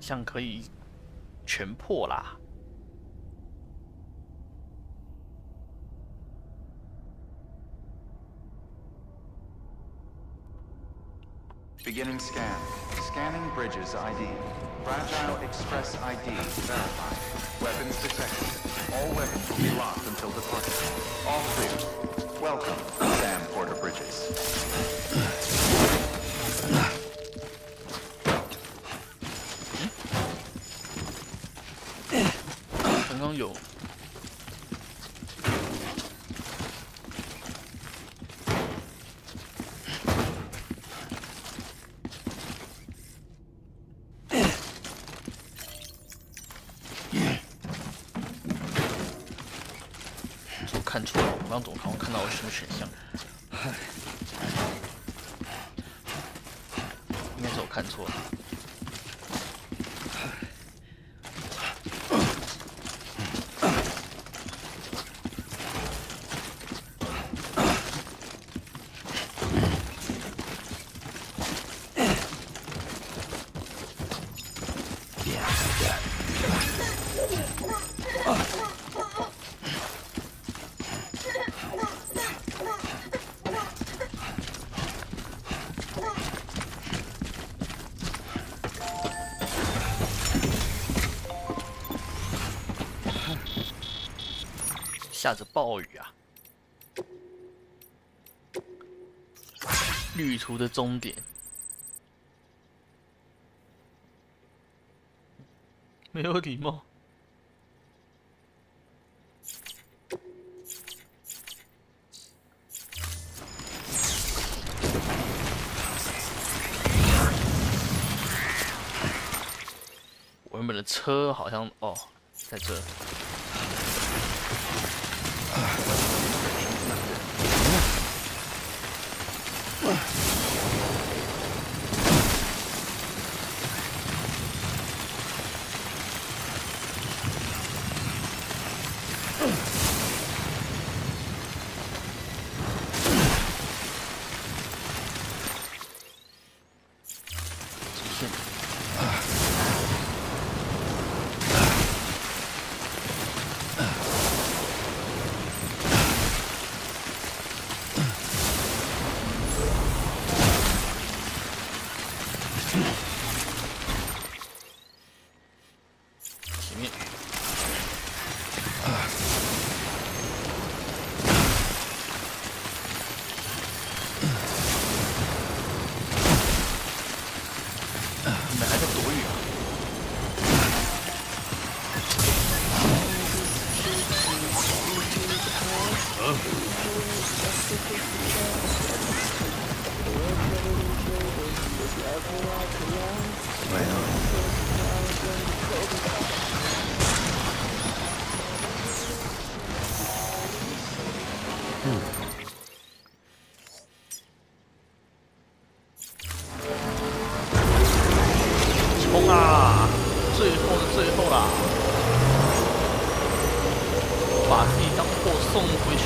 像可以全破啦。Beginning scan. Scanning bridges ID. Fragile Express ID verified. Weapons detected. All weapons will be locked until departure. All clear. Welcome, Sam Porter Bridges. 刚刚有。看错了，我刚总好像看到什么选项，应该是我看错了。下着暴雨啊！旅途的终点，没有礼貌。我原本的车好像哦，在这。冲啊！最后的最后啦！把自己当货送回去。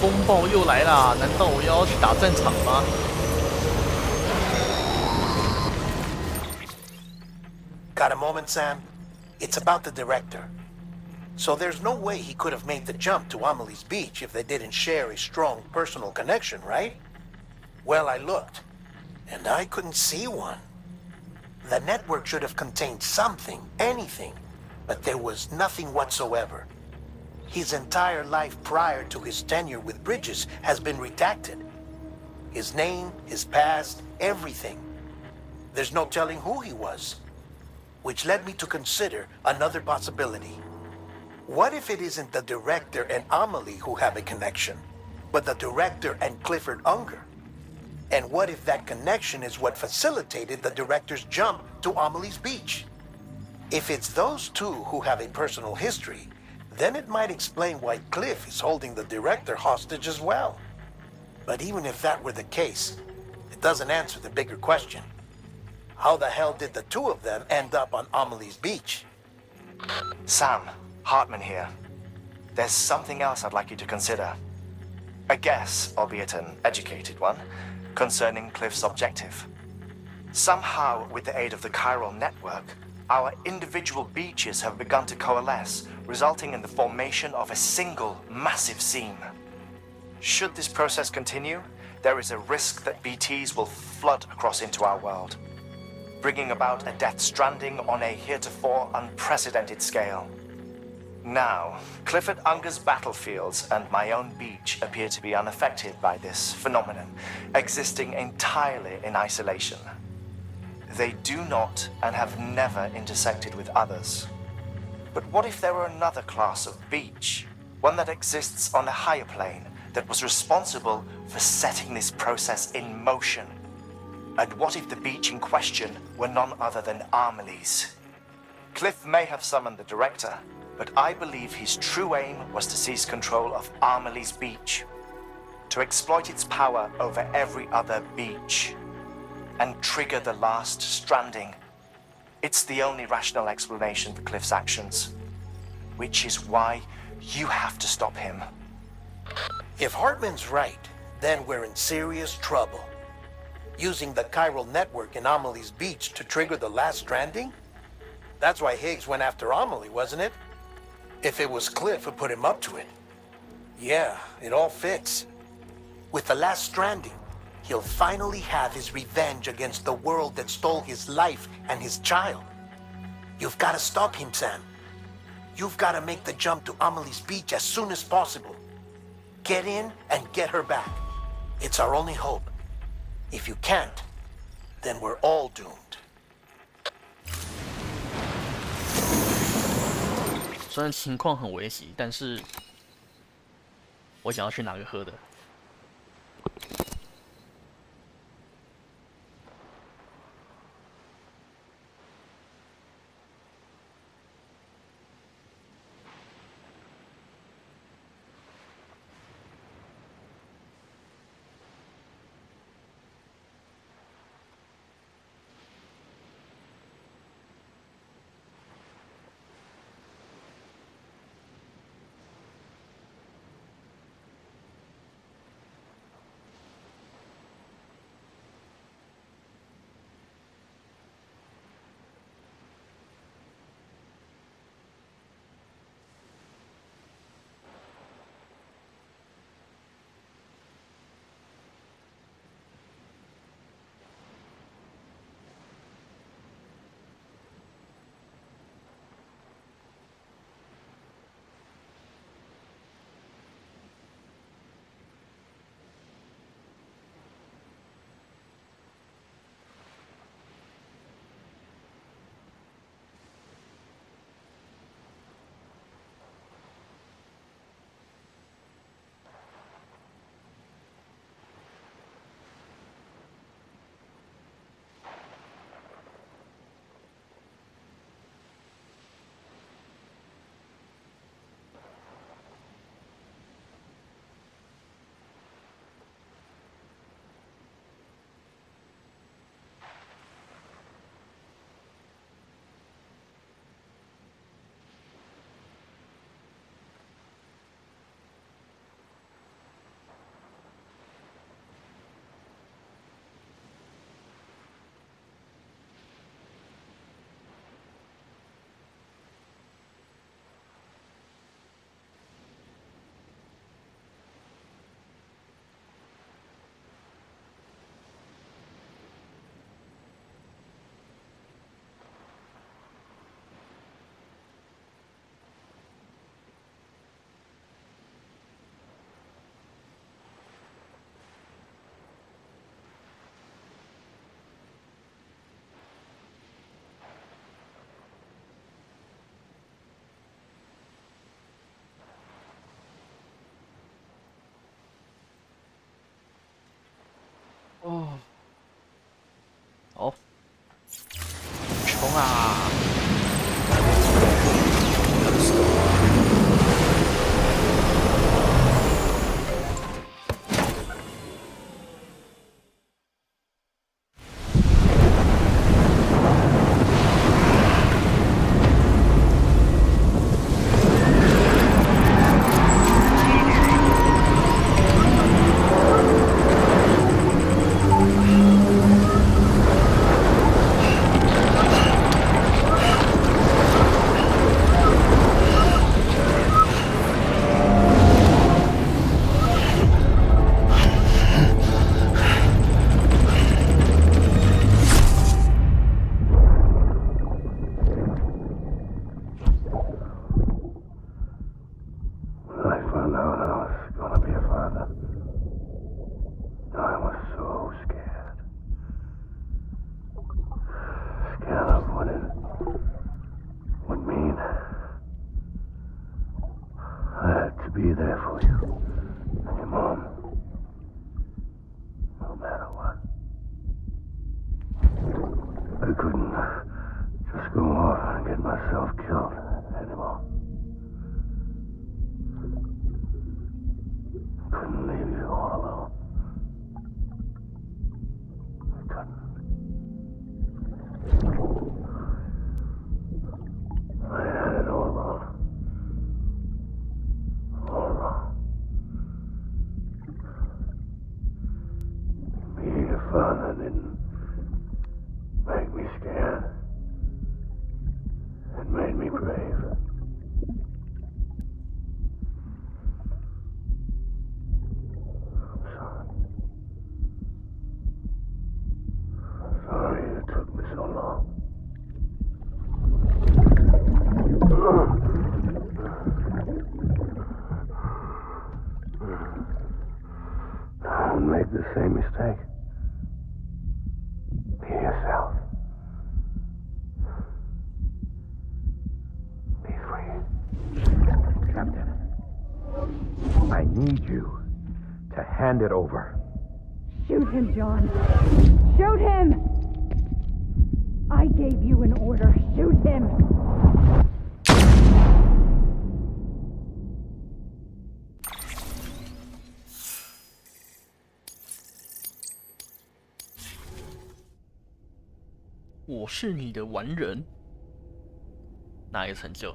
风暴又来啦！难道我要去打战场吗？ Got a moment, Sam? It's about the director. So there's no way he could have made the jump to Amelie's Beach if they didn't share a strong personal connection, right? Well, I looked, and I couldn't see one. The network should have contained something, anything, but there was nothing whatsoever. His entire life prior to his tenure with Bridges has been redacted. His name, his past, everything. There's no telling who he was. Which led me to consider another possibility. What if it isn't the director and Amelie who have a connection, but the director and Clifford Unger? And what if that connection is what facilitated the director's jump to Amelie's Beach? If it's those two who have a personal history, then it might explain why Cliff is holding the director hostage as well. But even if that were the case, it doesn't answer the bigger question. How the hell did the two of them end up on Amelie's Beach? Sam, Hartman here. There's something else I'd like you to consider. A guess, albeit an educated one, concerning Cliff's objective. Somehow, with the aid of the chiral network, our individual beaches have begun to coalesce, resulting in the formation of a single massive seam. Should this process continue, there is a risk that BTs will flood across into our world, bringing about a death stranding on a heretofore unprecedented scale. Now, Clifford Unger's battlefields and my own beach appear to be unaffected by this phenomenon, existing entirely in isolation. They do not and have never intersected with others. But what if there were another class of beach, one that exists on a higher plane, that was responsible for setting this process in motion? And what if the beach in question were none other than Amelie's? Cliff may have summoned the director, but I believe his true aim was to seize control of Amelie's Beach, to exploit its power over every other beach, and trigger the last stranding. It's the only rational explanation for Cliff's actions, which is why you have to stop him. If Hartman's right, then we're in serious trouble. Using the chiral network in Amelie's Beach to trigger the last stranding? That's why Higgs went after Amelie, wasn't it? If it was Cliff who put him up to it. Yeah, it all fits. With the last stranding, he'll finally have his revenge against the world that stole his life and his child. You've got to stop him, Sam. You've got to make the jump to Amelie's Beach as soon as possible. Get in and get her back. It's our only hope. If you can't, then we're all doomed. 虽然情况很危急，但是我想要去拿个喝的。冲啊！Be there for you and your mom, no matter what. I couldn't just go off and get myself killed anymore. I couldn't leave you all alone. I couldn't. I had it all wrong. All wrong. Being a father didn't make me scared. It made me brave. I'm sorry. I'm sorry it took me so long. Don't make the same mistake. Be yourself. Be free. Captain, I need you to hand it over. Shoot him, John. Shoot him! I gave you an order. Shoot him!我是你的完人，哪一个成就？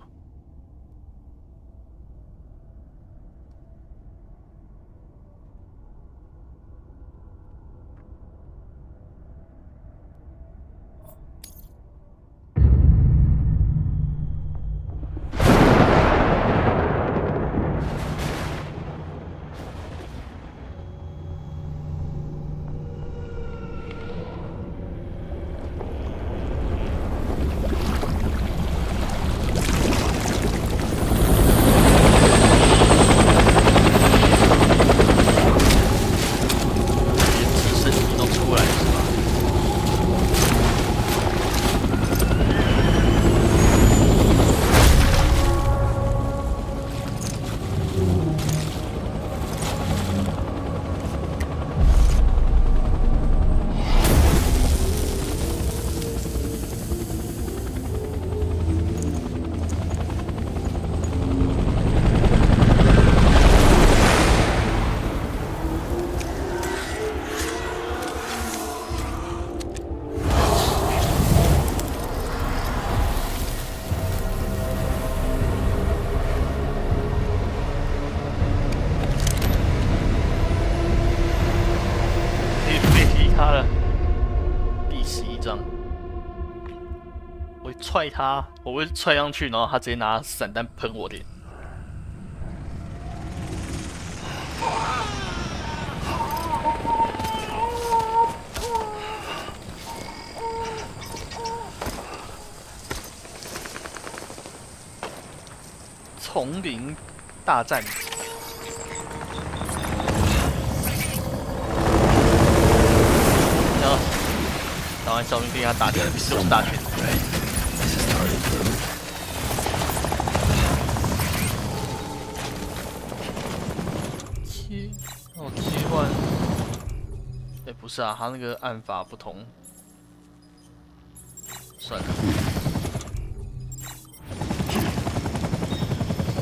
踹他，我会踹上去，然后他直接拿散弹喷我脸。丛林大战。然后打完小兵跟他打起来，使用大拳。切换，不是啊，他那个按法不同。算了。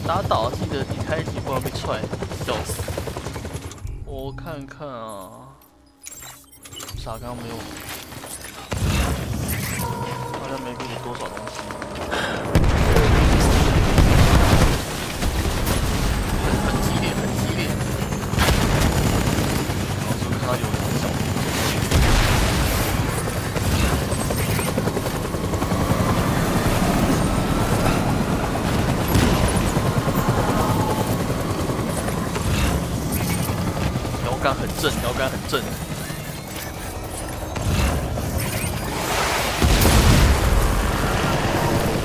打倒记得一开机不要被踹，笑死！我看看啊，傻刚没有，好像没给我多少东西。很激烈，很激烈。然后是不是看到有人小？摇杆很正，摇杆很正。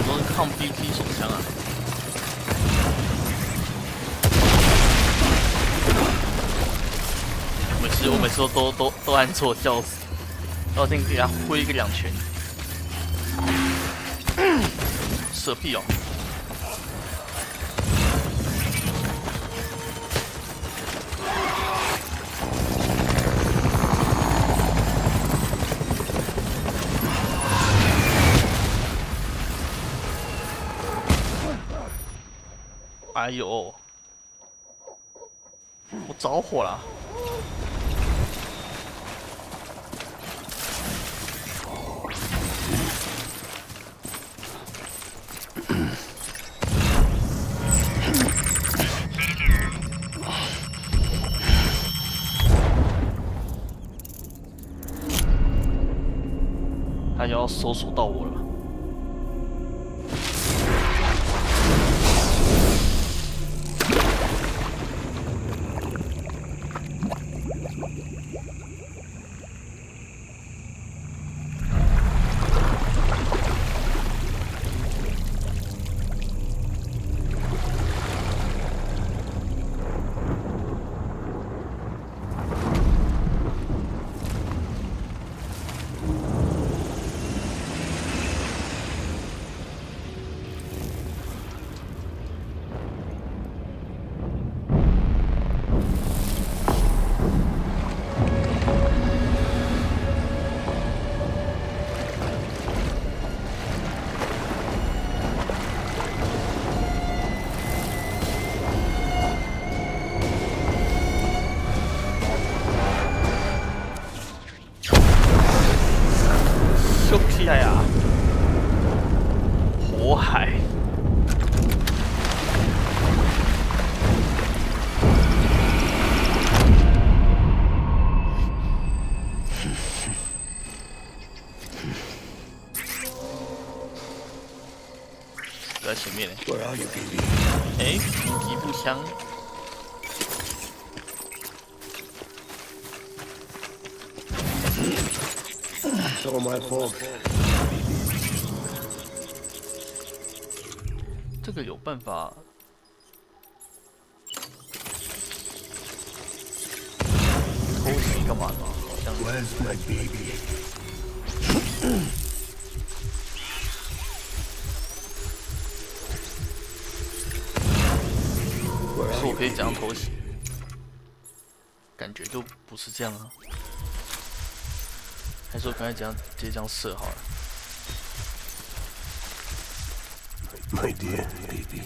都是抗 BP 手枪啊。我每次都按错，笑死！然后先给他挥个2拳，射屁哦！哎呦，我着火了！他要搜索到我了。呀，火海。在前面呢。哎，皮步枪。So my fault. 这个有办法偷袭干嘛的？好像。Where's my baby? 是我可以这样偷袭，感觉就不是这样啊。还是我刚才直接这样射好了。My dear baby.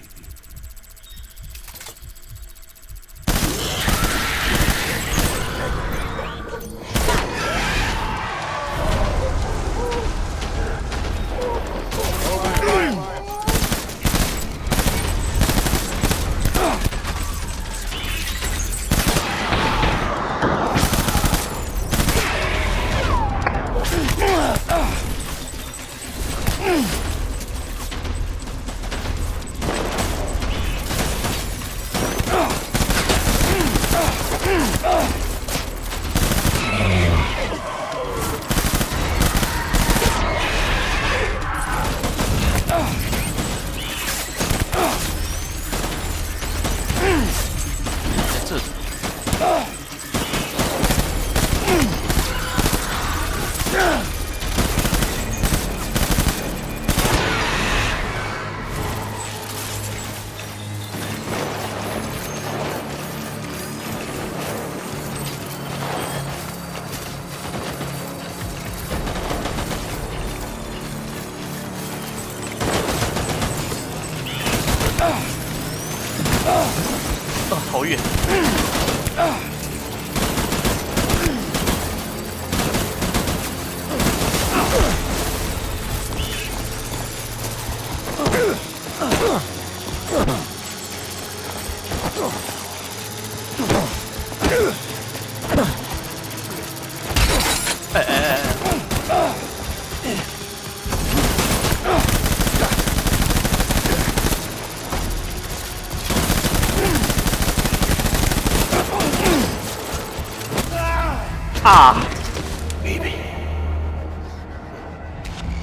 啊！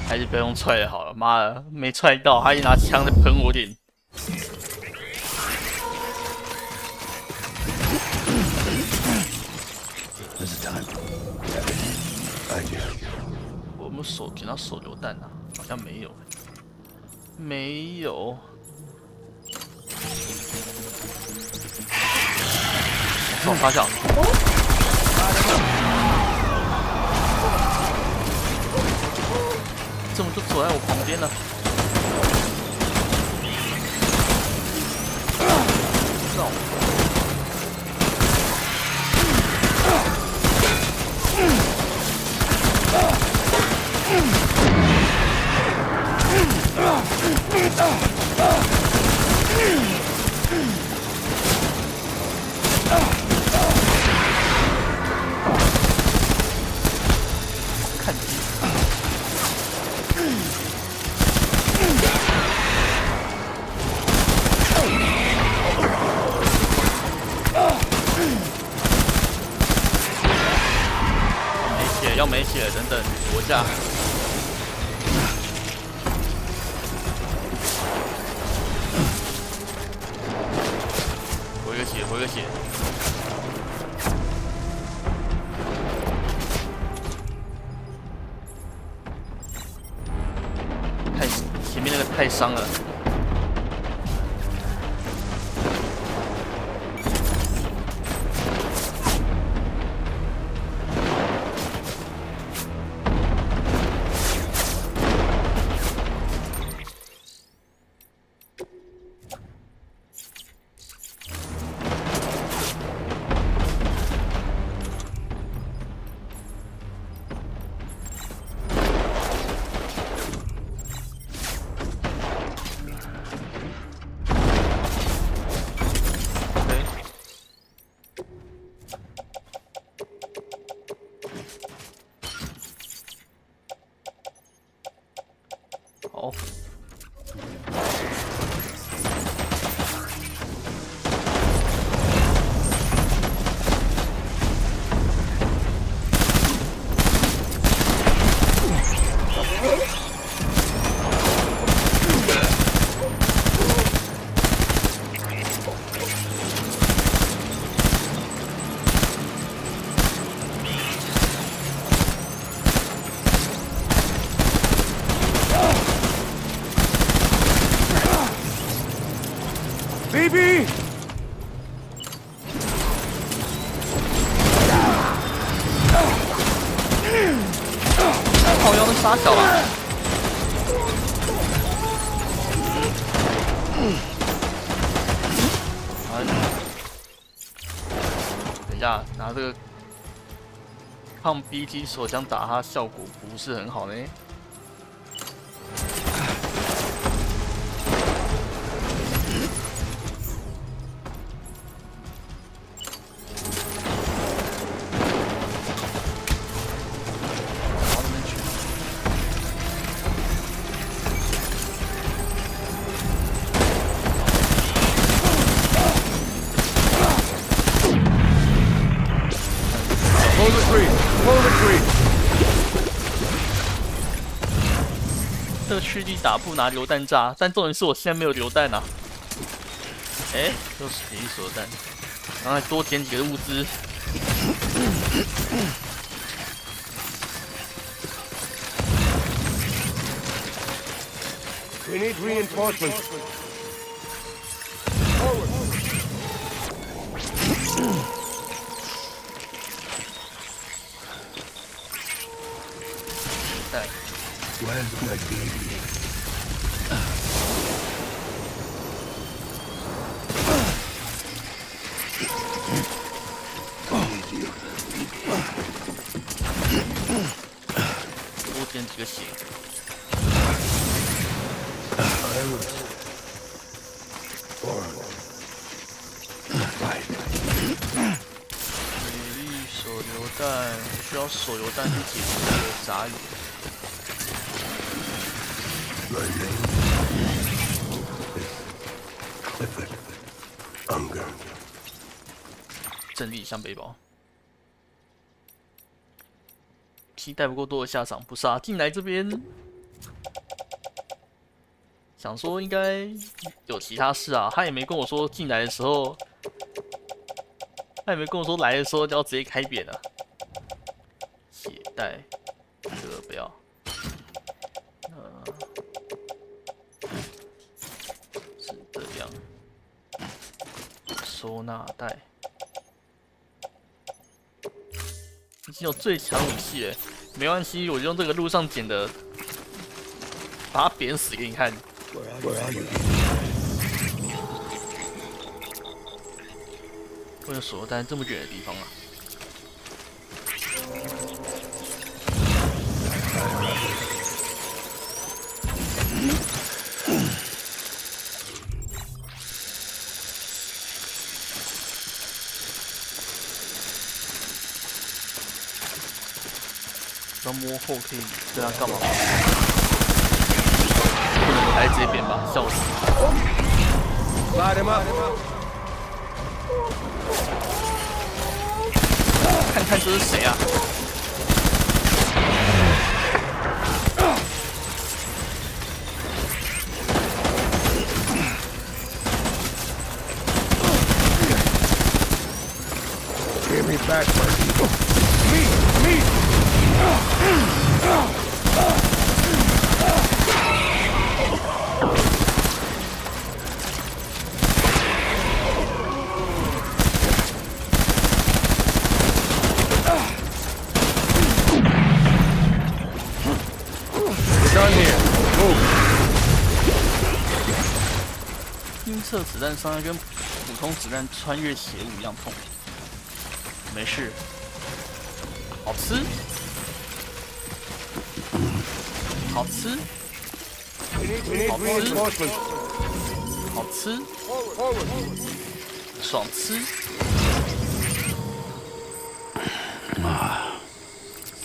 还是不要用踹的好了，妈的，没踹到，他一拿枪在喷我脸。我们捡到手榴弹啊？好像没有，没有。哦，发笑。怎么就走在我旁边了？绕。看机。要没血，等等，躲一下。回个血。前面那个太伤了。好。Baby! 靠腰的杀小啊！等一下，拿这个抗 BT 手枪打他，效果不是很好呢。这个区地打不拿榴弹炸，但重点是我现在没有榴弹啊！哎，又是铁一手榴弹，然后还多捡几个物资。We need reinforcements. 对。Where's my baby? Told you. 多捡几个血。I was born to fight. 美丽手榴弹，需要手榴弹去解决这个杂鱼。My name is Clifford Unger. 阵地像背包。西带不够多的下场，不是啊？进来这边想说应该有其他事啊，他也没跟我说进来的时候，他也没跟我说来的时候就要直接开扁了。鞋带，这个不要。是这样。收纳袋。已经有最强武器了，没关系，我就用这个路上捡的，把它扁死给你看。为了锁在这么远的地方啊！要摸后可以对他干嘛？不能还是直接扁吧，笑死！看看这是谁啊？音色子弹伤害跟普通子弹穿越血雾一样痛，没事，好吃，好吃，好吃，好吃，爽吃。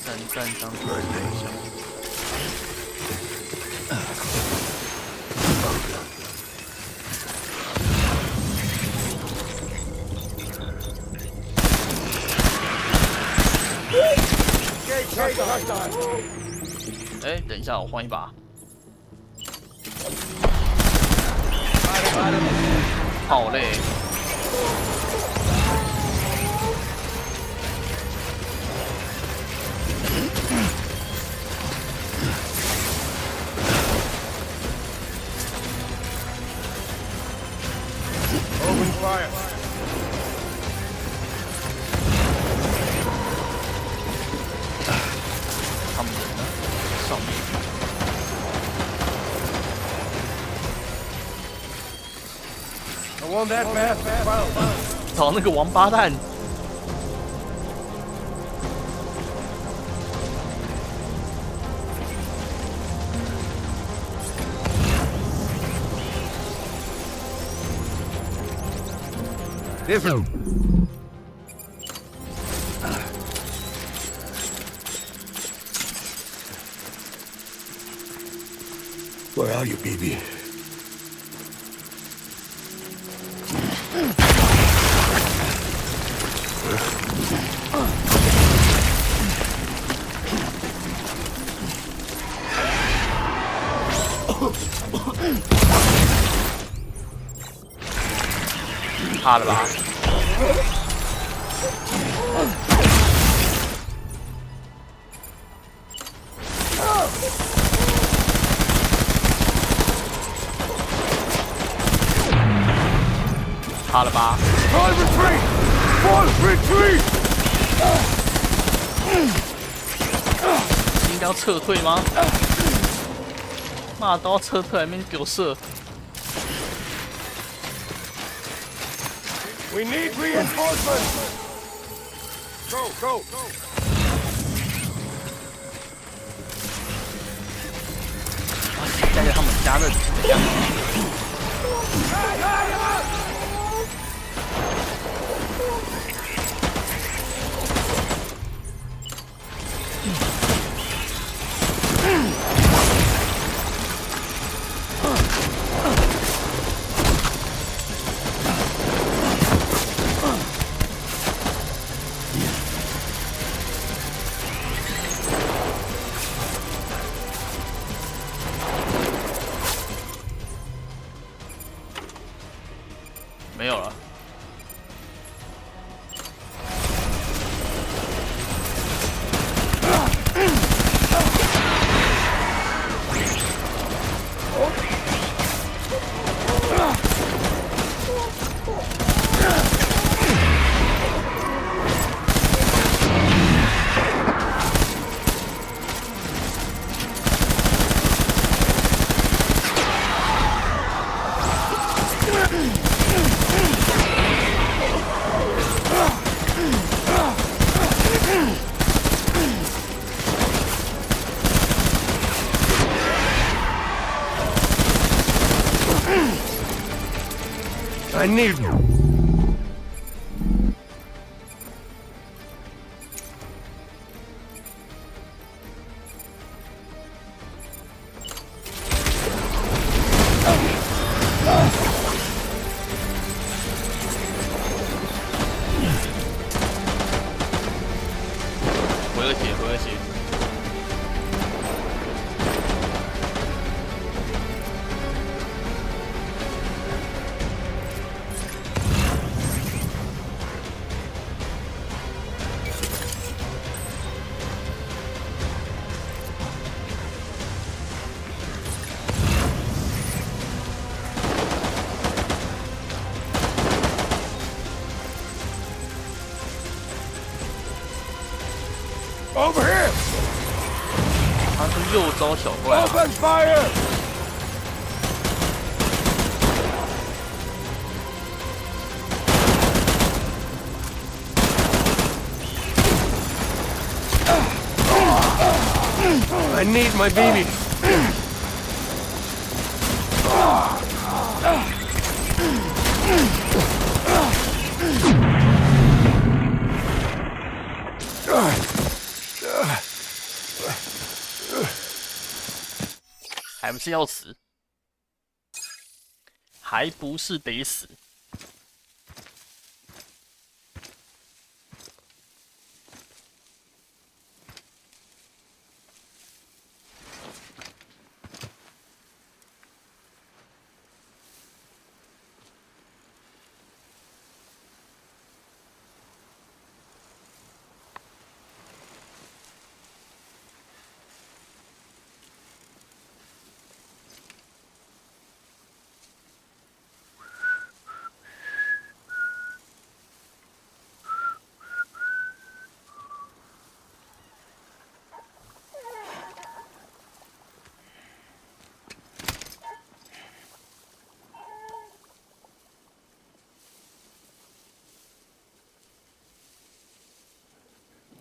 散弹当出来等一下。哎，等一下，我换一把。好嘞。Open fire. 他们人呢？上面。I want that fast. 找那个王八蛋。Different. Where are you, baby? Hot 怕了吧？怕了吧？ Retreat! Force retreat! 应该要撤退吗？妈都要撤退，还没给我射。 We need reinforcements! Go, go, go! 加个他们加热怎样？没有了。I need you.回个血。Over here! 他是右招小怪、啊。 Open fire! I need my BB. Uh. 还不是要死，还不是得死。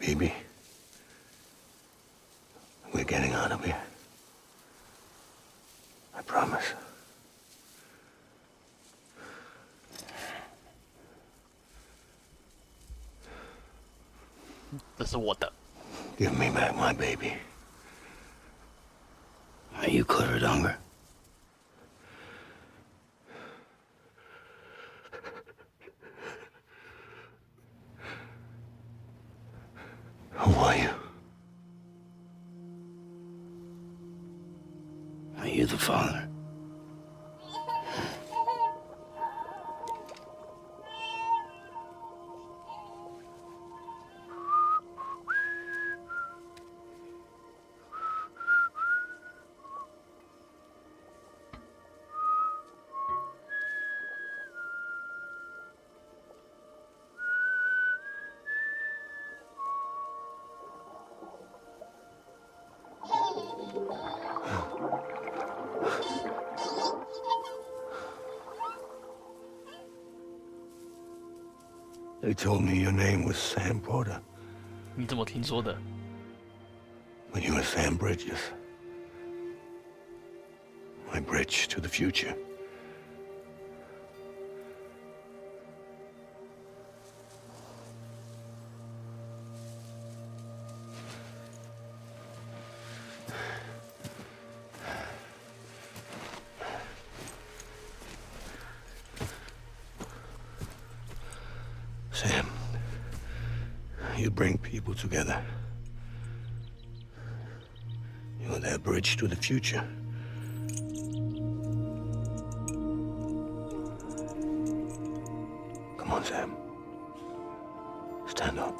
BB, we're getting out of here. I promise. 这是我的。 Give me back my baby. Are you clear, Donger? Who are you? Are you the father? They told me your name was Sam Porter, 你怎么听说的？ but you were Sam Bridges. My bridge to the future. Sam, you bring people together. You're their bridge to the future. Come on, Sam. Stand up.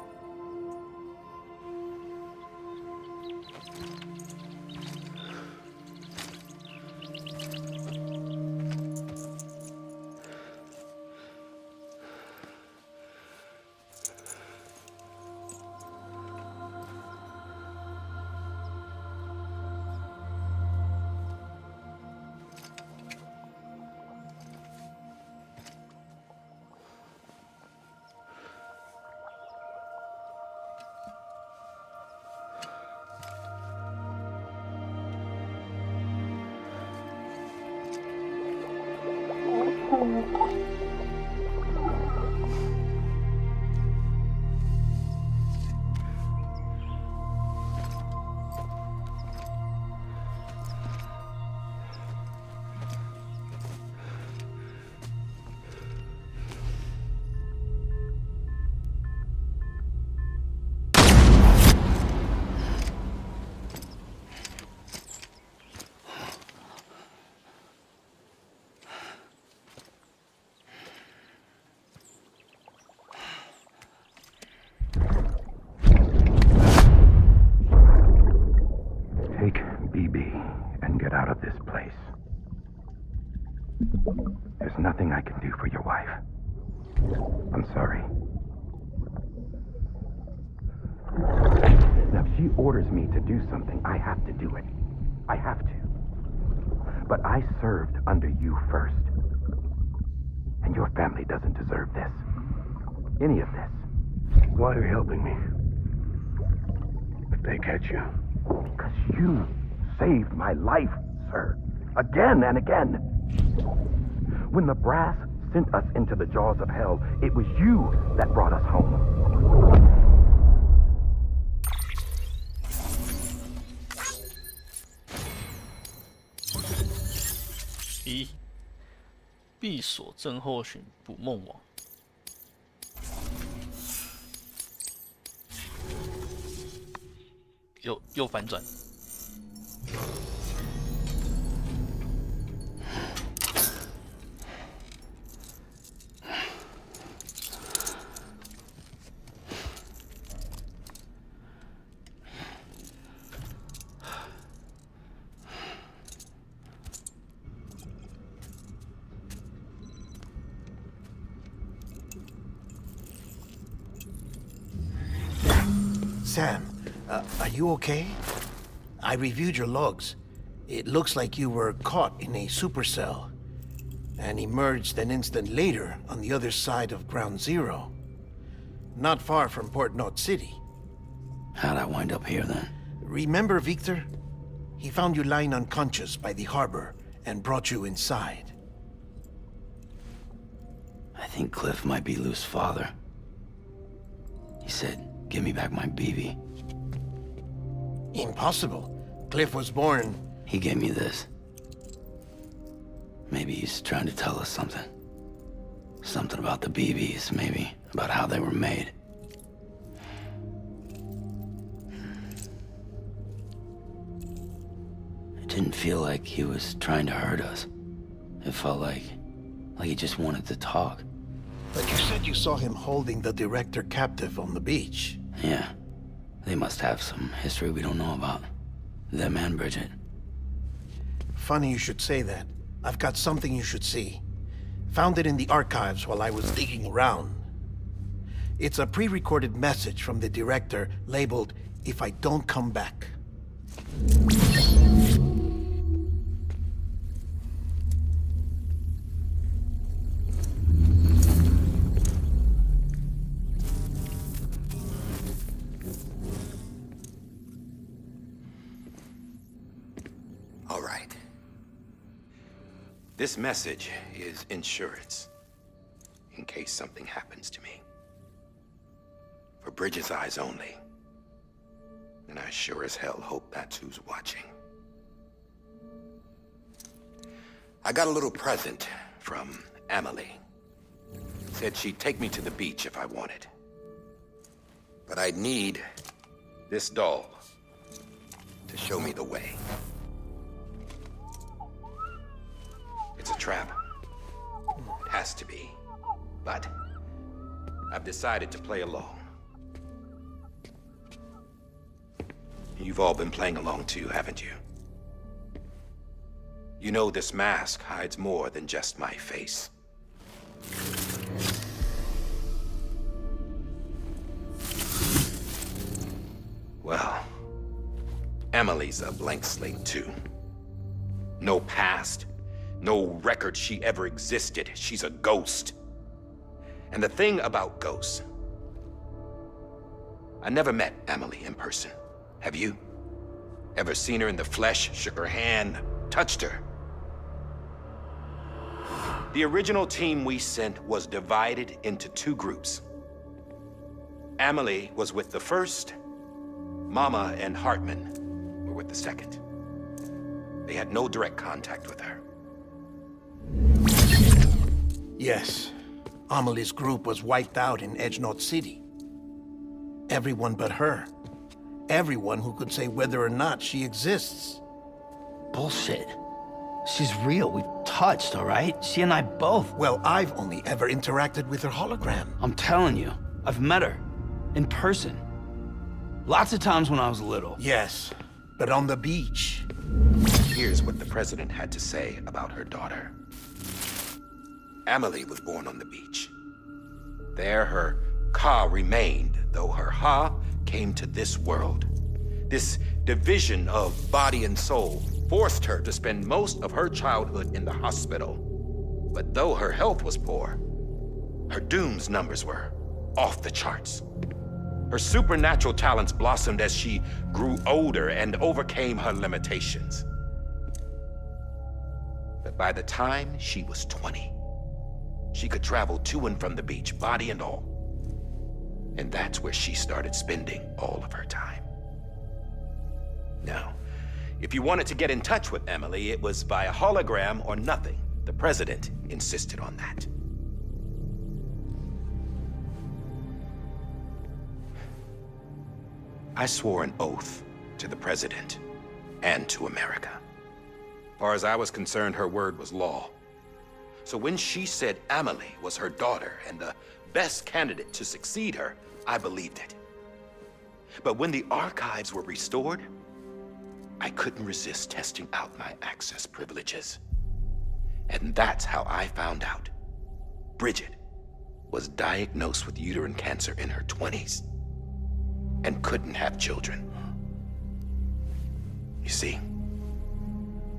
Take BB and get out of this place. There's nothing I can do for your wife. I'm sorry. Now, if she orders me to do something, I have to do it. I have to. But I served under you first. And your family doesn't deserve this. Any of this. Why are you helping me? If they catch you. Because you saved my life, sir. Again and again. When the brass sent us into the jaws of hell, it was you that brought us home.一，闭锁症候群捕梦网。又反转。Sam, are you okay? I reviewed your logs. It looks like you were caught in a supercell and emerged an instant later on the other side of Ground Zero. Not far from Port Knot City. How'd I wind up here then? Remember Victor? He found you lying unconscious by the harbor and brought you inside. I think Cliff might be Lou's father. He said, give me back my BB. Impossible. Cliff was born... He gave me this. Maybe he's trying to tell us something. Something about the BBs, maybe. About how they were made. It didn't feel like he was trying to hurt us. It felt like he just wanted to talk. But you said you saw him holding the director captive on the beach. Yeah. They must have some history we don't know about. Them and Bridget. Funny you should say that. I've got something you should see. Found it in the archives while I was digging around. It's a pre-recorded message from the director labeled, "If I don't come back." All right. This message is insurance. In case something happens to me. For Bridget's eyes only. And I sure as hell hope that's who's watching. I got a little present from Amelie. Said she'd take me to the beach if I wanted. But I'd need this doll to show me the way. It's a trap. It has to be. But I've decided to play along. You've all been playing along too, haven't you? You know this mask hides more than just my face. Well, Emily's a blank slate too. No past, no record she ever existed. She's a ghost. And the thing about ghosts, I never met Emily in person. Have you? Ever seen her in the flesh, shook her hand, touched her? The original team we sent was divided into two groups. Emily was with the first, Mama and Hartman were with the second. They had no direct contact with her. Yes. Amelie's group was wiped out in Edgenorth City. Everyone but her. Everyone who could say whether or not she exists. Bullshit. She's real. We've touched, all right? She and I both. Well, I've only ever interacted with her hologram. I'm telling you, I've met her. In person. Lots of times when I was little. Yes, but on the beach. Here's what the president had to say about her daughter. Emily was born on the beach. There her Ka remained, though her Ha came to this world. This division of body and soul forced her to spend most of her childhood in the hospital. But though her health was poor, her Doom's numbers were off the charts. Her supernatural talents blossomed as she grew older and overcame her limitations. But by the time she was 20, she could travel to and from the beach, body and all. And that's where she started spending all of her time. Now, if you wanted to get in touch with Emily, it was via hologram or nothing. The president insisted on that. I swore an oath to the president and to America. As far as I was concerned, her word was law. So when she said Emily was her daughter and the best candidate to succeed her, I believed it. But when the archives were restored, I couldn't resist testing out my access privileges. And that's how I found out Bridget was diagnosed with uterine cancer in her 20s and couldn't have children. You see,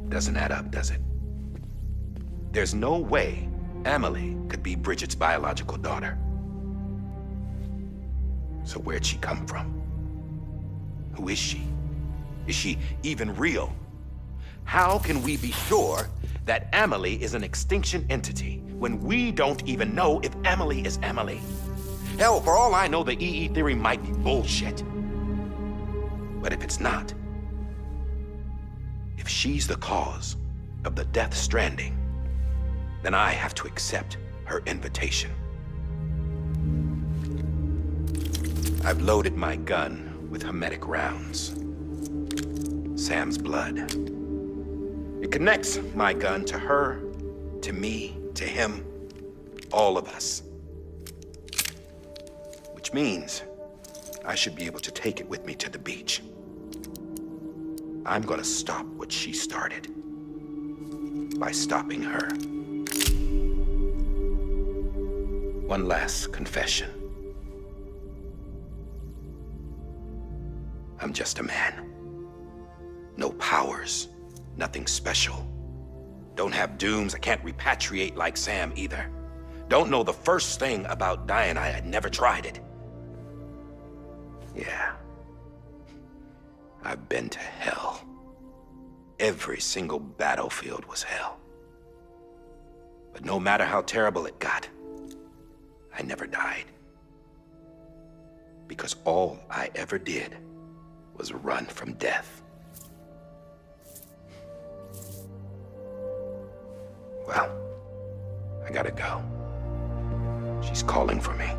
doesn't add up, does it? There's no way Emily could be Bridget's biological daughter. So where'd she come from? Who is she? Is she even real? How can we be sure that Emily is an extinction entity when we don't even know if Emily is Emily? Hell, for all I know, the EE theory might be bullshit. But if it's not, if she's the cause of the Death Stranding, then I have to accept her invitation. I've loaded my gun with hermetic rounds. Sam's blood. It connects my gun to her, to me, to him, all of us. Which means I should be able to take it with me to the beach. I'm gonna stop what she started by stopping her. One last confession. I'm just a man. No powers, nothing special. Don't have dooms, I can't repatriate like Sam either. Don't know the first thing about dying, I had never tried it. Yeah. I've been to hell. Every single battlefield was hell. But no matter how terrible it got, I never died. Because all I ever did was run from death. Well, I gotta go. She's calling for me.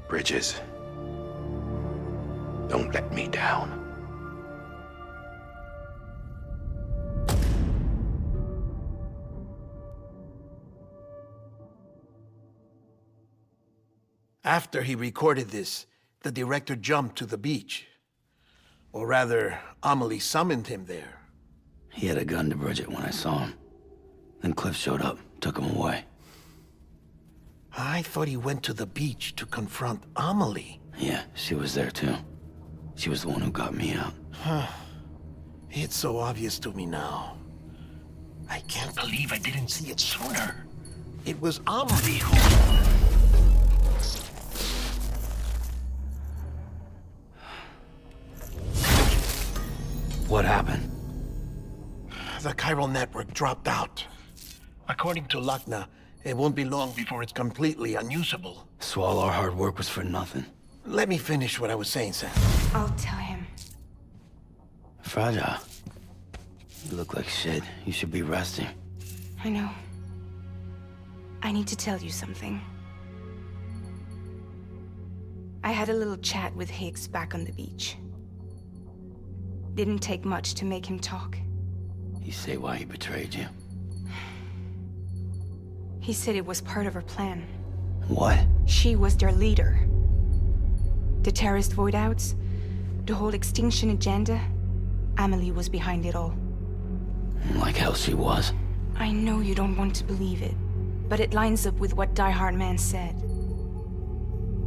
Bridges, don't let me down. After he recorded this, the director jumped to the beach. Or rather, Amelie summoned him there. He had a gun to Bridget when I saw him. Then Cliff showed up, took him away. I thought he went to the beach to confront Amelie. Yeah, she was there too. She was the one who got me out. It's so obvious to me now. I can't believe I didn't see it sooner. It was Amelie who... What happened? The chiral network dropped out. According to Lachna, it won't be long before it's completely unusable. So all our hard work was for nothing. Let me finish what I was saying, Sam. I'll tell him. Fragile. You look like shit. You should be resting. I know. I need to tell you something. I had a little chat with Higgs back on the beach. Didn't take much to make him talk. You say why he betrayed you? He said it was part of her plan. What? She was their leader. The terrorist void-outs, the whole extinction agenda, Amelie was behind it all. Like hell she was. I know you don't want to believe it, but it lines up with what Die Hard Man said.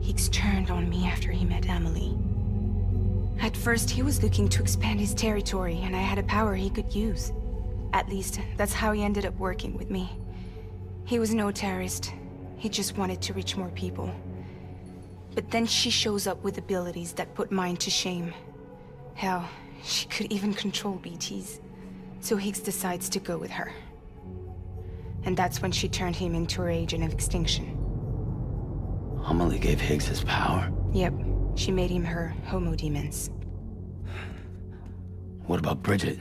Higgs turned on me after he met Amelie. At first, he was looking to expand his territory, and I had a power he could use. At least, that's how he ended up working with me. He was no terrorist. He just wanted to reach more people. But then she shows up with abilities that put mine to shame. Hell, she could even control BTs. So Higgs decides to go with her. And that's when she turned him into her agent of extinction. Amelie gave Higgs his power? Yep, she made him her homo demons. What about Bridget?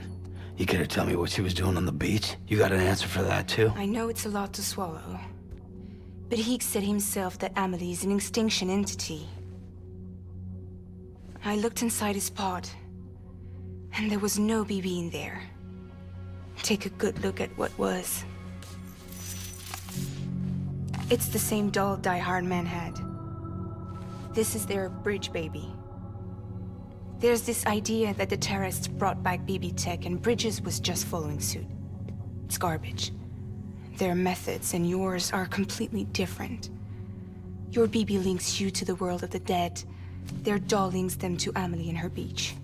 You care to tell me what she was doing on the beach? You got an answer for that too? I know it's a lot to swallow. But Higgs said himself that Amelie is an extinction entity. I looked inside his pod, and there was no BB in there. Take a good look at what was. It's the same doll Die Hard Man had. This is their bridge baby. There's this idea that the terrorists brought back BB tech and Bridges was just following suit. It's garbage. Their methods and yours are completely different. Your BB links you to the world of the dead. Their doll links them to Amelie and her beach.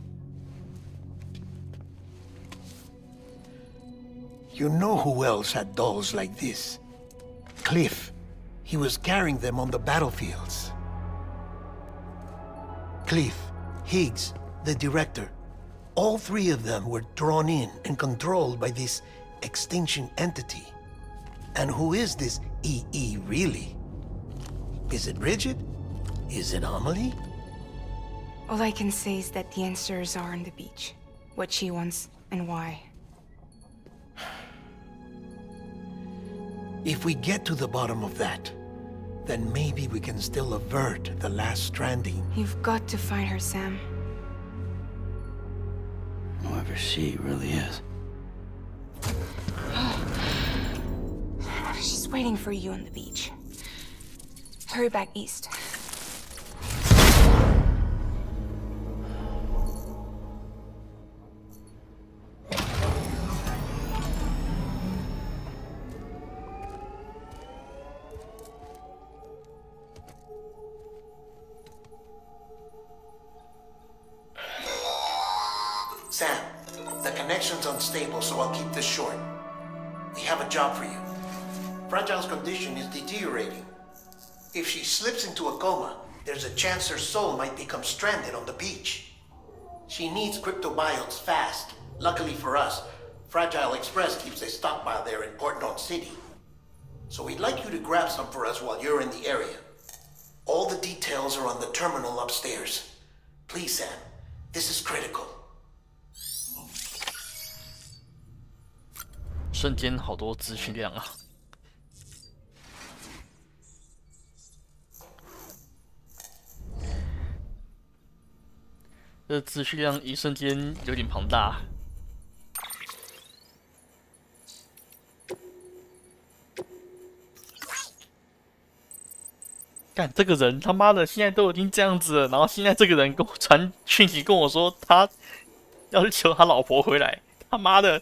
You know who else had dolls like this? Cliff. He was carrying them on the battlefields. Cliff, Higgs, the director. All three of them were drawn in and controlled by this extinction entity. And who is this EE really? Is it Bridget? Is it Amelie? All I can say is that the answers are on the beach. What she wants and why. If we get to the bottom of that, then maybe we can still avert the last stranding. You've got to find her, Sam. Whoever she really is. She's waiting for you on the beach. Hurry back east. Sam, the connection's unstable, so I'll keep this short. We have a job for you. Fragile's condition is deteriorating. If she slips into a coma, there's a chance her soul might become stranded on the beach. She needs cryptobiotes fast. Luckily for us, Fragile Express keeps a stockpile there in Port North City. So we'd like you to grab some for us while you're in the area. All the details are on the terminal upstairs. Please, Sam, this is critical. 瞬间好多资讯量啊！这资讯量一瞬间有点庞大。干这个人他妈的现在都已经这样子了，然后现在这个人跟我传讯息跟我说他要去求他老婆回来，他妈的！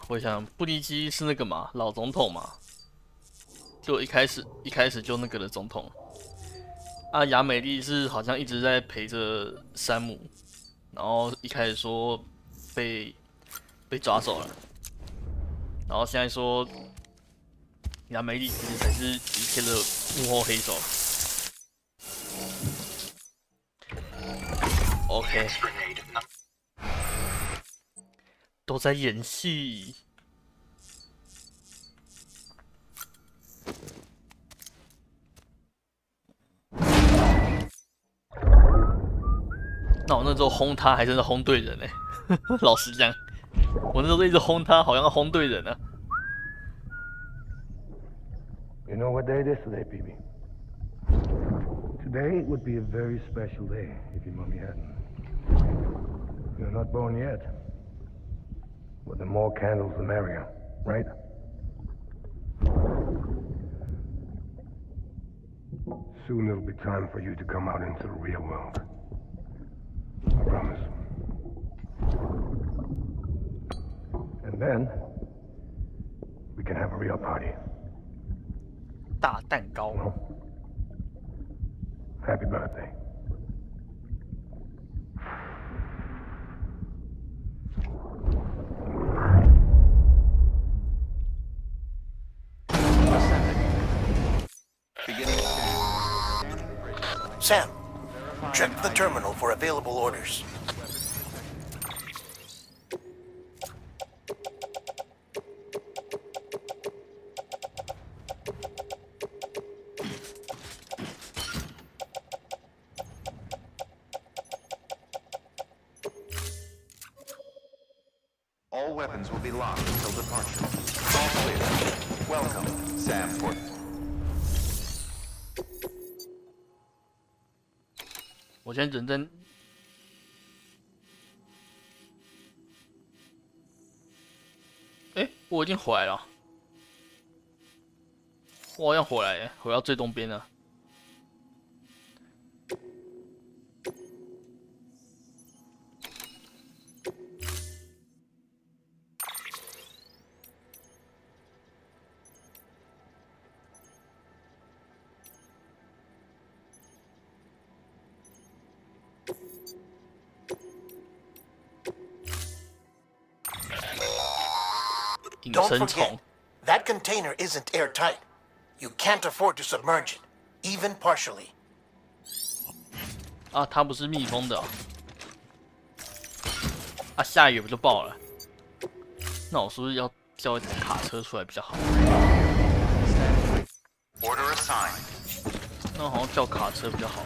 我想布利基是那个嘛，老总统嘛，就一开始就那个的总统。雅美丽是好像一直在陪着山姆，然后一开始说被抓走了，然后现在说雅美丽其实才是一切的幕后黑手。OK， 都在演戏。那我那时候轰他，还真的轰对人哎、老实讲，我那时候一直轰他，好像轰对人啊。You know what day it is today, BB? Today would be a very special day if your mommy hadn't. You're not born yet. Well, the more candles, the merrier, right? Soon it'll be time for you to come out into the real world. I promise. And then, we can have a real party. 大蛋糕。 Well, happy birthday. Sam, check the terminal for available orders. All weapons will be locked until departure. All clear. Welcome, Sam Ford. 我现在人在，我已经回来了，我好像回来了，回到最东边了。隐 Don't 身 forget, 虫， that container isn't airtight. You can't afford to submerge it, even partially. 它不是密封的下雨不就爆了？那我是不是要叫一台卡车出来比较好？ Order assigned. 那好像叫卡车比较好。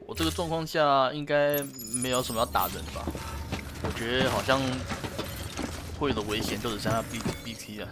我这个状况下应该没有什么要打人吧？我觉得好像会有的危险就只剩下 BT 了。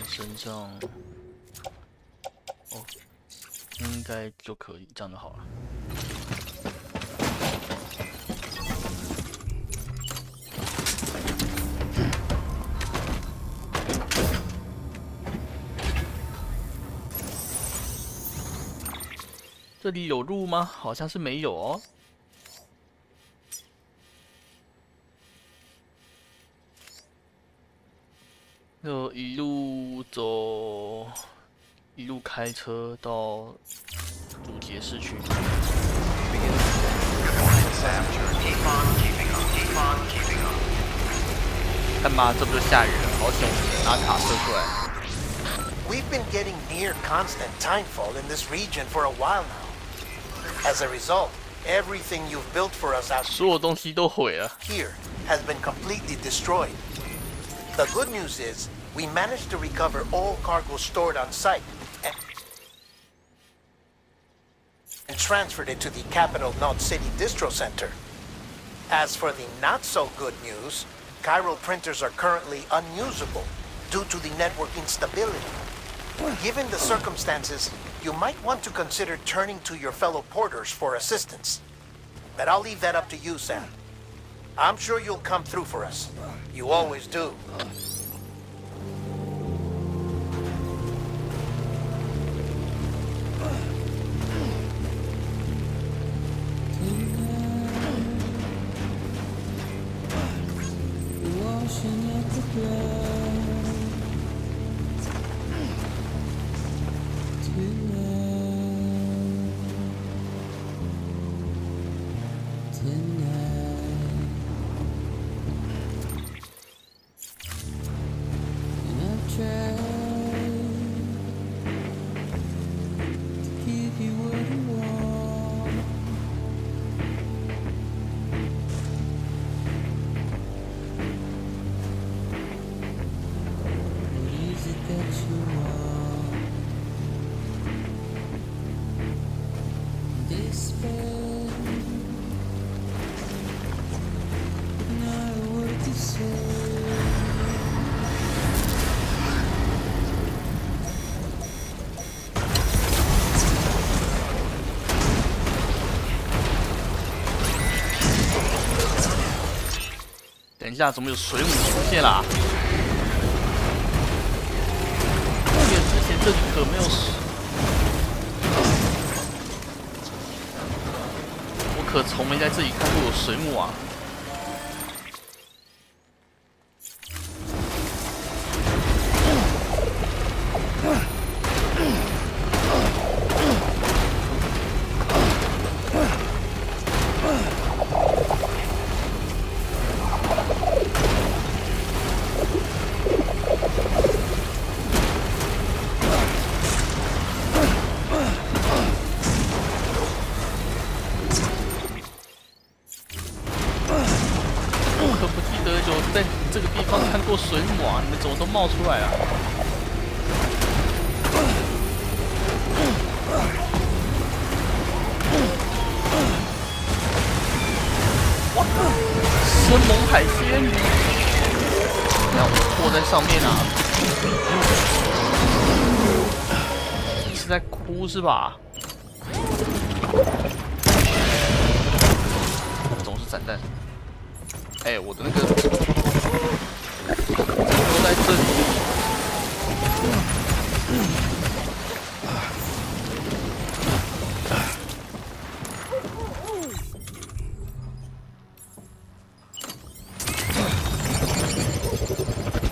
身上，应该就可以，这样就好了。这里有路吗？好像是没有哦。就一路走，一路开车到主街市区。干嘛？这不就下雨了？好险我拿卡车过来。We've been getting near constant timefall in this region for a while now. As a result, everything you've built for us out 所有东西都毁了。 here has been completely destroyed. The good news is, we managed to recover all cargo stored on site and transferred it to the capital Knot City Distro Center. As for the not so good news, chiral printers are currently unusable due to the network instability. Given the circumstances, you might want to consider turning to your fellow porters for assistance. But I'll leave that up to you, Sam. I'm sure you'll come through for us. You always do.等一下，怎么有水母出现啦？我记得之前这里可没有水，我可从没在这里看过有水母啊！在这个地方看过水母啊！你们怎么都冒出来了？哇！生猛海鲜！那我拖在上面啊！你是在哭是吧？总是散弹。哎，我的那个都在这里。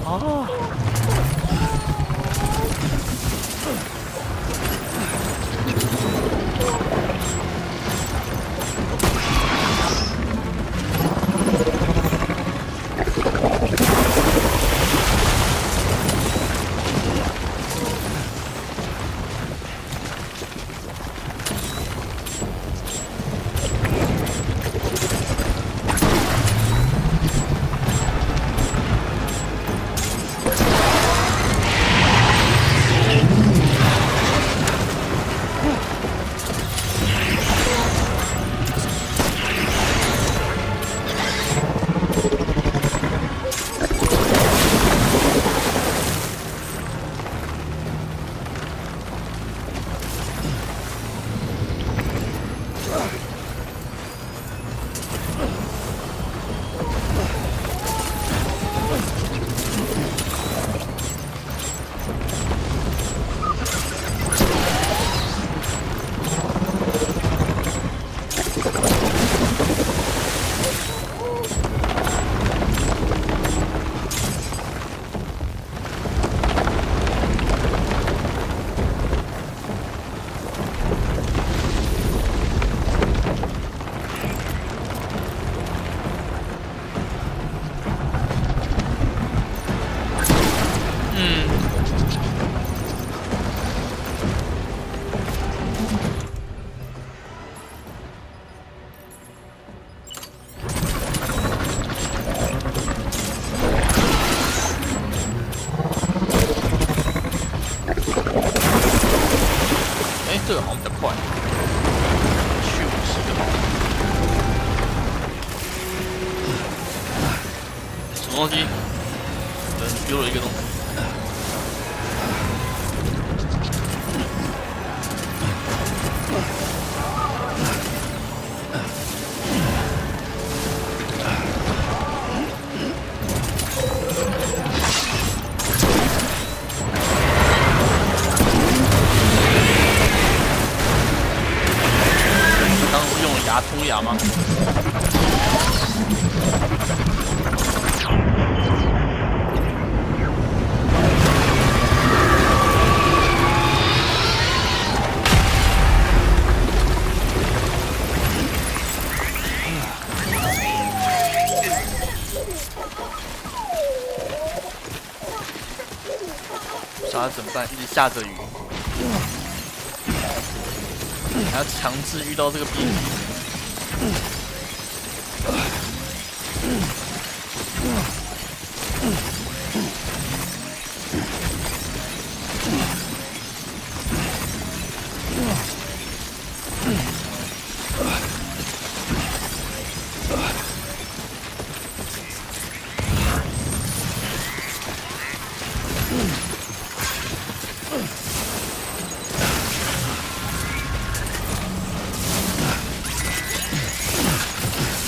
啊！丢了一个东西。刚刚不是用了牙冲牙吗？杀怎么办？一直下着雨，还要强制遇到这个编辑。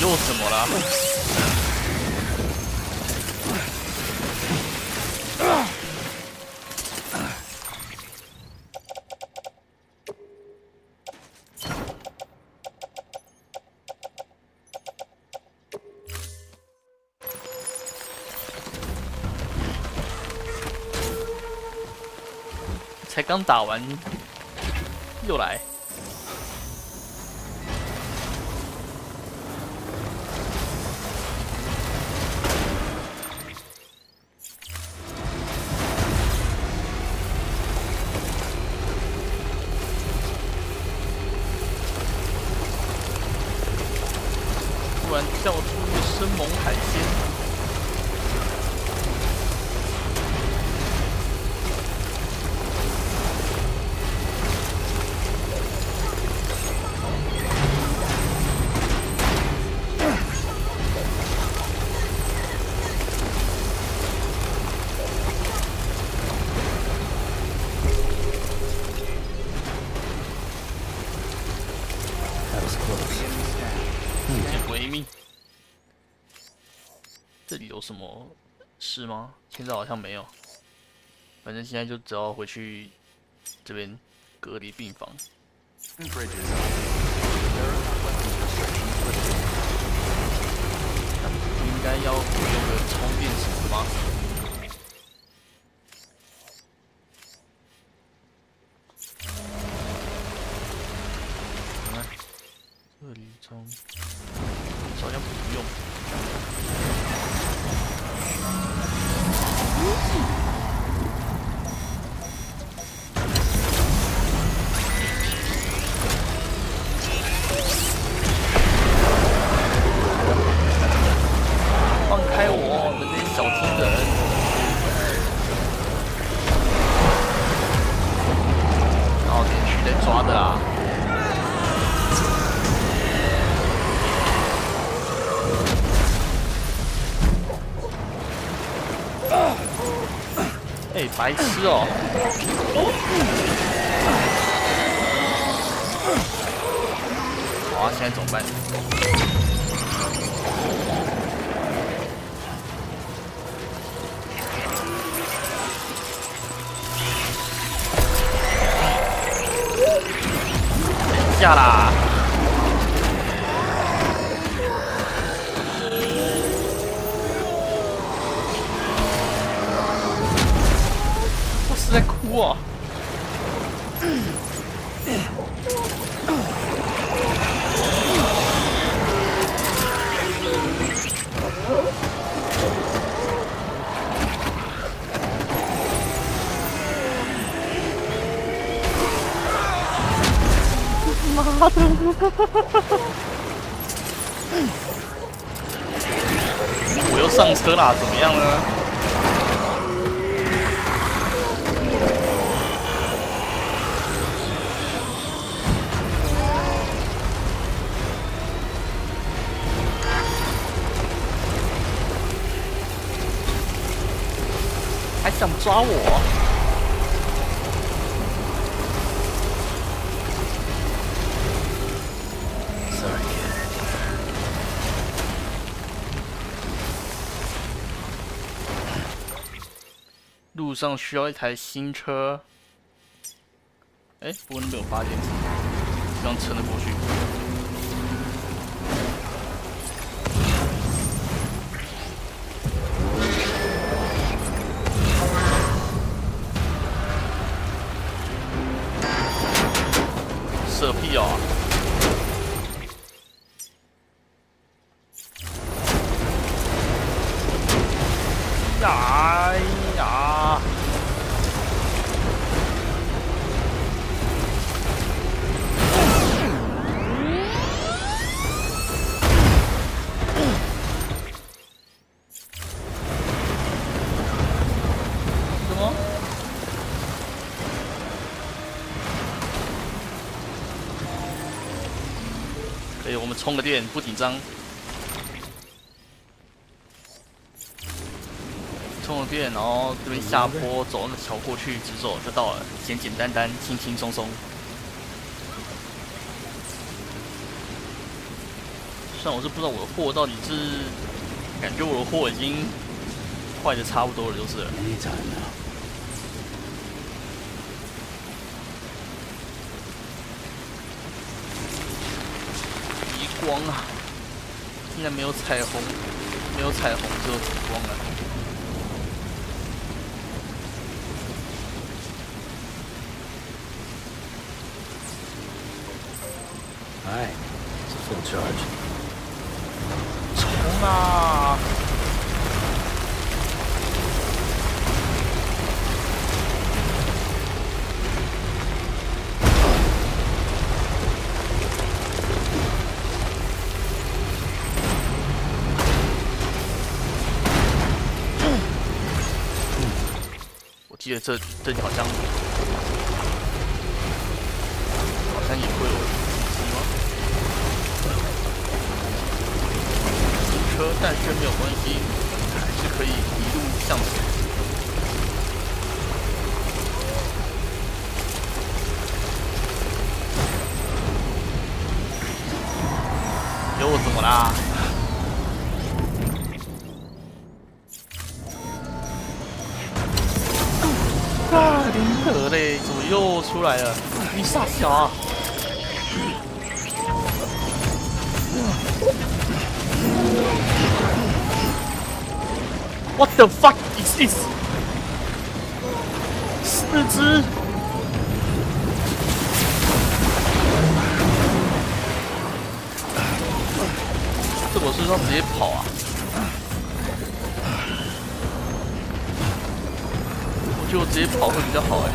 又怎么了？才刚打完，又来。突然跳出一个生猛海鲜。维密，这里有什么事吗？现在好像没有。反正现在就只要回去这边隔离病房。不应该要用个充电什么吗？这里充。好像不用。放开我，你们这些小金人！然后连续在抓的啦。哎，白痴哦！好啊，现在怎么办？等一下啦！在哭啊！妈的！我又上车啦，怎么样呢？想抓我？路上需要一台新车。哎，不过那边有发电机，这样撑得过去。射屁哦！哎呀！什么？可以，我们充个电，不紧张。充了电，然后这边下坡走那桥过去，直走就到了，简简单单，轻轻松松。虽然我是不知道我的货到底是，感觉我的货已经坏的差不多了，就是了。极光啊！竟然没有彩虹，没有彩虹，只有极光了。Alright, it's a full charge. 冲啊！我记得这里好像也会有什么车，但是没有关系，还是可以一路向前。又怎么啦？啊，林可嘞，怎么又出来了？你傻小啊！What the fuck is this？ 4只！这我是要直接跑啊！我觉得我直接跑会比较好哎。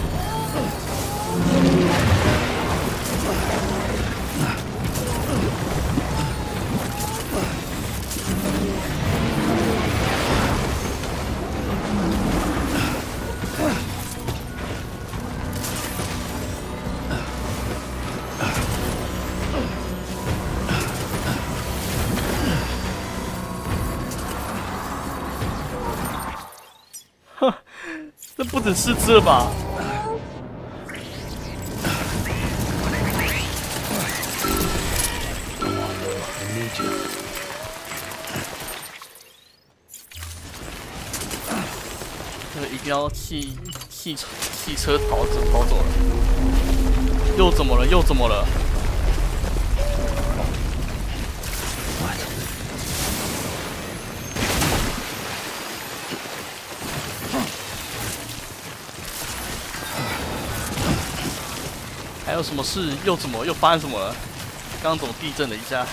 哼，这不止4只了吧？这个一定要汽车逃走了，又怎么了？又怎么了？还有什么事？又怎么？又发生什么了？刚刚怎么地震了一下？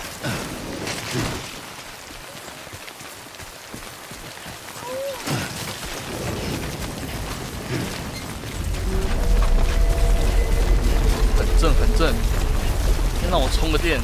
很正，先让我充个电。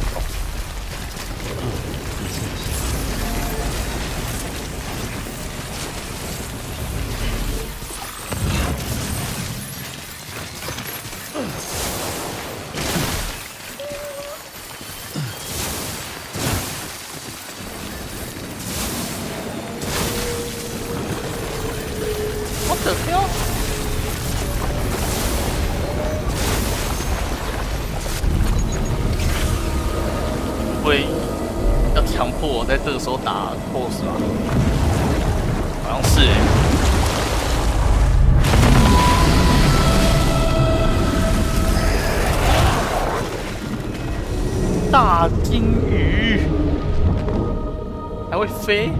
What the hell？ 会要强迫我在这个时候打 BOSS 吧？好像是大金鱼还会飞。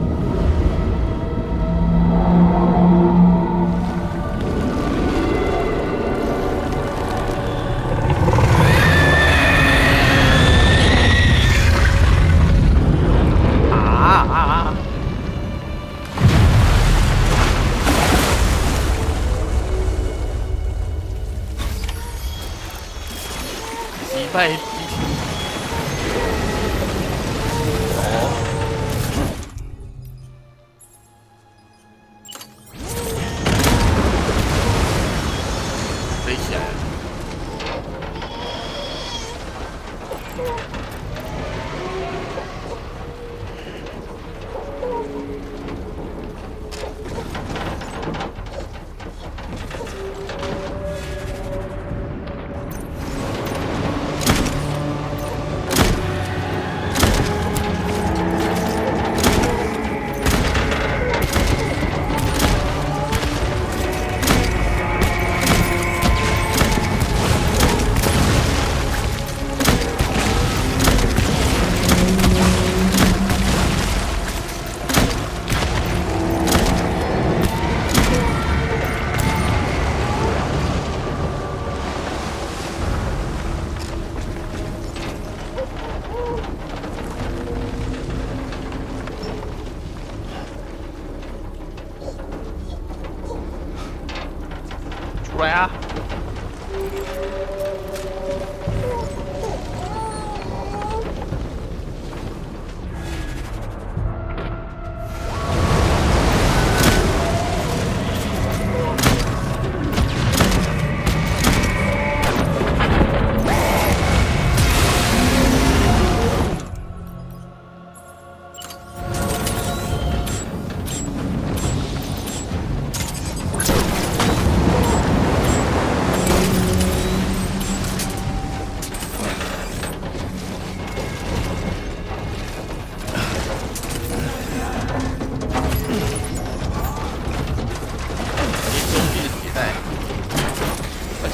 拜机体。飞起来了。出来啊！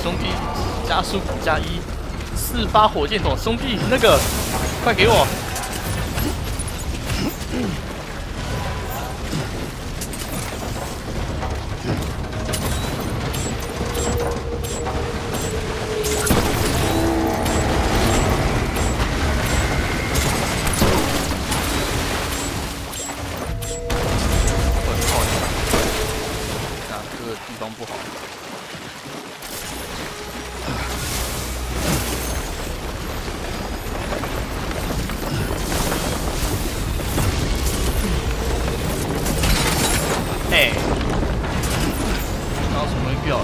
兄弟，加速加1，4发火箭筒，兄弟，那个，快给我！哪个地方不好？哎，然后什么东西掉了？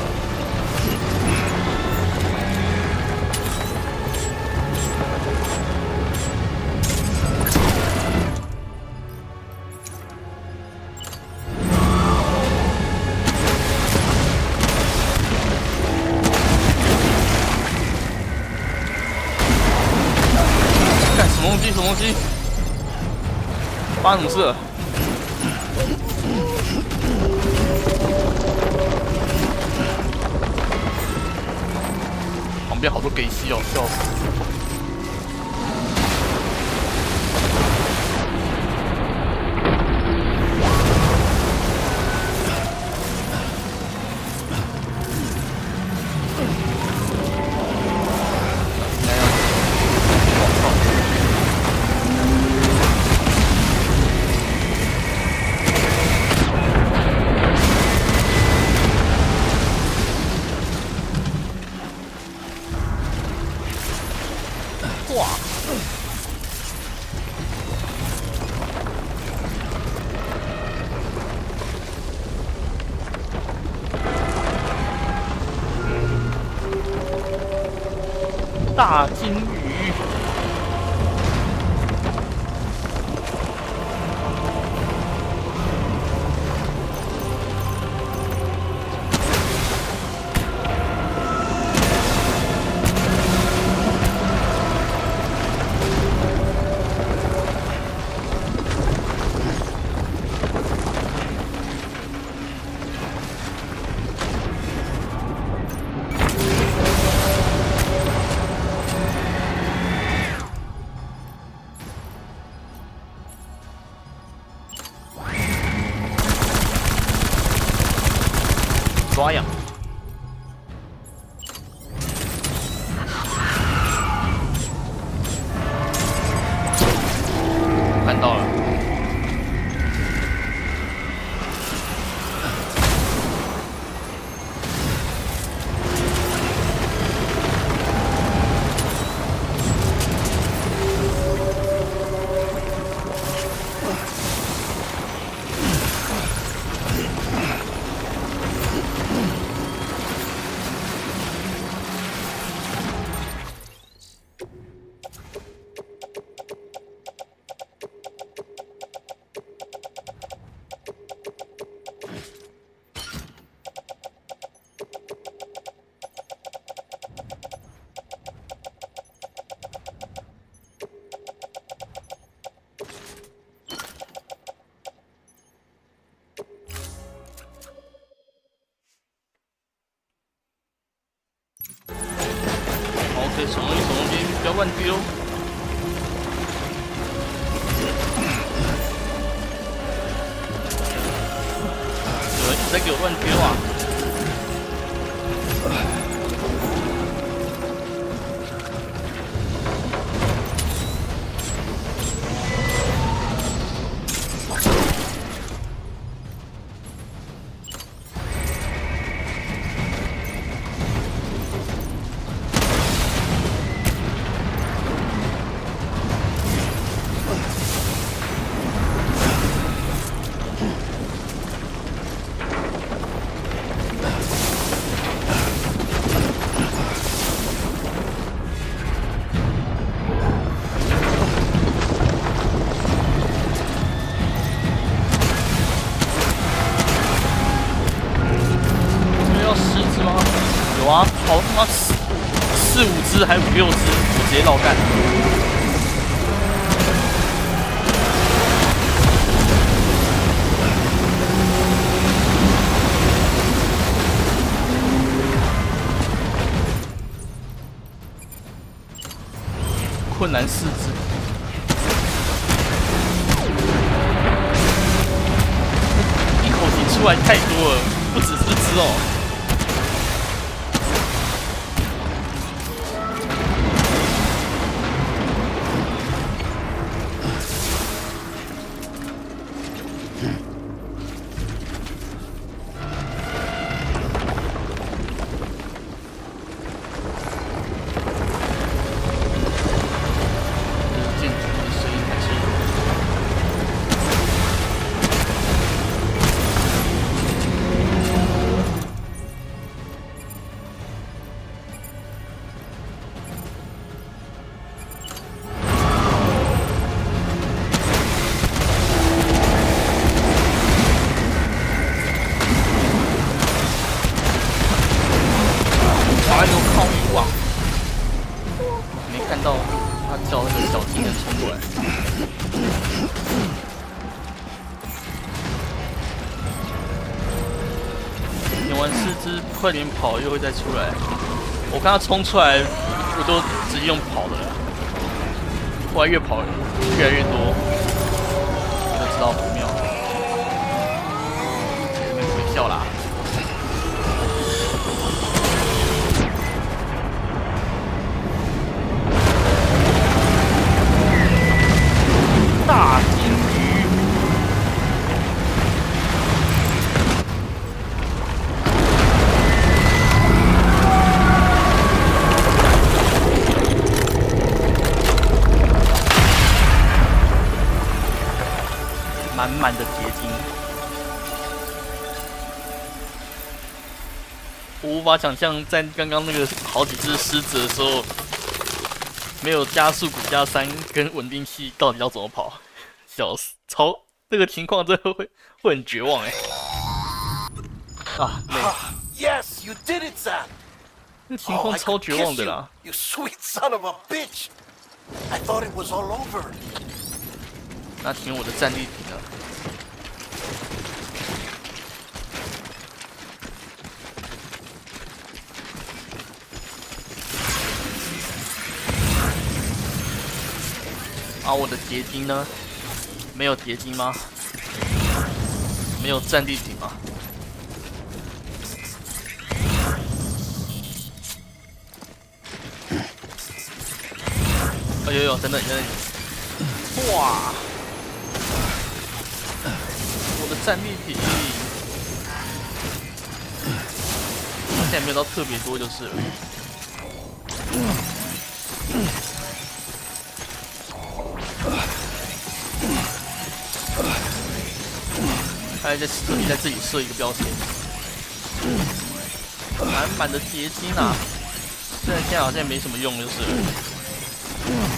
干什么东西？什么东西？发生什么事了？旁边好多给息哦，笑死！哇！大金鱼。抓痒。看到了。OK， 手东西不要乱丢。有人在给我乱丢啊！有啊，好他妈4、5只还5、6只，我直接绕干。困难4只，一口气出来太多了，不止4只哦。快点跑，又会再出来。我看他冲出来，我都直接用跑的了。后来越跑越来越多，我就知道不妙。这边鬼笑啦！大金鱼。满满的结晶，我无法想象在刚刚那个好几只狮子的时候，没有加速骨架3跟稳定器，到底要怎么跑？笑死！这个情况真的会很绝望哎。啊，累。Yes, you did it, Sam. 那情况超绝望的啦。You sweet son of a bitch. I thought it was all over. 那请问我的战利品呢？啊，我的结晶呢？没有结晶吗？没有战利品吗？有，等等，哇！我的战利品，现在没有到特别多就是了。他还在特地在这里设一个标签，满满的结晶啊！虽然现在好像没什么用，就是了，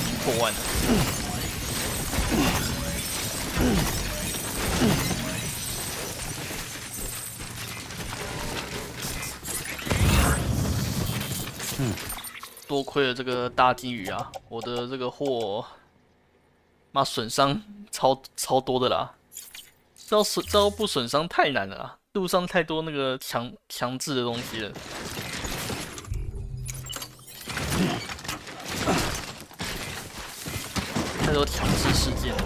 已经破万了。多亏了这个大金鱼啊，我的这个货，妈损伤超多的啦。要不损伤太难了啦，路上太多那个强制的东西了。太多强制事件了。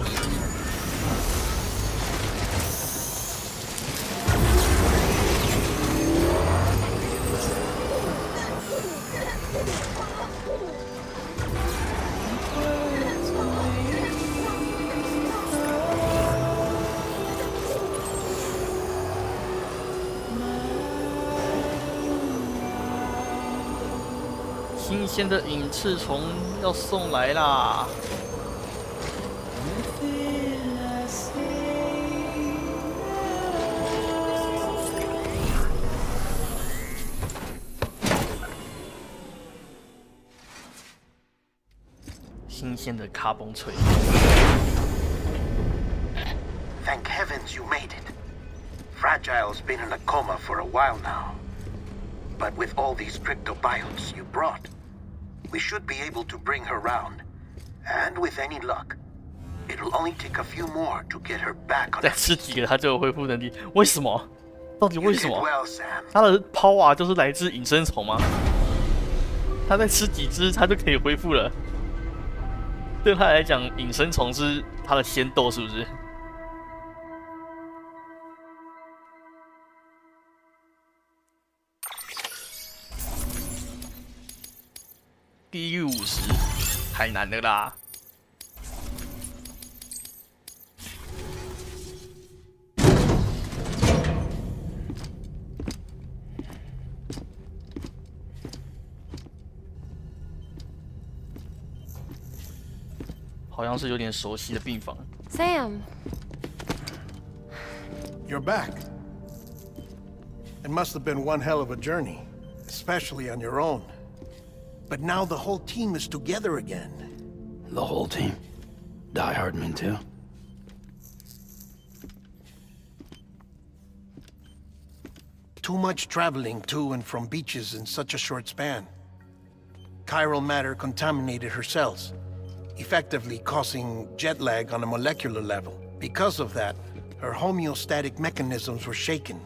新鲜的隐翅虫要送来啦！新鲜的卡崩脆。Thank heavens you made it. Fragile's been in a coma for a while now. But with all these cryptobiotes you brought, we should be able to bring her round. And with any luck, it'll only take a few more to get her back on. 再吃几个它就有恢复能力？为什么？到底为什么？ Well, Sam. 它的 power 就是来自隐身虫吗？它再吃几只，它就可以恢复了。对他来讲，隐身虫是他的仙豆，是不是？地狱50太难了啦！好像是有点熟悉的病房。Sam. You're back. It must have been one hell of a journey, especially on your own. But now the whole team is together again. The whole team? Die Hardman too? Too much traveling to and from beaches in such a short span. Chiral matter contaminated her cells, effectively causing jet lag on a molecular level. Because of that, her homeostatic mechanisms were shaken.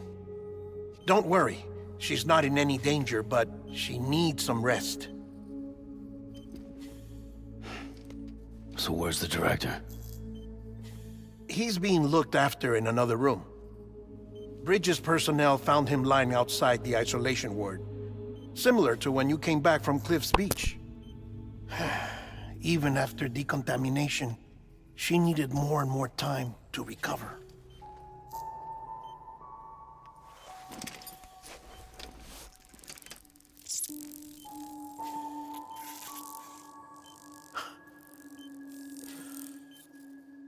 Don't worry, she's not in any danger, but she needs some rest. So where's the director? He's being looked after in another room. Bridges personnel found him lying outside the isolation ward, similar to when you came back from Cliff's Beach. Even after decontamination, she needed more and more time to recover.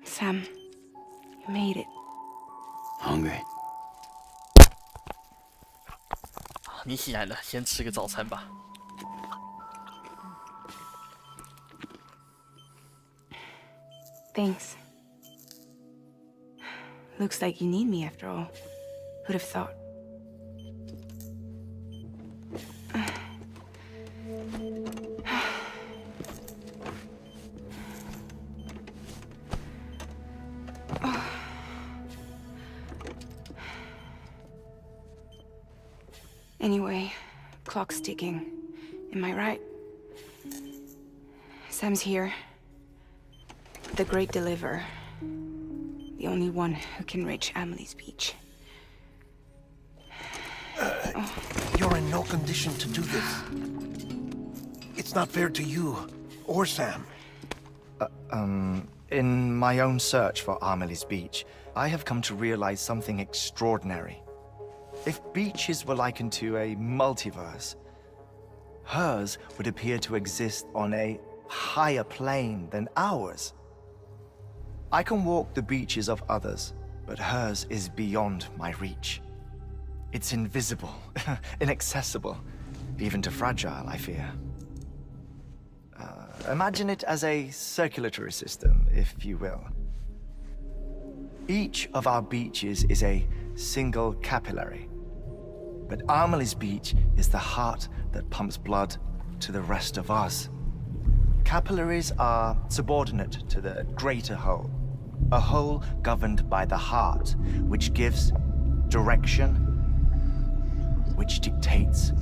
Sam, you made it. Hungry? 你起来了，先吃个早餐吧。Thanks. Looks like you need me after all. Who'd have thought? Anyway, clock's ticking. Am I right? Sam's here. The Great Deliverer. The only one who can reach Amelie's Beach. You're in no condition to do this. It's not fair to you or Sam. In my own search for Amelie's Beach, I have come to realize something extraordinary. If beaches were likened to a multiverse, hers would appear to exist on a higher plane than ours. I can walk the beaches of others, but hers is beyond my reach. It's invisible, inaccessible, even to Fragile, I fear. Imagine it as a circulatory system, if you will. Each of our beaches is a single capillary. But Amelie's Beach is the heart that pumps blood to the rest of us. Capillaries are subordinate to the greater whole. A whole governed by the heart, which gives direction, which dictates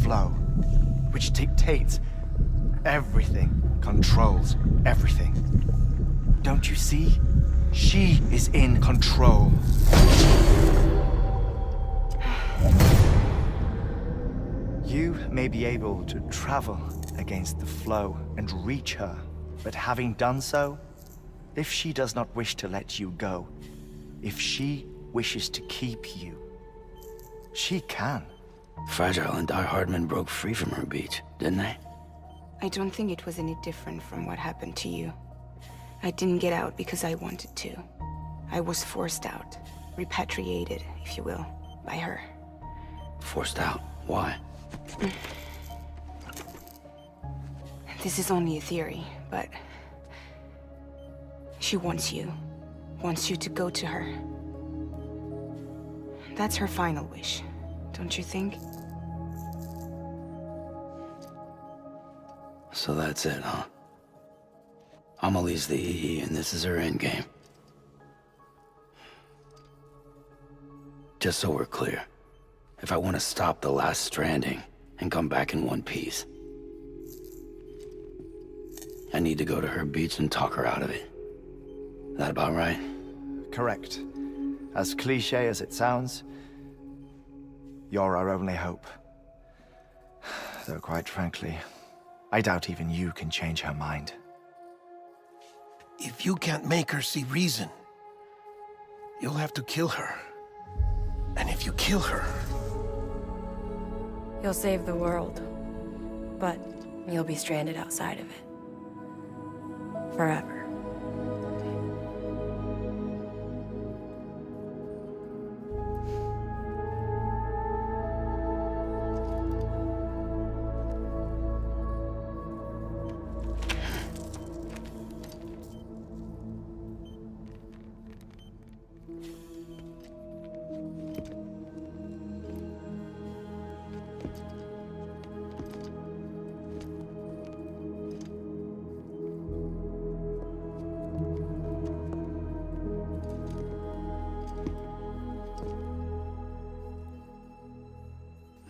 flow, which dictates everything, controls everything. Don't you see? She is in control. You may be able to travel against the flow and reach her, but having done so, if she does not wish to let you go, if she wishes to keep you, she can. Fragile and Die Hardman broke free from her beach, didn't they? I don't think it was any different from what happened to you. I didn't get out because I wanted to. I was forced out. Repatriated, if you will, by her. Forced out? Why? This is only a theory, but... she wants you to go to her. That's her final wish, don't you think? So that's it, huh? Amelie's the EE, and this is her endgame. Just so we're clear, if I want to stop the last stranding and come back in one piece, I need to go to her beach and talk her out of it. That about right? Correct. As cliché as it sounds, you're our only hope. Though quite frankly, I doubt even you can change her mind. If you can't make her see reason, you'll have to kill her. And if you kill her... You'll save the world, but you'll be stranded outside of it. Forever.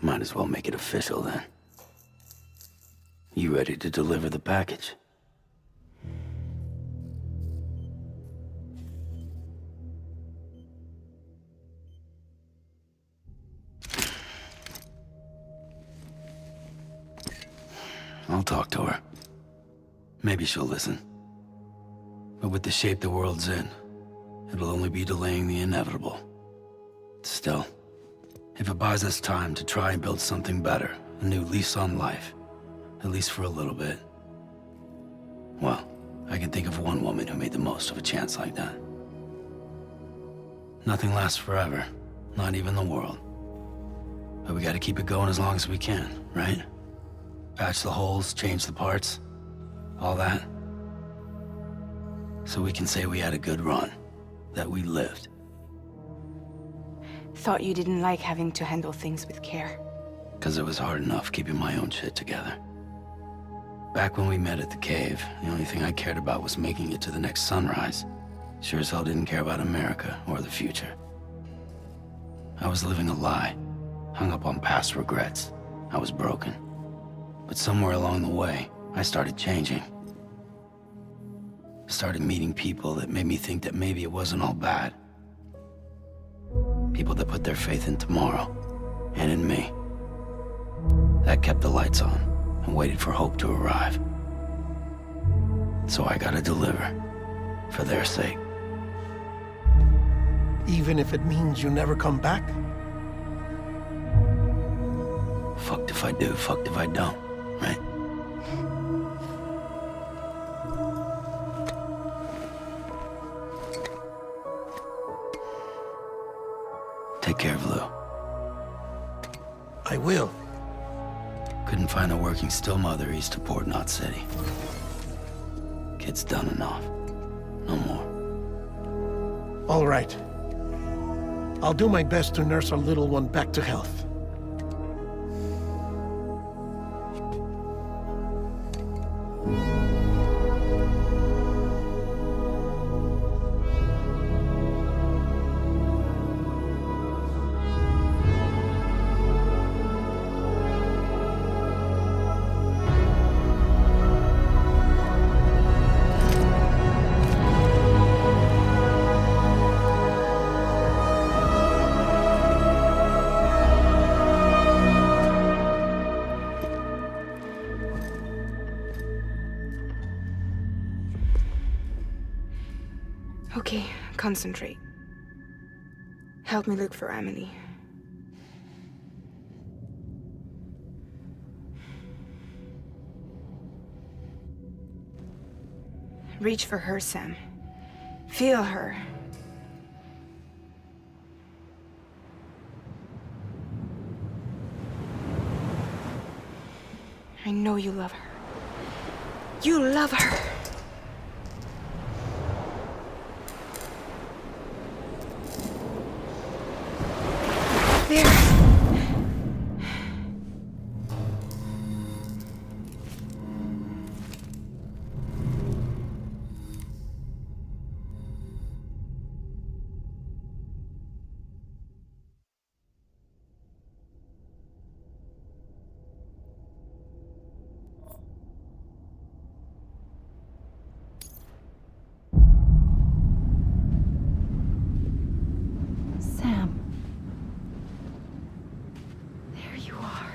Might as well make it official then. You ready to deliver the package? I'll talk to her. Maybe she'll listen. But with the shape the world's in, it'll only be delaying the inevitable. Still, if it buys us time to try and build something better, a new lease on life, at least for a little bit, well, I can think of one woman who made the most of a chance like that. Nothing lasts forever, not even the world. But we gotta keep it going as long as we can, right? Patch the holes, change the parts, all that. So we can say we had a good run, that we lived. Thought you didn't like having to handle things with care. 'Cause it was hard enough keeping my own shit together. Back when we met at the cave, the only thing I cared about was making it to the next sunrise. Sure as hell didn't care about America or the future. I was living a lie, hung up on past regrets. I was broken. But somewhere along the way, I started changing. Started meeting people that made me think that maybe it wasn't all bad. People that put their faith in tomorrow, and in me. That kept the lights on, and waited for hope to arrive. So I gotta deliver. For their sake. Even if it means you never come back? Fucked if I do, fucked if I don't, right? Take care of Lou. I will. Couldn't find a working still mother east of Port Knot City. Kid's done enough. No more. All right. I'll do my best to nurse our little one back to health. Okay, concentrate. Help me look for Emily. Reach for her, Sam. Feel her. I know you love her. You love her! There. Sam. There you are.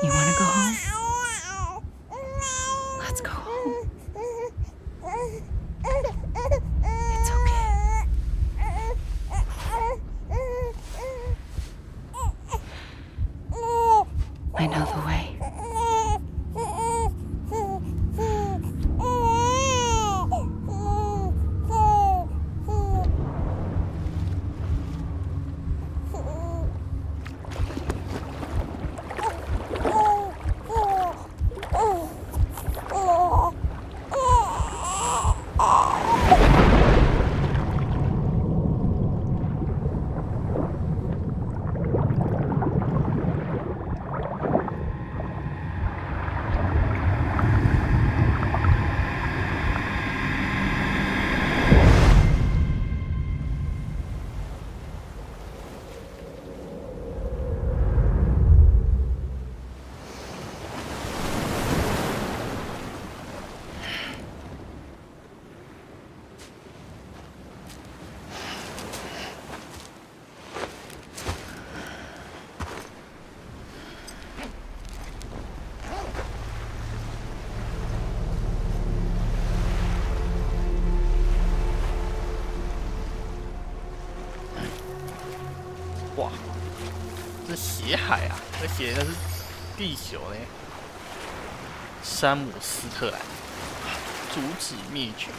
You want to go home? Let's go home. It's okay. I know the way.哇，这血海啊，这写的是地球呢。山姆斯特兰阻止灭绝。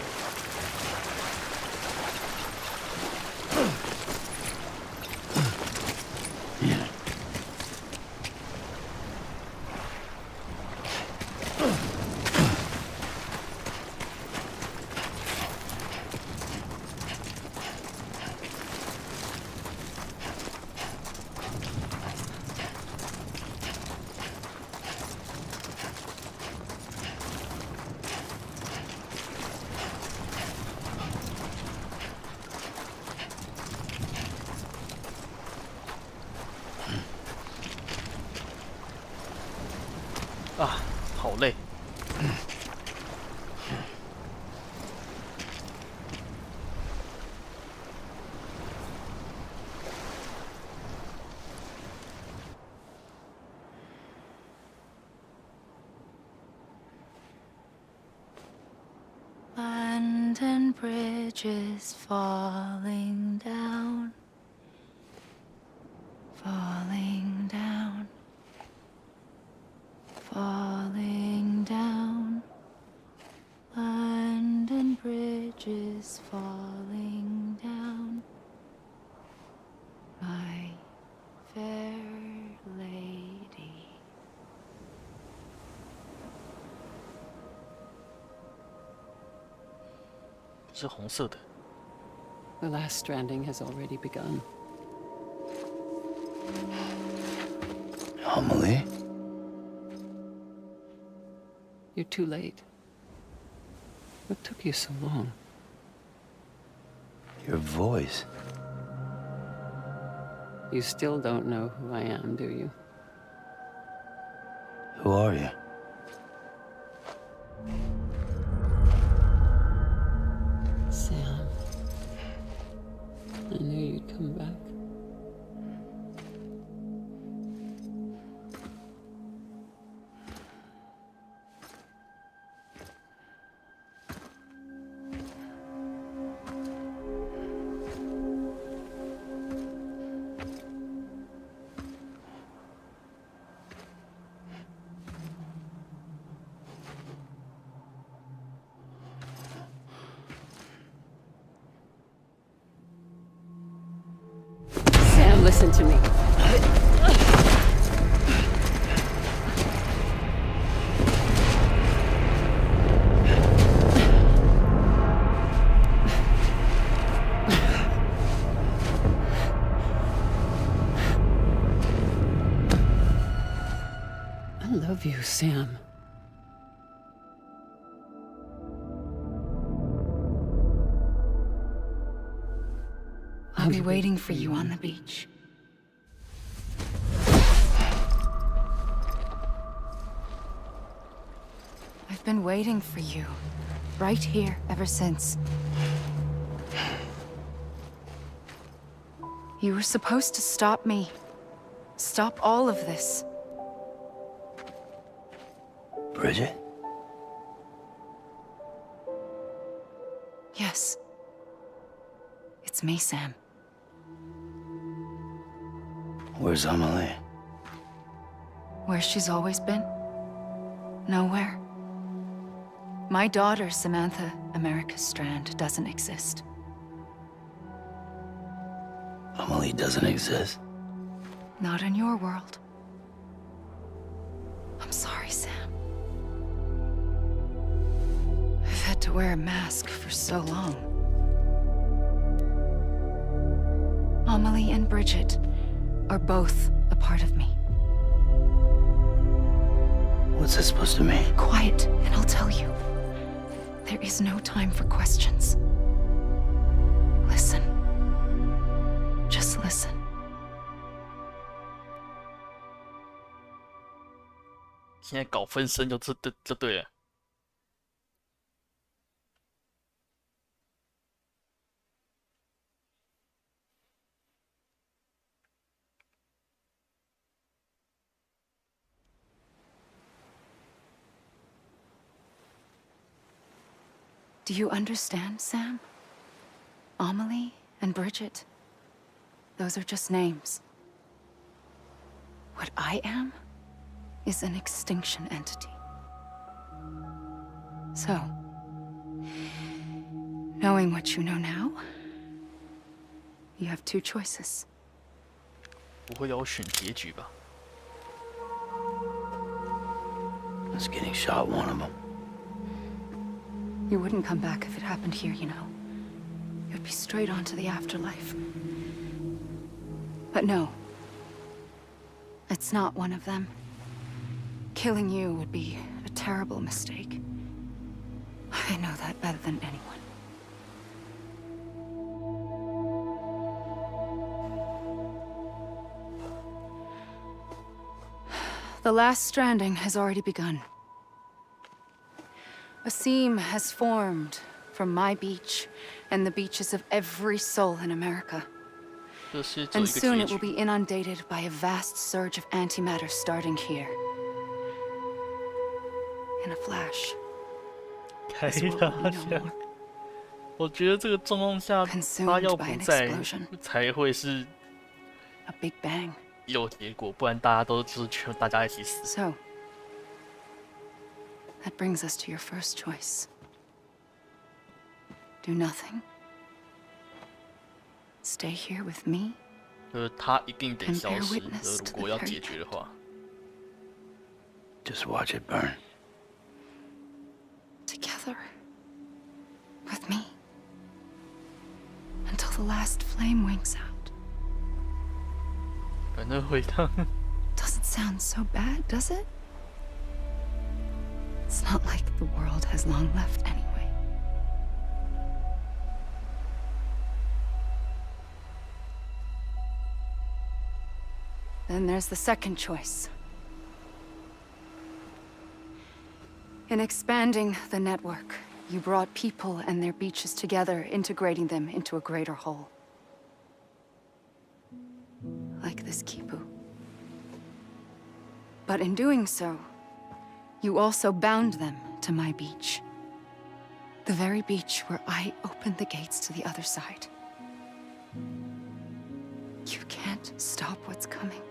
bridges falling down, falling down, falling down. London Bridge is falling down, my fair lady. 是红色的。 The last stranding has already begun. Amelie? You're too late. What took you so long? Your voice. You still don't know who I am, do you? Who are you? Sam. I knew you'd come back. Sam, listen to me. I love you, Sam. I'll be waiting for you on the beach. I've been waiting for you, right here, ever since. You were supposed to stop me. Stop all of this. Bridget? Yes. It's me, Sam. Where's Amelie? Where she's always been? Nowhere. My daughter, Samantha America Strand, doesn't exist. Amelie doesn't exist? Not in your world. I'm sorry, Sam. I've had to wear a mask for so long. Amelie and Bridget are both a part of me. What's this supposed to mean? Quiet, and I'll tell you. There is no time for questions. Listen. Just listen. 现在搞分身就对了。Do you understand, Sam? Amelie and Bridget. Those are just names. What I am is an extinction entity. So, knowing what you know now, you have two choices. 不会要我选结局吧？ Is getting shot one of them? You wouldn't come back if it happened here, you know. You'd be straight on to the afterlife. But no. It's not one of them. Killing you would be a terrible mistake. I know that better than anyone. The last stranding has already begun. A seam has formed from my beach and the beaches of every soul in America. 这是只有 And 一个 soon 结 it will 局。 be inundated by a vast surge of antimatter starting here. In a flash, 开 this world 大 will be no 家 more. 我觉得这个状况下，他要不在才会是 A big bang. 有结果，不然大家都就是全大家一起死。 So, that brings us to your first choice. Do nothing. Stay here with me. 他一定得消失。如果要解决的话 Just watch it burn. Together. With me. Until the last flame winks out. 反正回荡 Doesn't sound so bad, does it? It's not like the world has long left anyway. Then there's the second choice. In expanding the network, you brought people and their beaches together, integrating them into a greater whole. Like this Kipu. But in doing so, you also bound them to my beach. The very beach where I opened the gates to the other side. You can't stop what's coming.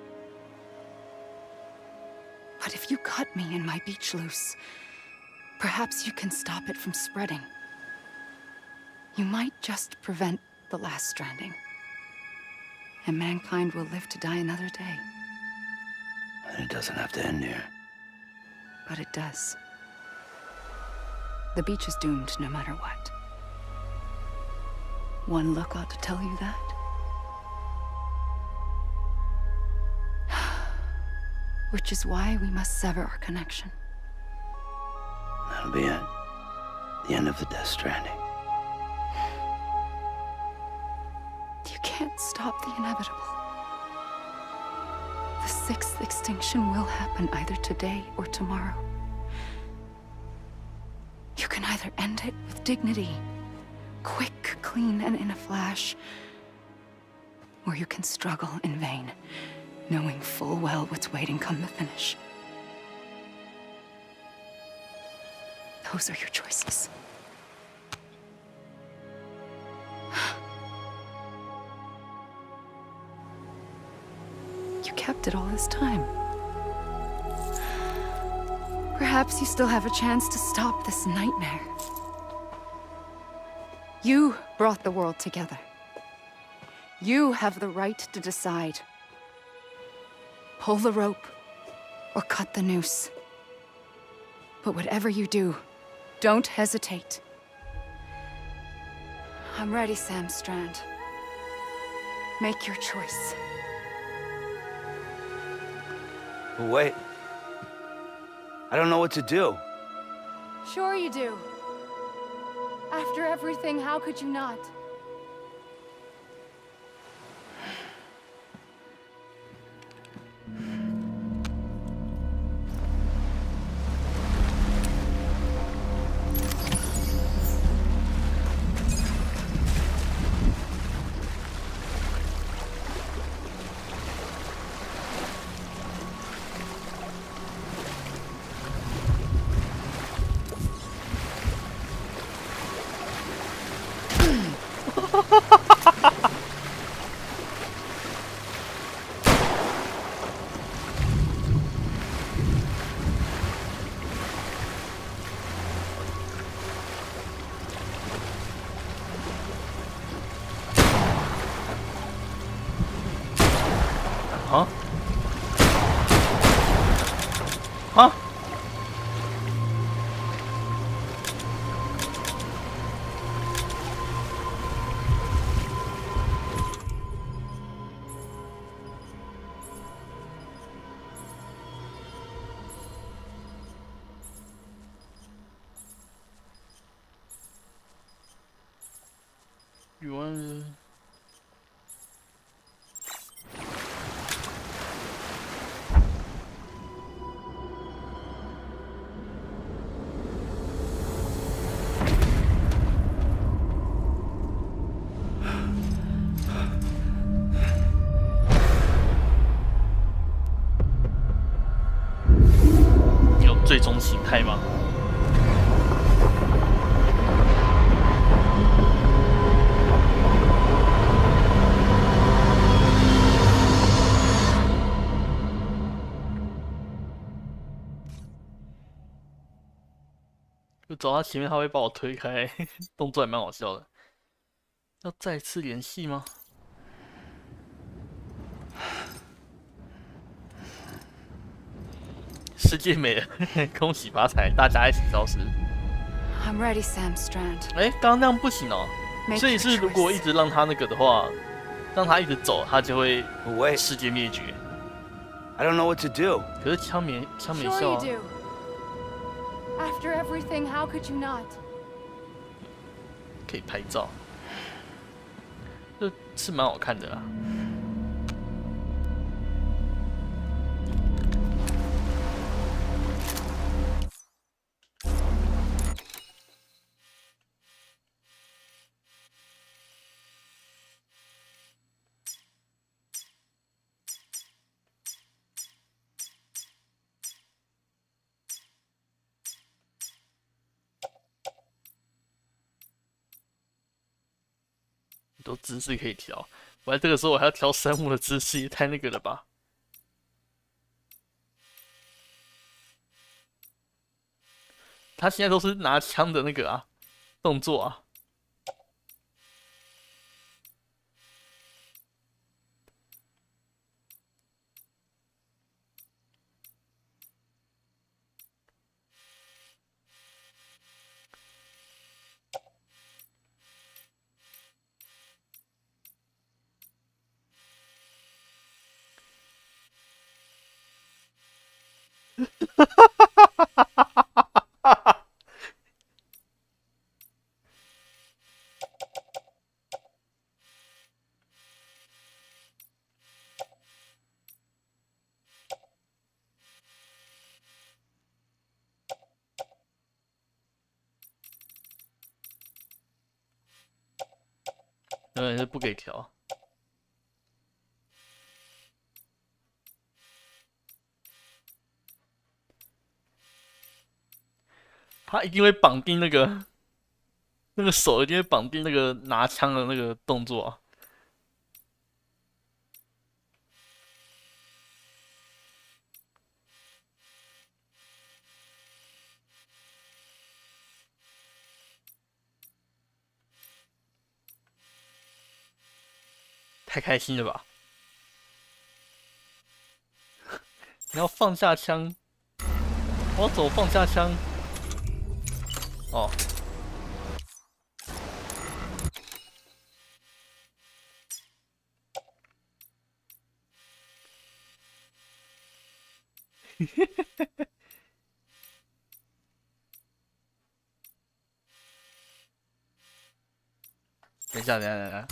But if you cut me and my beach loose, perhaps you can stop it from spreading. You might just prevent the last stranding. And mankind will live to die another day. And it doesn't have to end here. But it does. The beach is doomed no matter what. One look ought to tell you that. Which is why we must sever our connection. That'll be it. The end of the Death Stranding. You can't stop the inevitable. The sixth extinction will happen either today or tomorrow. You can either end it with dignity, quick, clean, and in a flash, or you can struggle in vain, knowing full well what's waiting come the finish. Those are your choices. You kept it all this time. Perhaps you still have a chance to stop this nightmare. You brought the world together. You have the right to decide. Pull the rope or cut the noose. But whatever you do, don't hesitate. I'm ready, Sam Strand. Make your choice. But wait. I don't know what to do. Sure you do. After everything, how could you not? Huh? Huh? You want to...有最终形态吗？走到前面他会把我推开，动作还蛮好笑的。要再次联系吗？世界没了，恭喜发财，大家一起消失。I'm ready, Sam Strand. 哎，刚刚那样不行哦。所以是如果一直让他那个的话，让他一直走，他就会世界灭绝。I don't know what to do. 可是枪没 Sure 效 you 啊。 do. After everything, how could you not? 可以拍照，是蛮好看的啦。很多姿势可以调，我在这个时候我还要调生物的姿势，也太那个了吧？他现在都是拿枪的那个啊动作啊。有人是不给调。他一定会绑定那个手，一定会绑定那个拿枪的那个动作啊。太开心了吧！你要放下枪，我要怎么放下枪？哦。等一下，等一下，等一下。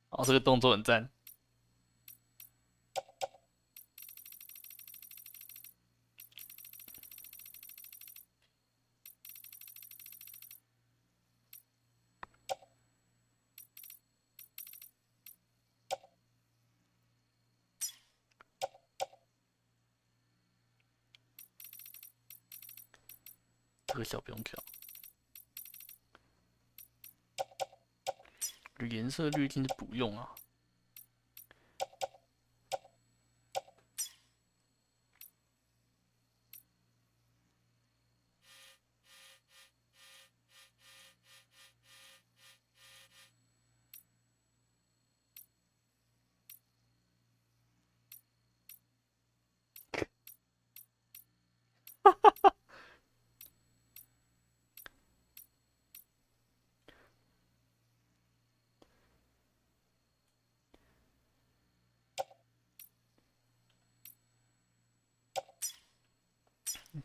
哦，这个动作很赞。特效不用调，颜色滤镜是不用啊。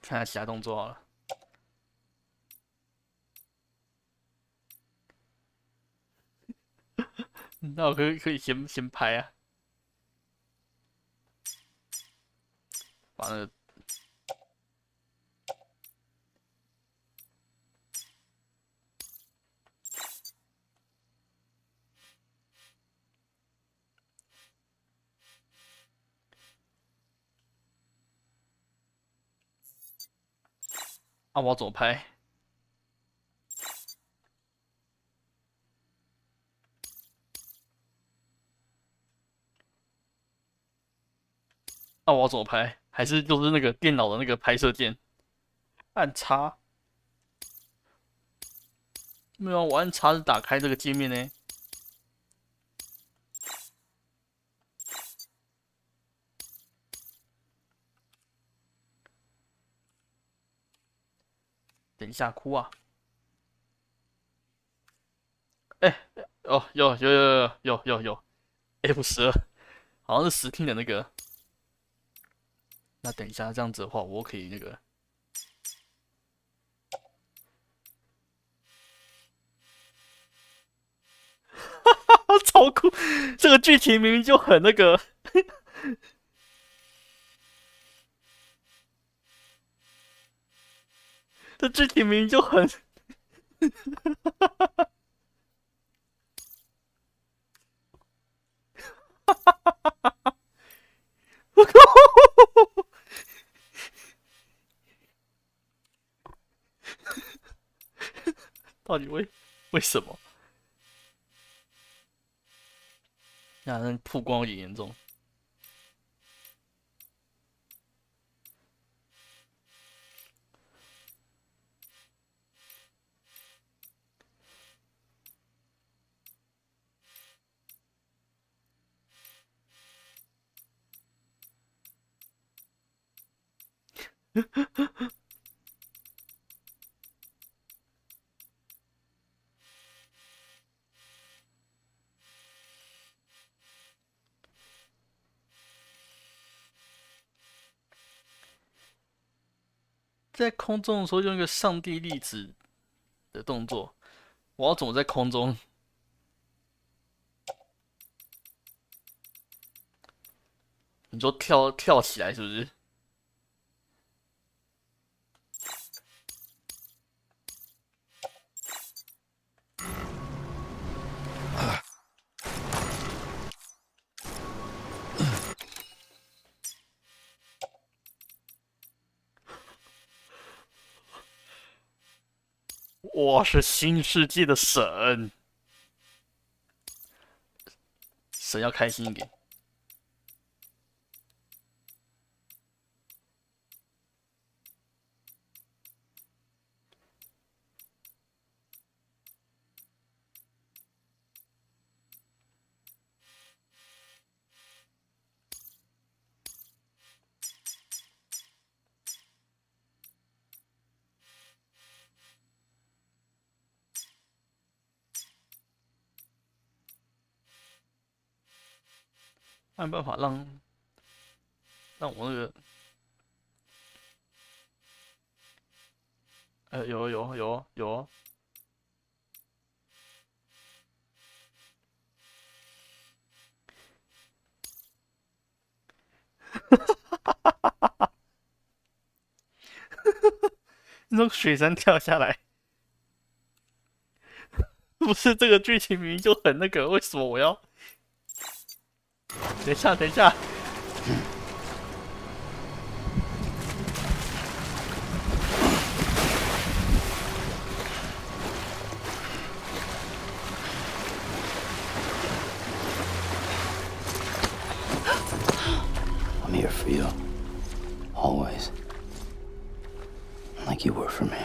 看下其他动作好了。那我可以先拍啊，把那个啊，我要怎么拍？啊，我要怎么拍？还是就是那个电脑的那个拍摄键，按叉？没有啊，我按叉是打开这个界面呢。等一下，哭啊！哎、哦，有 F12，好像是Steam的那个。那等一下，这样子的话，我可以那个。超酷！这个剧情明明就很那个，这剧情明明就很，我靠！到底为什么？那曝光有点严重。在空中的时候用一个上帝粒子的动作，我要怎么在空中？你说跳起来是不是？我是新世界的神，神要开心一点。按办法让我那个，有，那种雪山跳下来，不是这个剧情明明就很那个，为什么我要？等一下。I'm here for you. Always. Like you were for me.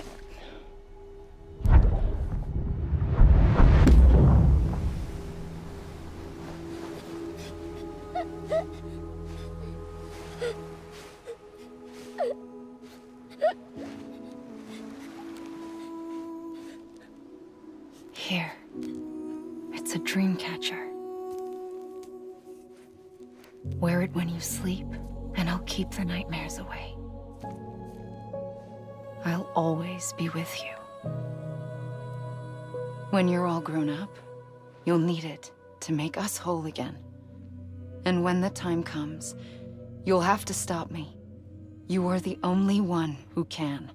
Here. It's a dream catcher. Wear it when you sleep, and I'll keep the nightmares away. I'll always be with you. When you're all grown up, you'll need it to make us whole again. And when the time comes, you'll have to stop me. You are the only one who can.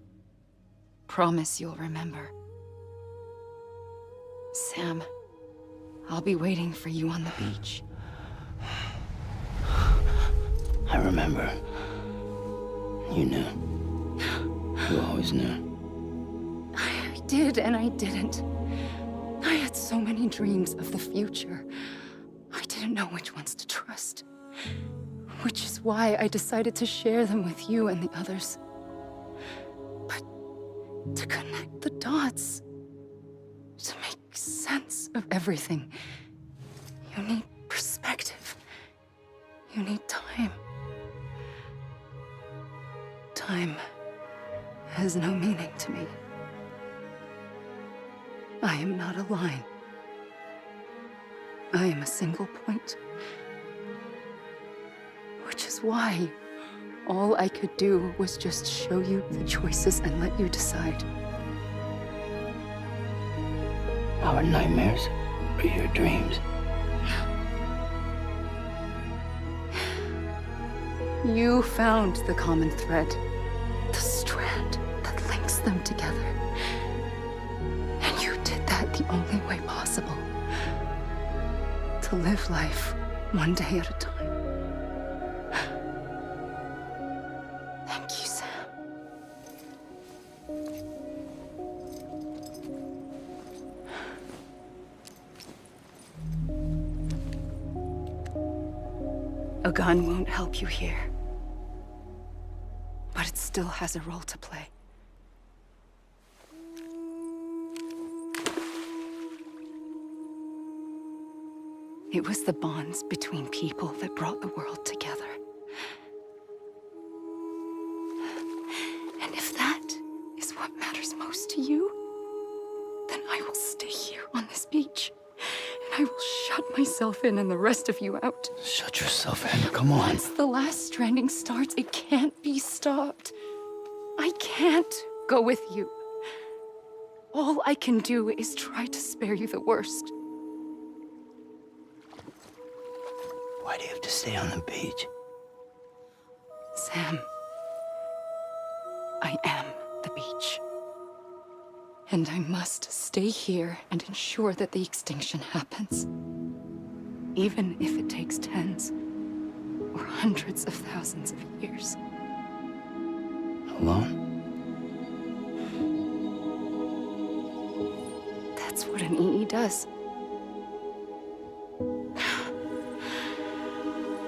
Promise you'll remember. Sam, I'll be waiting for you on the beach. I remember. You knew. You always knew. I did and I didn't. I had so many dreams of the future. I didn't know which ones to trust. Which is why I decided to share them with you and the others. But to connect the dots, to make sense of everything, you need perspective. You need time. Time has no meaning to me. I am not a line. I am a single point. Which is why all I could do was just show you the choices and let you decide. Our nightmares are your dreams. You found the common thread, the strand that links them together. And you did that the only way possible. To live life one day at a time. Thank you, Sam. A gun won't help you here. But it still has a role to play. It was the bonds between people that brought the world together. And if that is what matters most to you, then I will stay here on this beach. And I will shut myself in and the rest of you out. Shut yourself in. Come on. Once the last stranding starts, it can't be stopped. I can't go with you. All I can do is try to spare you the worst. Why do you have to stay on the beach? Sam, I am the beach. And I must stay here and ensure that the extinction happens. Even if it takes tens or hundreds of thousands of years. Alone? That's what an EE does.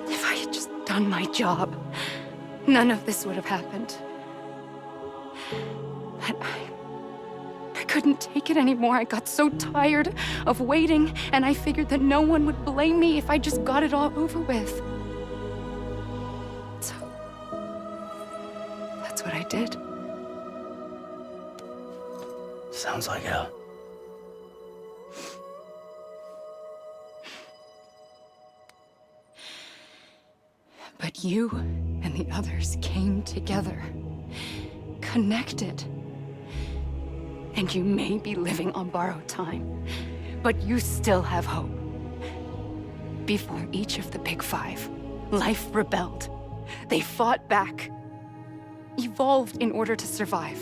If I had just done my job, none of this would have happened. But I couldn't take it anymore. I got so tired of waiting, and I figured that no one would blame me if I just got it all over with. So, that's what I did. Sounds like hell. But you and the others came together, connected. And you may be living on borrowed time, but you still have hope. Before each of the Big Five, life rebelled. They fought back, evolved in order to survive.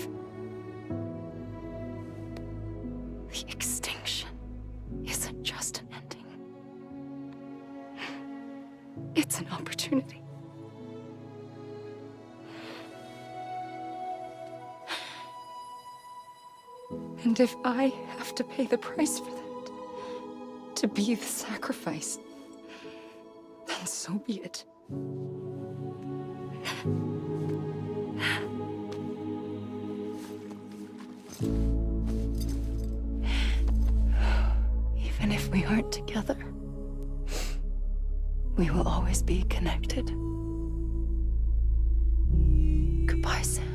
The extinction isn't just an ending. It's an opportunity. And if I have to pay the price for that, to be the sacrifice, then so be it. Even if we aren't together, we will always be connected. Goodbye, Sam.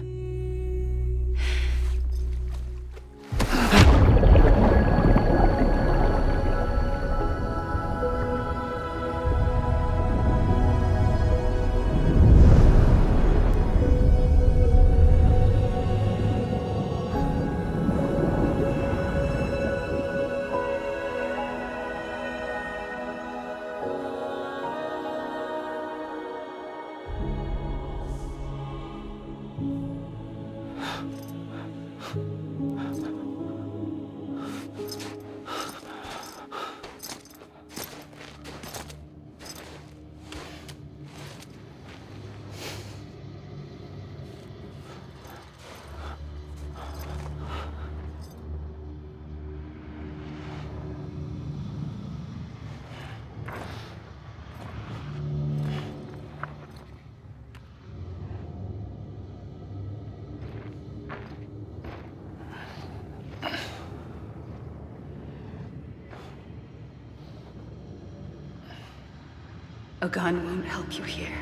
A gun won't help you here.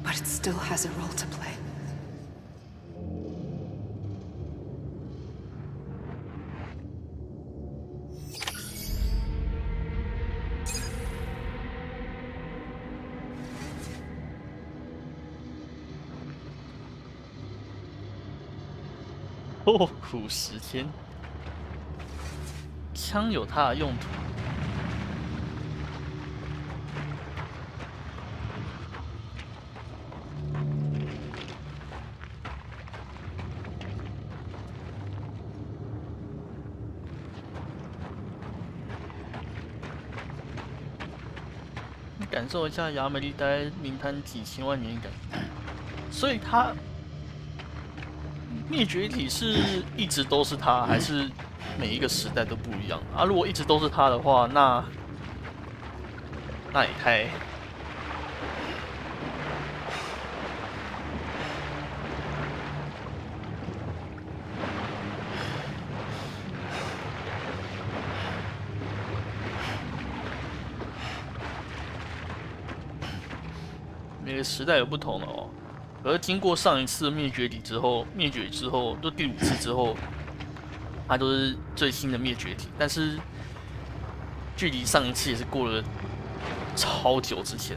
But it still has a role to play.哦，苦10天。枪有它的用途。感受一下亚美利待名滩几千万年感，所以它灭绝体是一直都是它，还是每一个时代都不一样啊？如果一直都是它的话，那也太……每个时代有不同的哦。而经过上一次灭绝之后，就第5次之后，它就是最新的灭绝体。但是距离上一次也是过了超久之前。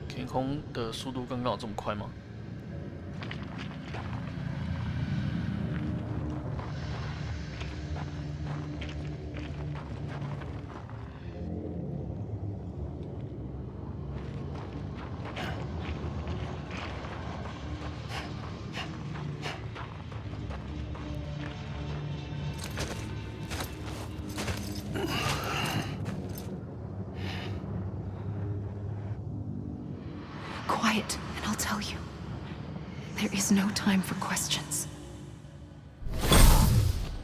天空的速度刚刚有这么快吗？Quiet, and I'll tell you. There is no time for questions.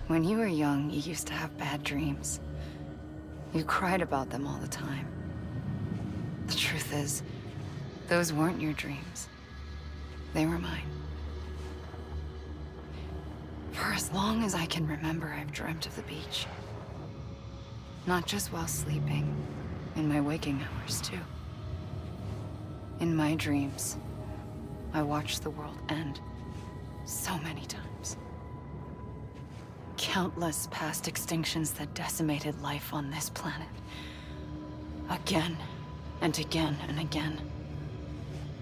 When you were young, you used to have bad dreams. You cried about them all the time. The truth is, those weren't your dreams. They were mine. For as long as I can remember, I've dreamt of the beach. Not just while sleeping, in my waking hours, too. In my dreams, I watched the world end so many times. Countless past extinctions that decimated life on this planet. Again and again and again.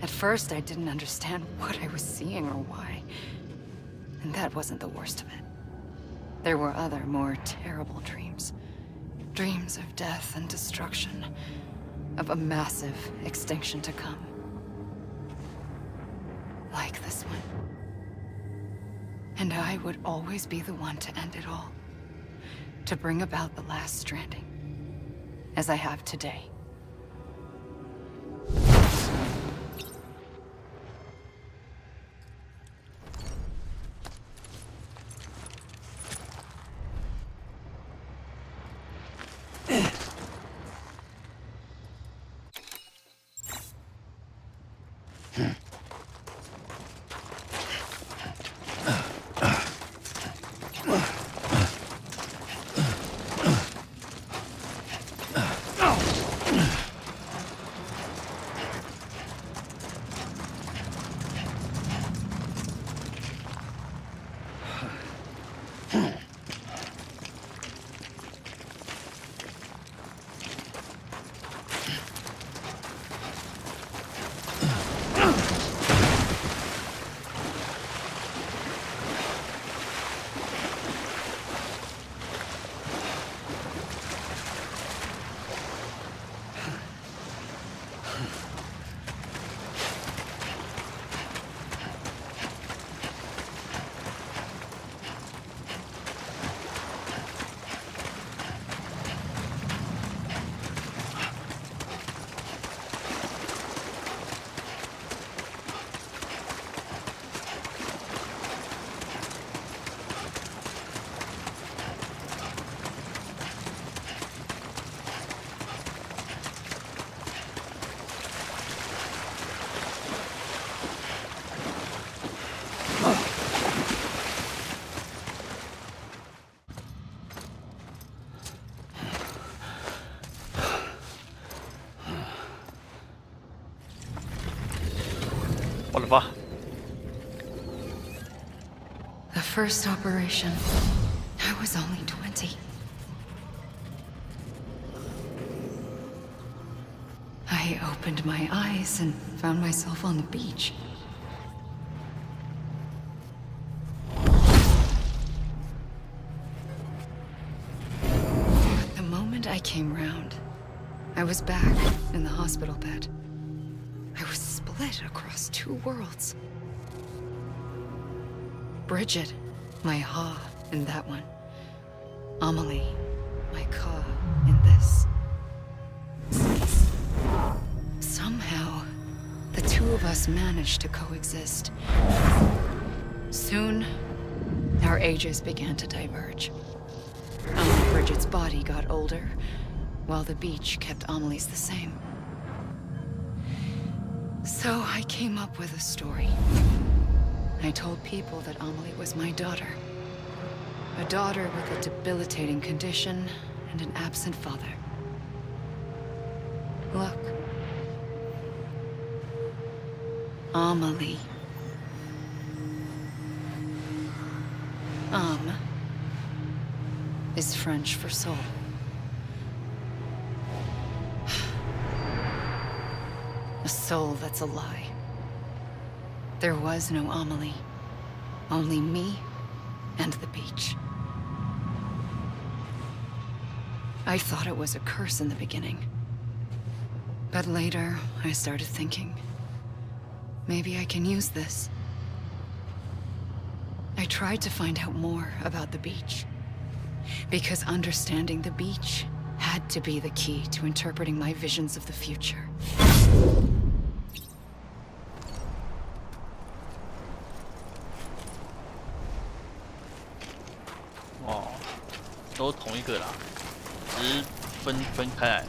At first, I didn't understand what I was seeing or why. And that wasn't the worst of it. There were other, more terrible dreams. Dreams of death and destruction. Of a massive extinction to come. Like this one. And I would always be the one to end it all. To bring about the last stranding. As I have today. 好了吧。 The first operation, I was only 20. I opened my eyes and found myself on the beach. But the moment I came round, I was back in the hospital bed. I was split across 2 worlds. Bridget, my Ha in that one. Amelie, my Ka in this. Somehow, the 2 of us managed to coexist. Soon, our ages began to diverge. Bridget's body got older, while the beach kept Amelie's the same. So I came up with a story. I told people that Amelie was my daughter. A daughter with a debilitating condition and an absent father. Look. Amelie. Is French for soul. A soul that's a lie. There was no Amelie. Only me and the beach. I thought it was a curse in the beginning. But later, I started thinking, maybe I can use this. I tried to find out more about the beach. Because understanding the beach had to be the key to interpreting my visions of the future. 哦，都同一个啦，只是分开来。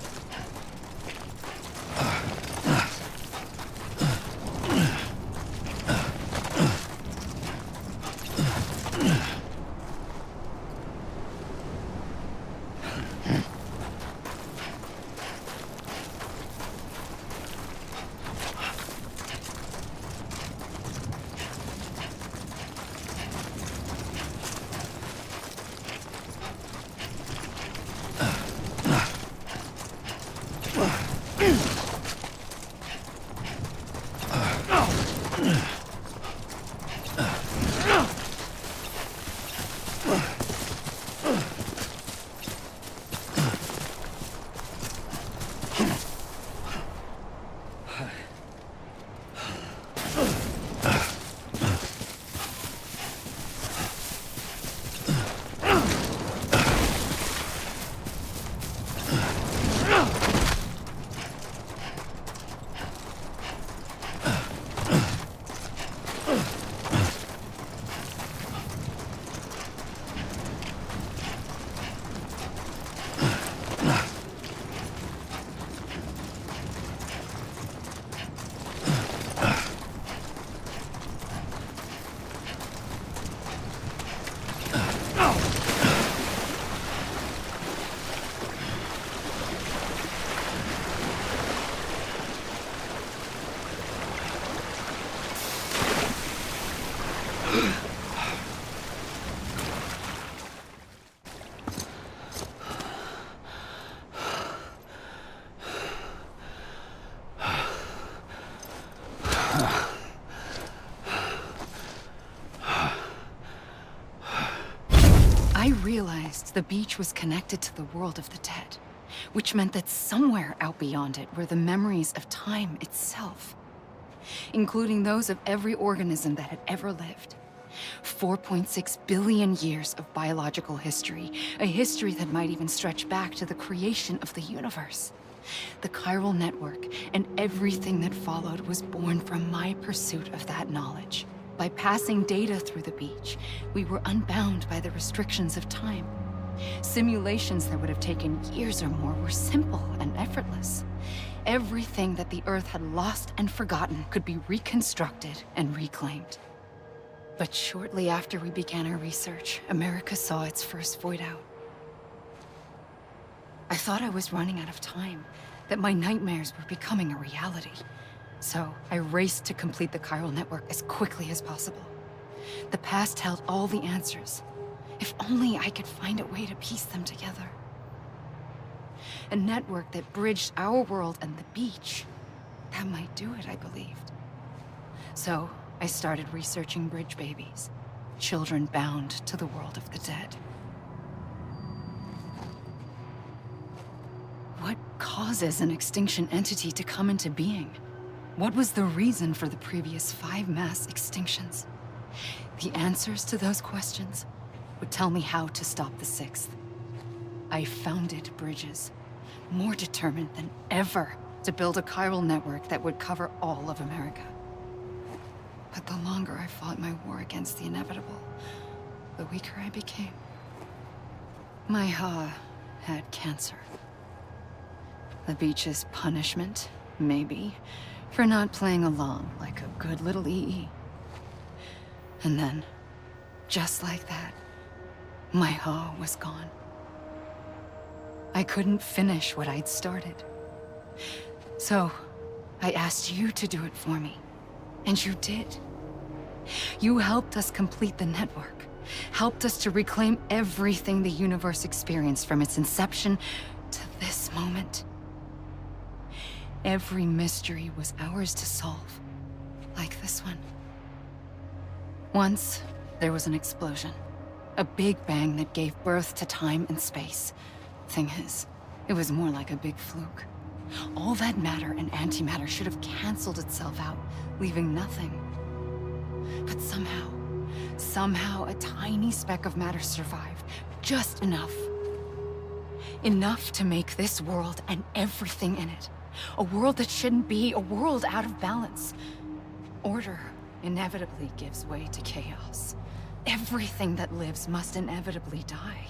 I realized the beach was connected to the world of the dead, which meant that somewhere out beyond it were the memories of time itself, including those of every organism that had ever lived. 4.6 billion years of biological history, a history that might even stretch back to the creation of the universe. The chiral network and everything that followed was born from my pursuit of that knowledge. By passing data through the beach, we were unbound by the restrictions of time. Simulations that would have taken years or more were simple and effortless. Everything that the Earth had lost and forgotten could be reconstructed and reclaimed. But shortly after we began our research, America saw its first void out. I thought I was running out of time, that my nightmares were becoming a reality. So I raced to complete the chiral network as quickly as possible. The past held all the answers. If only I could find a way to piece them together. A network that bridged our world and the beach. That might do it, I believed. So I started researching bridge babies, children bound to the world of the dead. What causes an extinction entity to come into being? What was the reason for the previous 5 mass extinctions? The answers to those questions would tell me how to stop the 6th. I founded bridges, more determined than ever to build a chiral network that would cover all of America. But the longer I fought my war against the inevitable, the weaker I became. My Ha had cancer. The beach's punishment, maybe, for not playing along like a good little EE. And then, just like that, my Ha was gone. I couldn't finish what I'd started. So, I asked you to do it for me. And you did. You helped us complete the network. Helped us to reclaim everything the universe experienced from its inception to this moment. Every mystery was ours to solve. Like this one. Once, there was an explosion. A big bang that gave birth to time and space. Thing is, it was more like a big fluke. All that matter and antimatter should have canceled itself out, leaving nothing. But somehow a tiny speck of matter survived. Just enough. Enough to make this world and everything in it. A world that shouldn't be, a world out of balance. Order inevitably gives way to chaos. Everything that lives must inevitably die.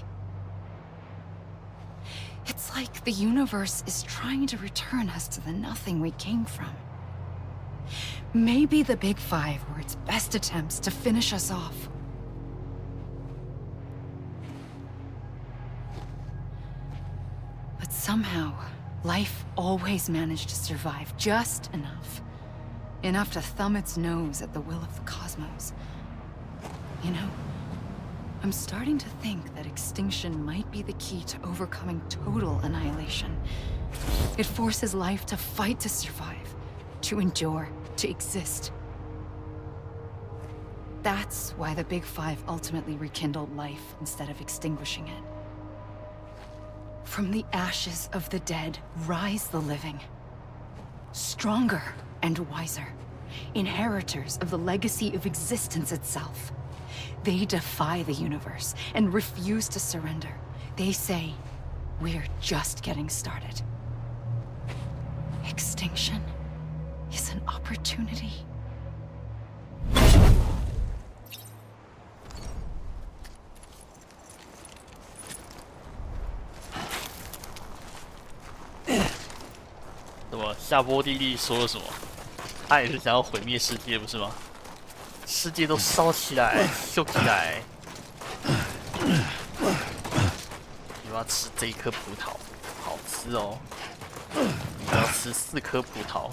It's like the universe is trying to return us to the nothing we came from. Maybe the Big Five were its best attempts to finish us off. But somehow, life always managed to survive just enough. Enough to thumb its nose at the will of the cosmos. You know, I'm starting to think that extinction might be the key to overcoming total annihilation. It forces life to fight to survive, to endure, to exist. That's why the Big Five ultimately rekindled life instead of extinguishing it. From the ashes of the dead rise the living. Stronger and wiser. Inheritors of the legacy of existence itself. They defy the universe and refuse to surrender. They say, we're just getting started. Extinction is an opportunity.怎么夏波弟弟说了什么？他也是想要毁灭世界，不是吗？世界都烧起来，秀起来！你要吃这一颗葡萄，好吃哦！你要吃4颗葡萄。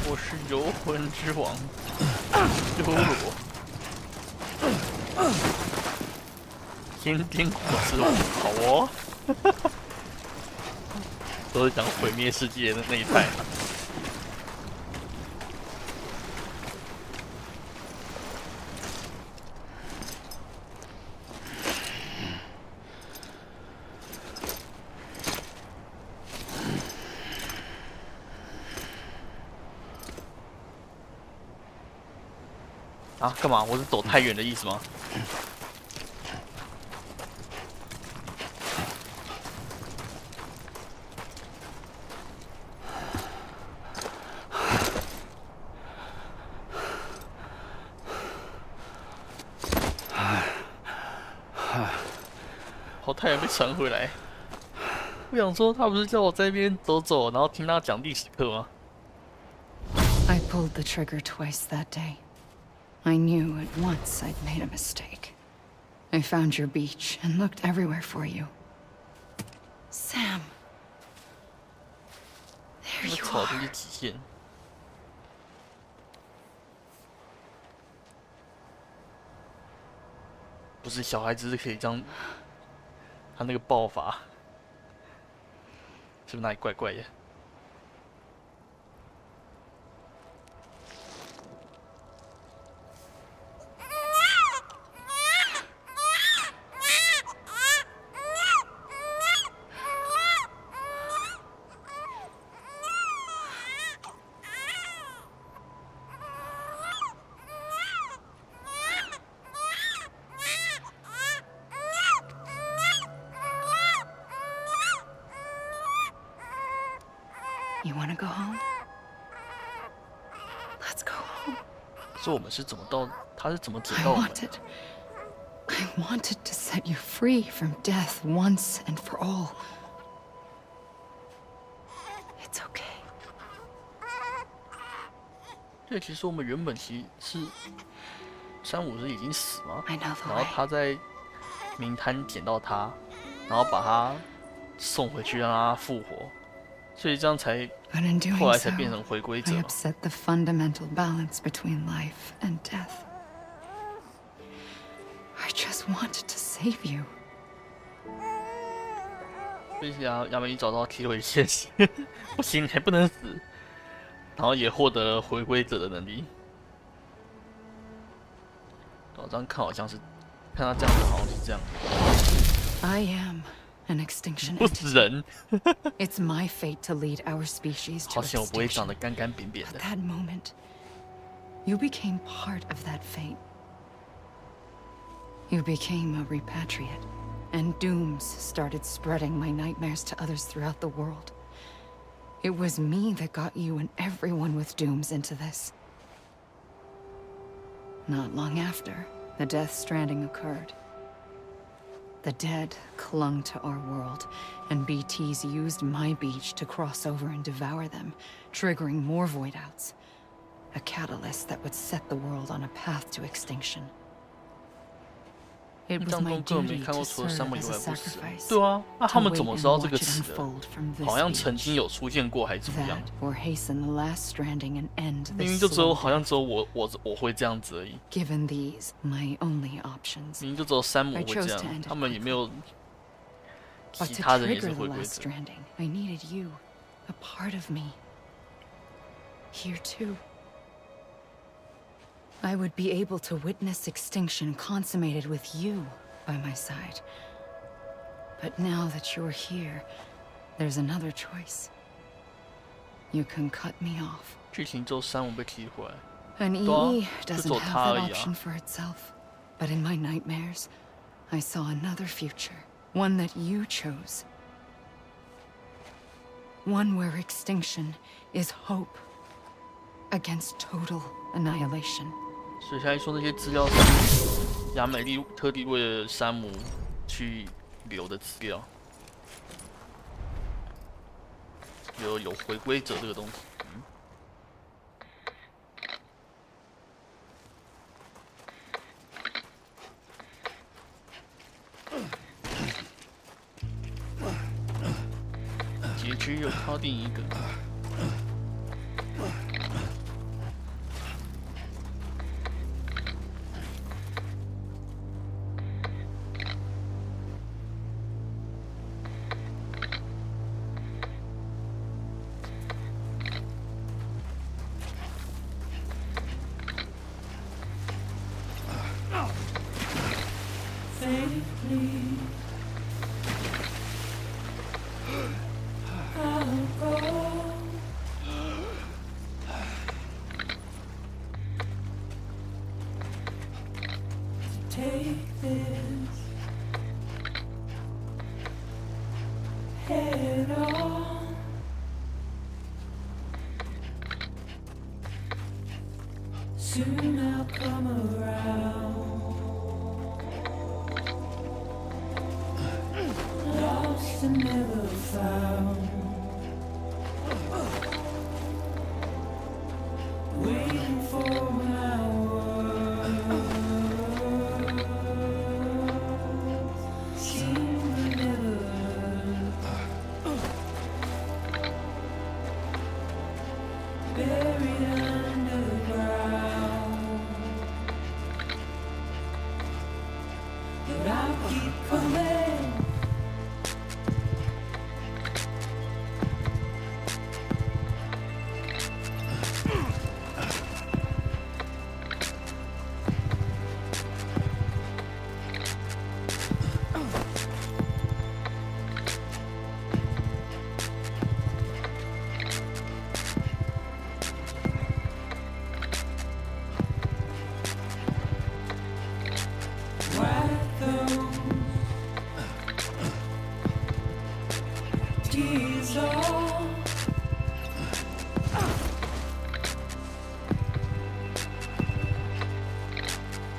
我是游魂之王，修罗，天天火之王，好哦，都是讲毁灭世界的那一派。啊，干嘛？我是走太远的意思吗？好，太阳被传回来。我想说，他不是叫我在那边走走，然后听他讲历史课吗？ I pulled the trigger twice that day. I knew at once I'd made a mistake. I found your beach and looked everywhere for you. Sam. There 那 you 草这 are. 是极限。不是小孩子是可以这样，他那个爆发，是不是哪里怪怪的？ You want to go home? Let's go home. 说我们是怎么到，他是怎么捡 I 到我们？ I wanted to set you free from death once and for all. It's okay. 对，其实我们原本其实是3-5是已经死吗？ I know the 然后 way. 他在冥滩捡到他，然后把他送回去让他复活，所以这样才 But in doing 后来 so, 才变成回归者 I 嘛。 upset the fundamental balance between life and death. I just wanted to save you. 所以亚美尼找到铁尾线，不行，还不能死，然后也获得了回归者的能力。我这样看好像是，看他这样子好像是这样， I am an extinction 不 entity. 死人。 It's my fate to lead our species 好 to 险我不会长 extinction. 得干干扁扁 At 的。 that moment, you became part of that fate. You became a repatriate, and dooms started spreading my nightmares to others throughout the world. It was me that got you and everyone with dooms into this. Not long after, the Death Stranding occurred. The dead clung to our world, and BTs used my beach to cross over and devour them, triggering more void outs. A catalyst that would set the world on a path to extinction. It 印 was 象 my 中根本没 duty 看 to 过除了山 serve 姆以 as 外 a 不死。 sacrifice. 对啊，那 to 他们怎 wait 么 and 知道这 watch 个 it 词的？ unfold from this 好像曾经 beach. 有出现过，还是怎么样 That？ or hasten the last stranding and end 明 this 明就只有 slow 好像 death. 只有我会这样子而已， Given these my only options, 明明就只有山姆 I 会这 chose to 样， end it 他们也没有 but 其 to 他人也是 trigger the 回归 last 者。 stranding, I needed you, a part of me. Here too. I would be able to witness extinction consummated with you by my side. But now that you're here, there's another choice. You can cut me off. 剧情之后山姆被踢回来， An Đúng không? EE Cứ doesn't dột have tha that ấy à? option for itself. But in my nightmares, I saw another future. One that you chose. One where extinction is hope against total annihilation. 所以他说那些资料是亚美利特地为了山姆去留的资料，有回归者这个东西。结局有敲定一个。I'll go. head on. Soon I'll come around. Lost and never found. Waiting for my words. Seem to never learn. Buried underground. But I'll keep coming. Wipe those tears off.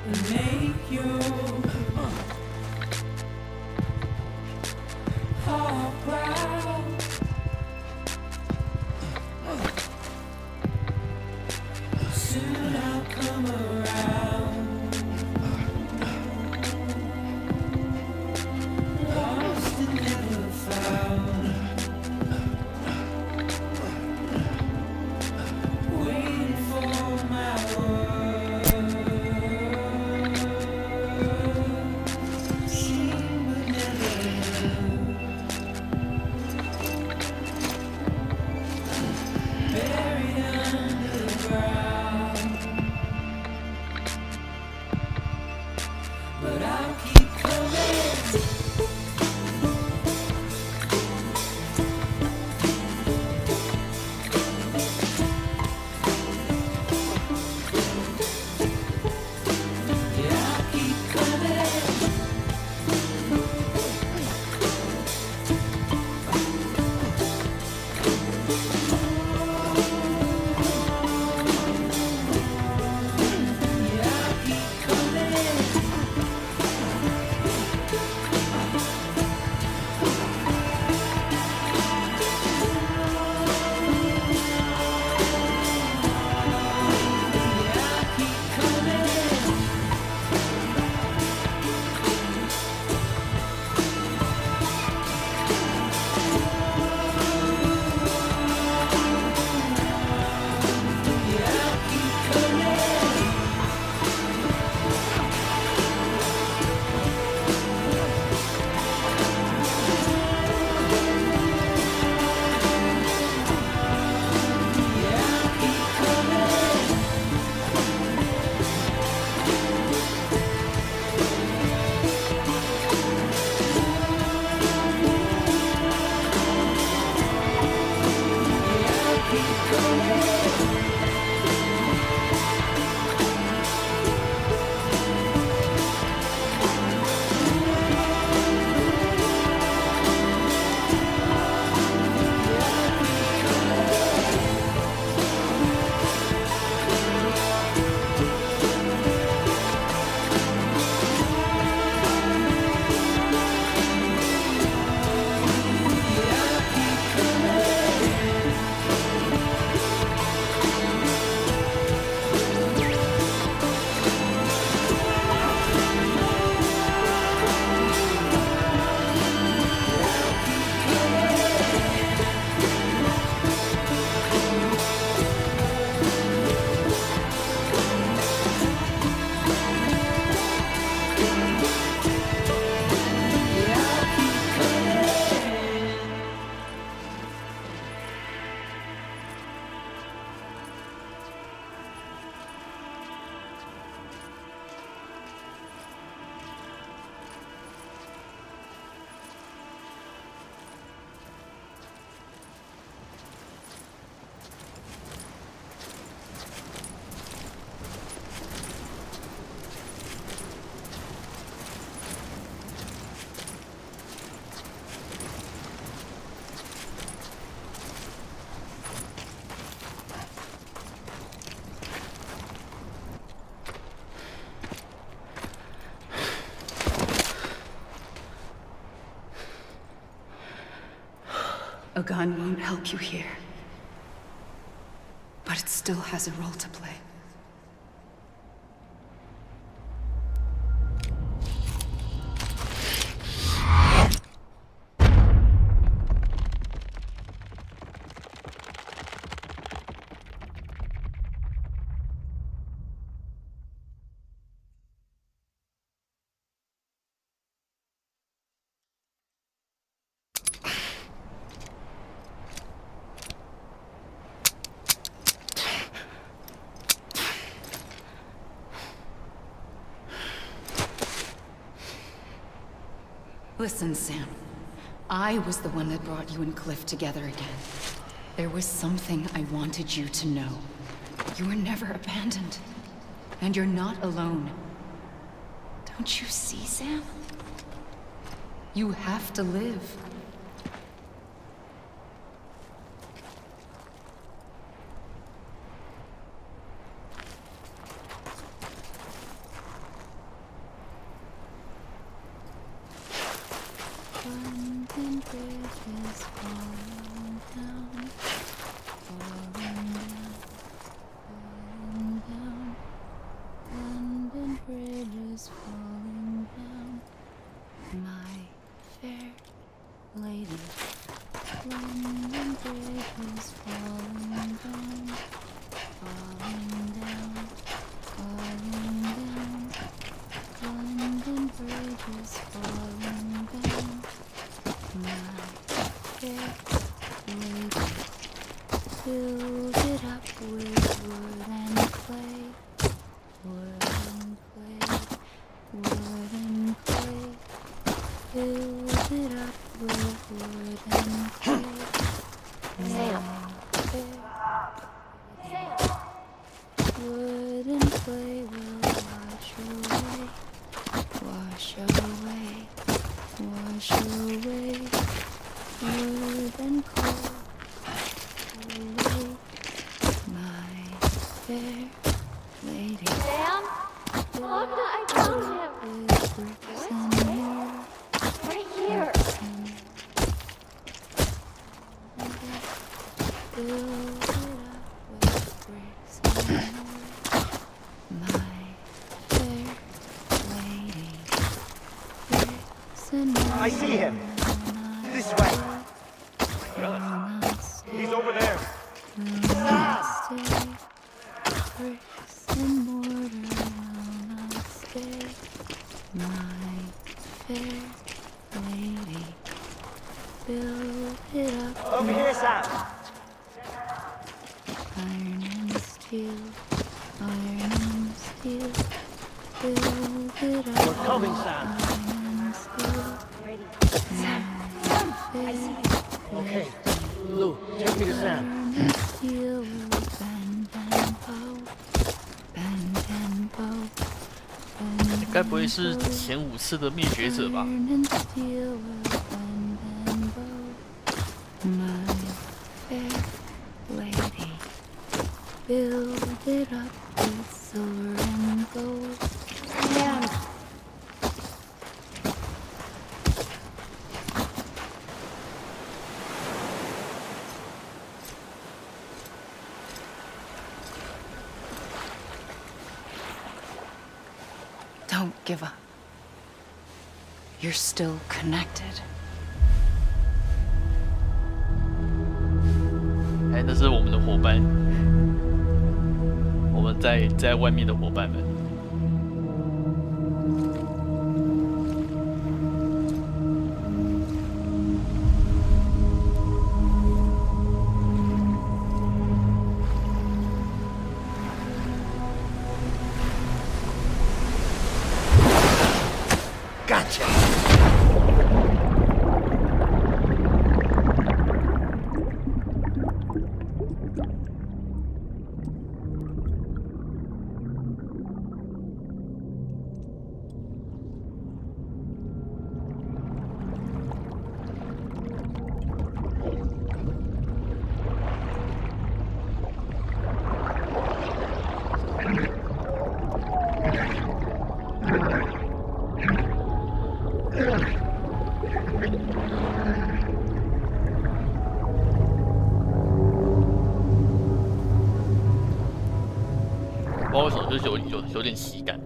And make your heart proud. Soon I'll come around. Lost and never found. Waiting for my words. Seen but never heard. A gun won't help you here. But it still has a role to play. Listen, Sam. I was the one that brought you and Cliff together again. There was something I wanted you to know. You were never abandoned. And you're not alone. Don't you see, Sam? You have to live. I see him. This way. He's over there. Over here, Sam. Iron and steel, iron and steel, build it up. We're coming, Sam. Okay, Lou, take me to Sam. 你该不会是前5次的灭绝者吧？ Build it up with silver and gold. Yeah. Don't give up. You're still connected. 哎，那是我们的伙伴，我们在外面的伙伴们。Gotcha. 不知道为什么就是有点喜感。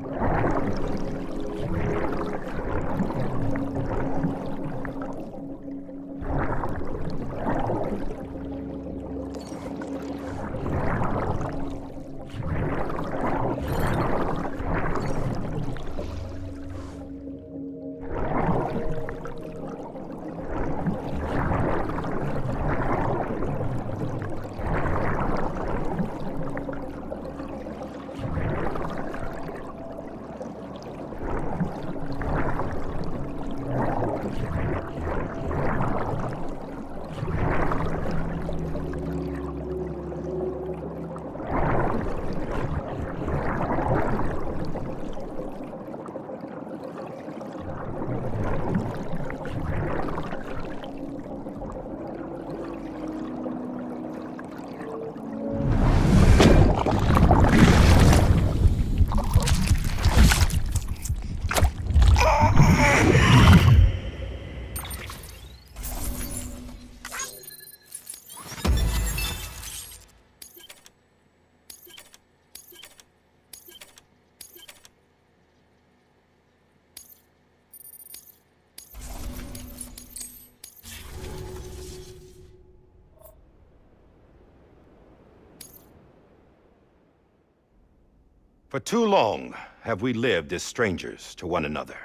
For too long have we lived as strangers to one another,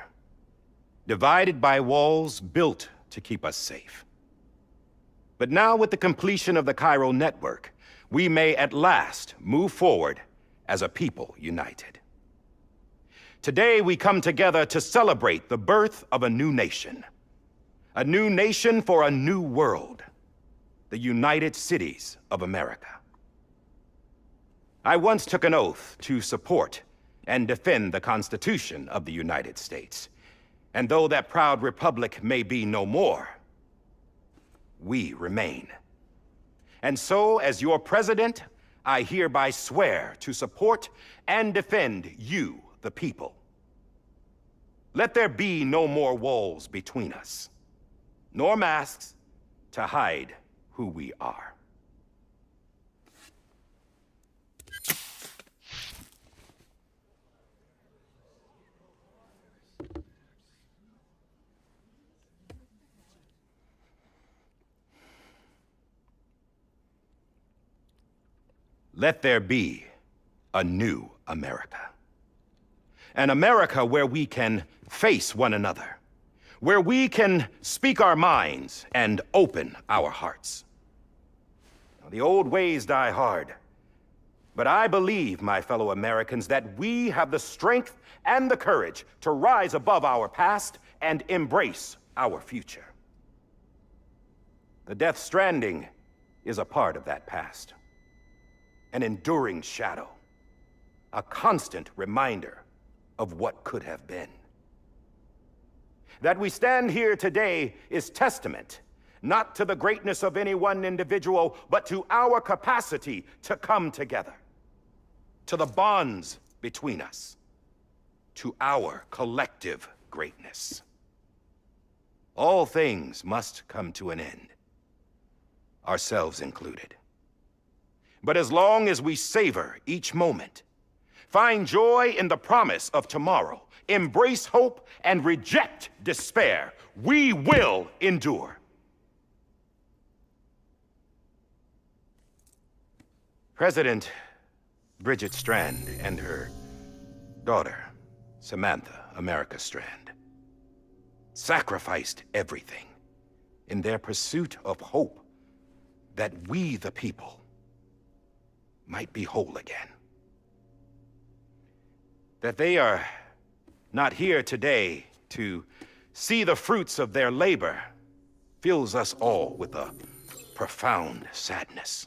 divided by walls built to keep us safe. But now, with the completion of the Cairo network, we may at last move forward as a people united. Today, we come together to celebrate the birth of a new nation for a new world, the United Cities of America. I once took an oath to support and defend the Constitution of the United States. And though that proud republic may be no more, we remain. And so, as your president, I hereby swear to support and defend you, the people. Let there be no more walls between us, nor masks to hide who we are. Let there be a new America. An America where we can face one another, where we can speak our minds and open our hearts. Now, the old ways die hard, but I believe, my fellow Americans, that we have the strength and the courage to rise above our past and embrace our future. The Death Stranding is a part of that past. An enduring shadow, a constant reminder of what could have been. That we stand here today is testament, not to the greatness of any one individual, but to our capacity to come together, to the bonds between us, to our collective greatness. All things must come to an end, ourselves included. But as long as we savor each moment, find joy in the promise of tomorrow, embrace hope, and reject despair, we will endure. President Bridget Strand and her daughter, Samantha America Strand, sacrificed everything in their pursuit of hope that we, the people, might be whole again. That they are not here today to see the fruits of their labor fills us all with a profound sadness.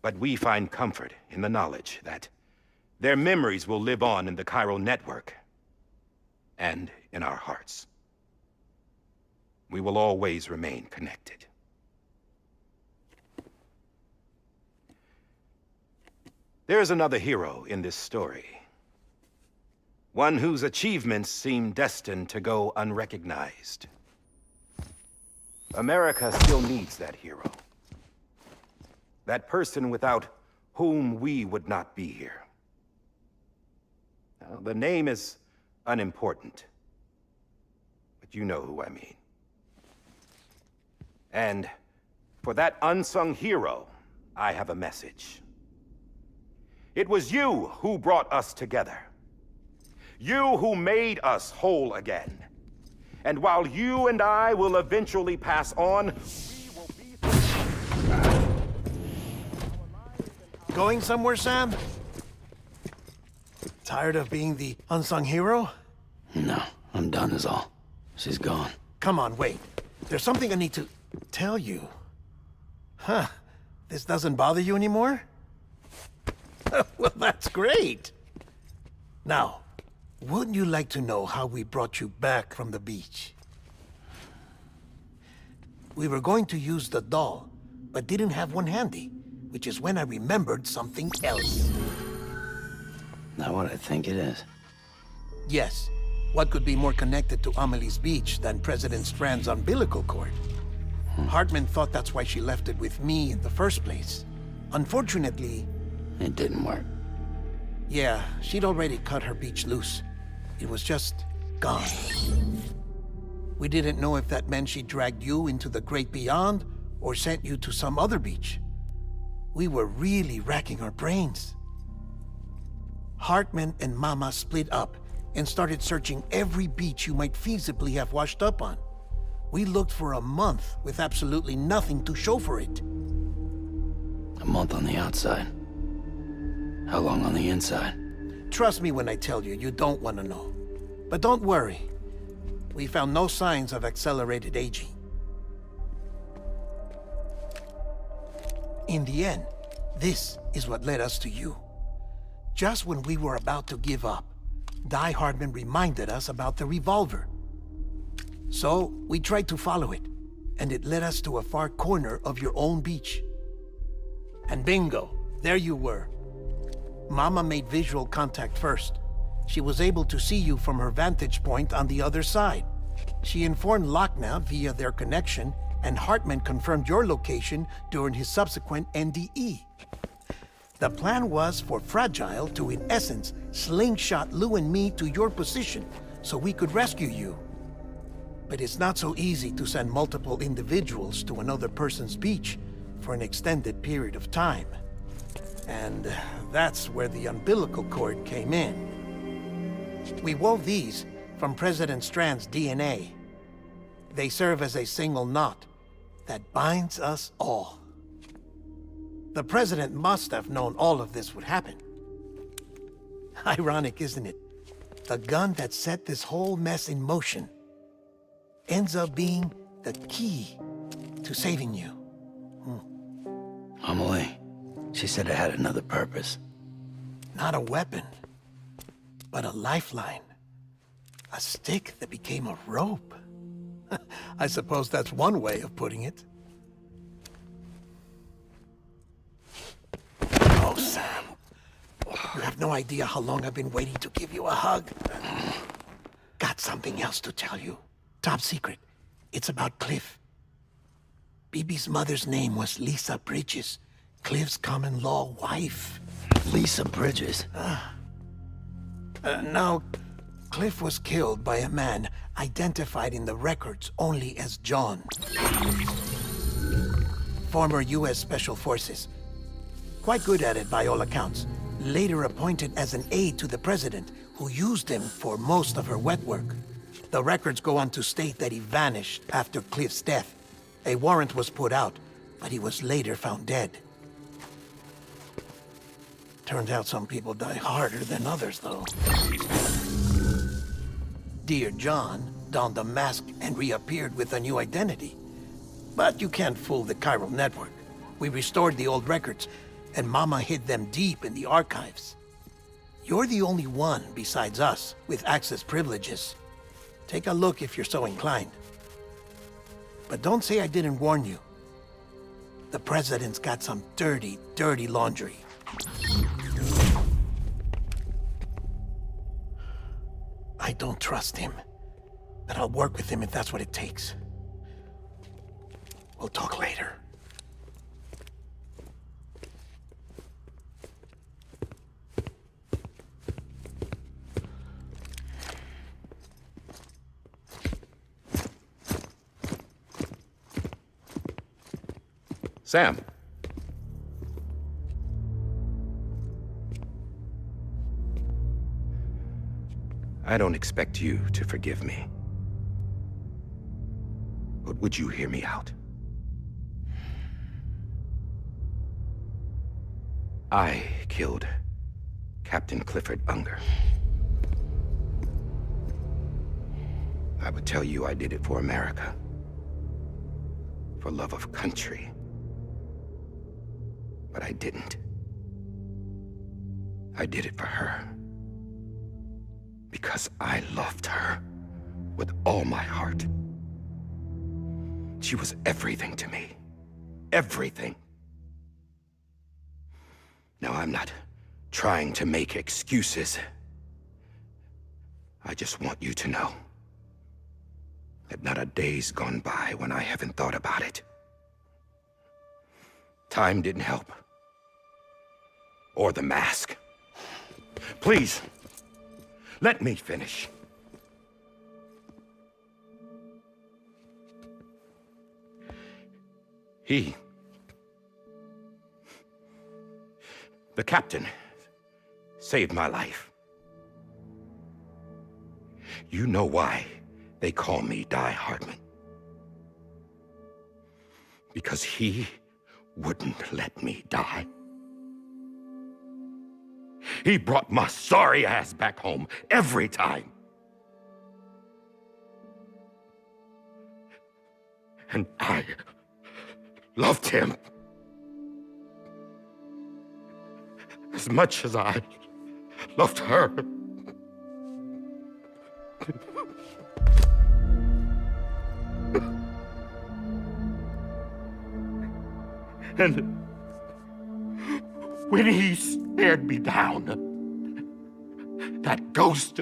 But we find comfort in the knowledge that their memories will live on in the Cairo network and in our hearts. We will always remain connected. There is another hero in this story. One whose achievements seem destined to go unrecognized. America still needs that hero. That person without whom we would not be here. Now, the name is unimportant, but you know who I mean. And for that unsung hero, I have a message. It was you who brought us together. You who made us whole again. And while you and I will eventually pass on, Going somewhere, Sam? Tired of being the unsung hero? No, I'm done is all. She's gone. Come on, wait. There's something I need to tell you. Huh. This doesn't bother you anymore? Well, that's great. Now, wouldn't you like to know how we brought you back from the beach? We were going to use the doll, but didn't have one handy, which is when I remembered something else. Not what I think it is. Yes. What could be more connected to Amelie's beach than President Strand's umbilical cord? Hartman thought that's why she left it with me in the first place. Unfortunately... It didn't work. Yeah, she'd already cut her beach loose. It was just gone. We didn't know if that meant she dragged you into the great beyond or sent you to some other beach. We were really racking our brains. Hartman and Mama split up and started searching every beach you might feasibly have washed up on. We looked for a month with absolutely nothing to show for it. A month on the outside. How long on the inside? Trust me when I tell you, you don't want to know. But don't worry. We found no signs of accelerated aging. In the end, this is what led us to you. Just when we were about to give up, Die Hardman reminded us about the revolver. So, we tried to follow it, and it led us to a far corner of your own beach. And bingo, there you were. Mama made visual contact first. She was able to see you from her vantage point on the other side. She informed Lochna via their connection, and Hartman confirmed your location during his subsequent NDE. The plan was for Fragile to, in essence, slingshot Lou and me to your position so we could rescue you. But it's not so easy to send multiple individuals to another person's beach for an extended period of time. And that's where the umbilical cord came in. We wove these from President Strand's DNA. They serve as a single knot that binds us all. The President must have known all of this would happen. Ironic, isn't it? The gun that set this whole mess in motion ends up being the key to saving you. Amelie, she said it had another purpose. Not a weapon, but a lifeline. A stick that became a rope. I suppose that's one way of putting it. Oh, Sam. You have no idea how long I've been waiting to give you a hug. Got something else to tell you. Top secret. It's about Cliff. Bibi's mother's name was Lisa Bridges, Cliff's common-law wife. Lisa Bridges? No, Cliff was killed by a man identified in the records only as John. Former U.S. Special Forces. Quite good at it by all accounts. Later appointed as an aide to the president, who used him for most of her wet work. The records go on to state that he vanished after Cliff's death. A warrant was put out, but he was later found dead. Turns out some people die harder than others, though. Dear John donned a mask and reappeared with a new identity. But you can't fool the chiral network. We restored the old records, and Mama hid them deep in the archives. You're the only one, besides us, with access privileges. Take a look if you're so inclined. But don't say I didn't warn you. The president's got some dirty, dirty laundry. I don't trust him, but I'll work with him if that's what it takes. We'll talk later. Sam. I don't expect you to forgive me. But would you hear me out? I killed Captain Clifford Unger. I would tell you I did it for America. For love of country. But I didn't. I did it for her. Because I loved her with all my heart. She was everything to me. Everything. Now, I'm not trying to make excuses. I just want you to know that not a day's gone by when I haven't thought about it. Time didn't help. Or the mask. Please, let me finish. The captain, saved my life. You know why they call me Die Hardman. Because he wouldn't let me die. He brought my sorry ass back home every time. And I loved him as much as I loved her. And when he stared me down, that ghost,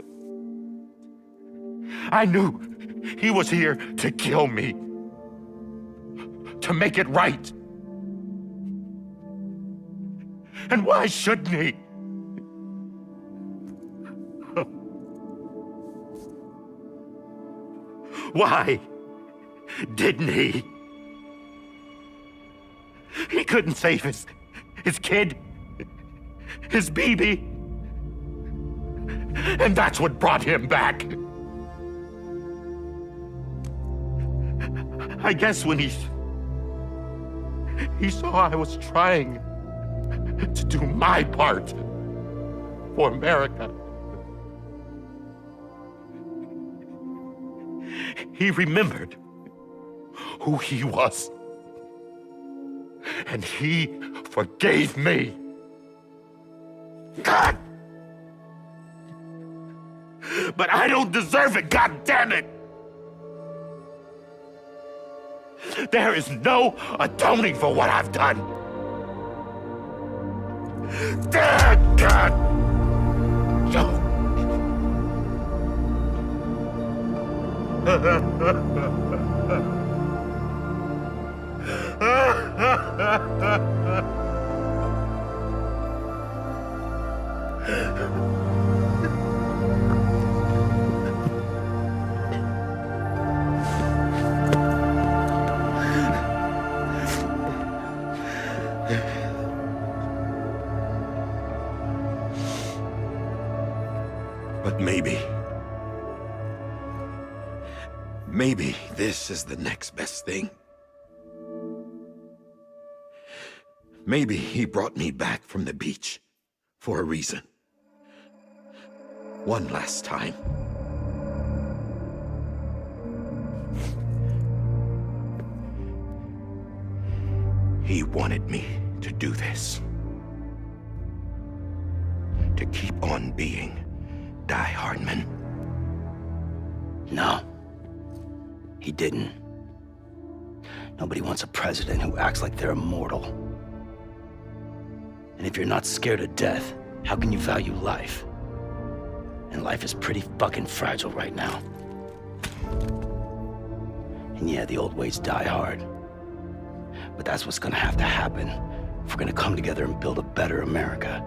I knew he was here to kill me, to make it right. And why shouldn't he? Why didn't he? He couldn't save his kid, his baby. And that's what brought him back. I guess when he saw I was trying to do my part for America, he remembered who he was. And he forgave me. God! But I don't deserve it, God damn it! There is no atoning for what I've done. God! But maybe this is the next best thing. Maybe he brought me back from the beach for a reason. One last time. He wanted me to do this. To keep on being Die Hardman. No. He didn't. Nobody wants a president who acts like they're immortal. And if you're not scared of death, how can you value life? And life is pretty fucking fragile right now. And yeah, the old ways die hard. But that's what's gonna have to happen if we're gonna come together and build a better America.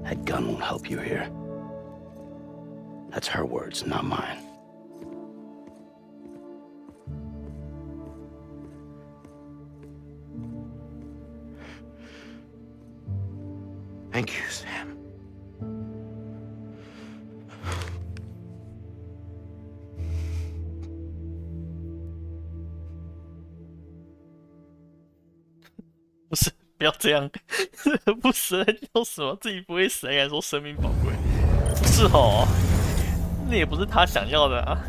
That gun won't help you here. That's her words, not mine. Thank you, Sam. 不是，不要这样，不死要什么？自己不会死，还敢说生命宝贵？不是哦，那也不是他想要的啊。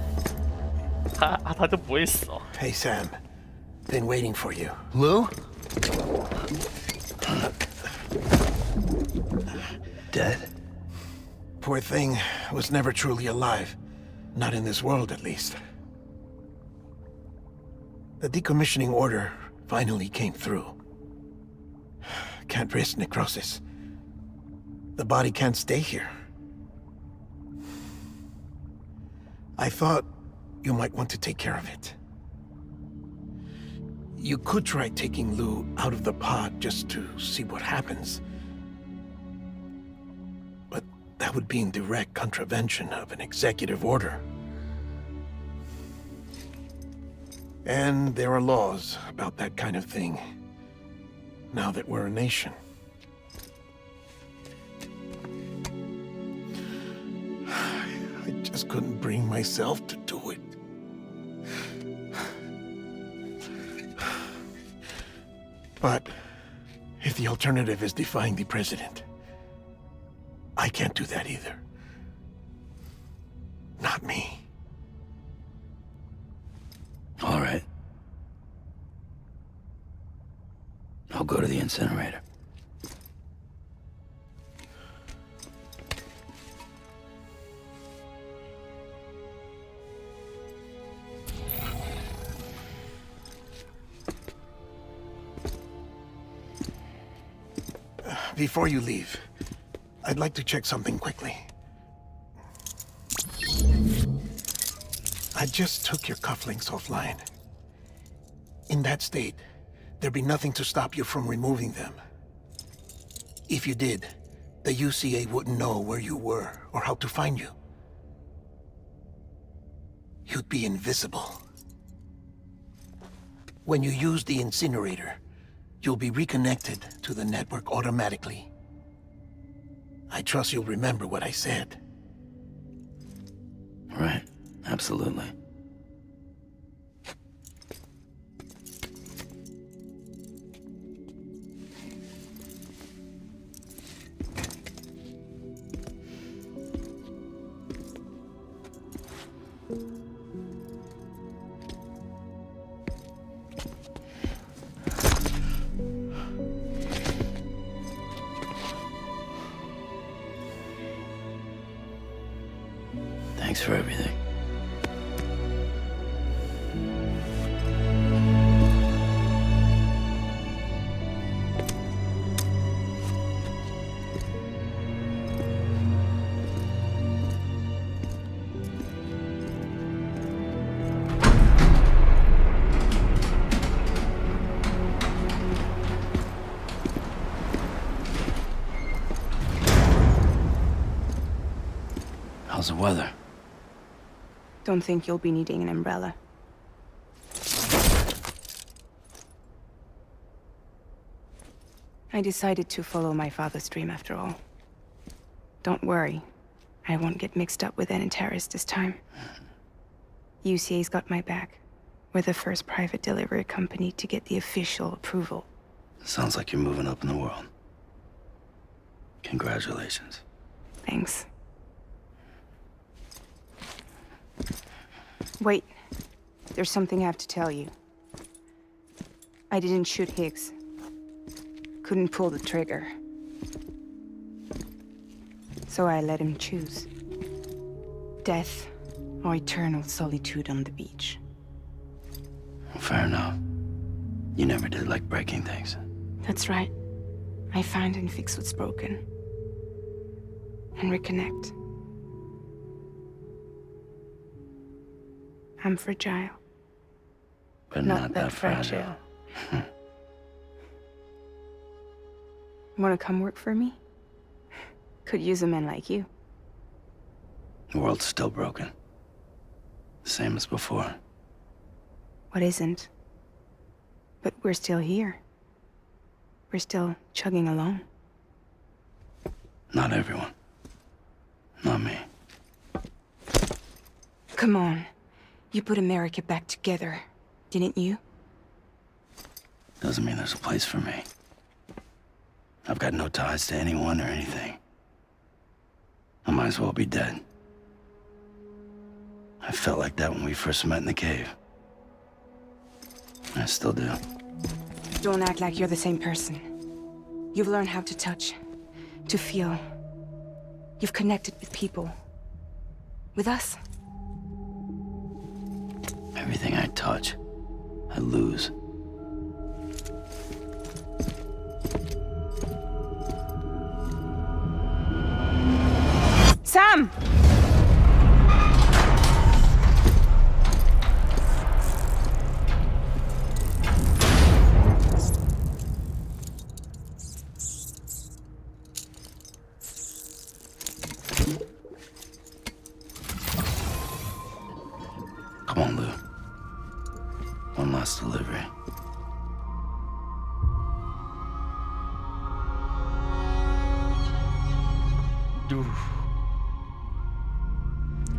他就不会死哦。Hey, Sam. Been waiting for you. Lou? Dead? Poor thing was never truly alive. Not in this world, at least. The decommissioning order finally came through. Can't risk necrosis. The body can't stay here. I thought you might want to take care of it. You could try taking Lou out of the pod just to see what happens. But that would be in direct contravention of an executive order. And there are laws about that kind of thing, now that we're a nation. I just couldn't bring myself to do it. But if the alternative is defying the president, I can't do that either. Not me. All right. I'll go to the incinerator. Before you leave, I'd like to check something quickly. I just took your cufflinks offline. In that state, there'd be nothing to stop you from removing them. If you did, the UCA wouldn't know where you were or how to find you. You'd be invisible. When you use the incinerator, you'll be reconnected to the network automatically. I trust you'll remember what I said. Right. Absolutely. Thanks for everything. How's the weather? Don't think you'll be needing an umbrella. I decided to follow my father's dream after all. Don't worry. I won't get mixed up with any terrorists this time. UCA's got my back. We're the first private delivery company to get the official approval. Sounds like you're moving up in the world. Congratulations. Thanks. Wait. There's something I have to tell you. I didn't shoot Higgs. Couldn't pull the trigger. So I let him choose. Death or eternal solitude on the beach. Fair enough. You never did like breaking things. That's right. I find and fix what's broken. And reconnect. I'm fragile. But not that fragile. Wanna come work for me? Could use a man like you. The world's still broken. Same as before. What isn't? But we're still here. We're still chugging along. Not everyone. Not me. Come on. You put America back together, didn't you? Doesn't mean there's a place for me. I've got no ties to anyone or anything. I might as well be dead. I felt like that when we first met in the cave. I still do. Don't act like you're the same person. You've learned how to touch, to feel. You've connected with people. With us. Everything I touch, I lose. Sam! Come on, Lou. One last delivery.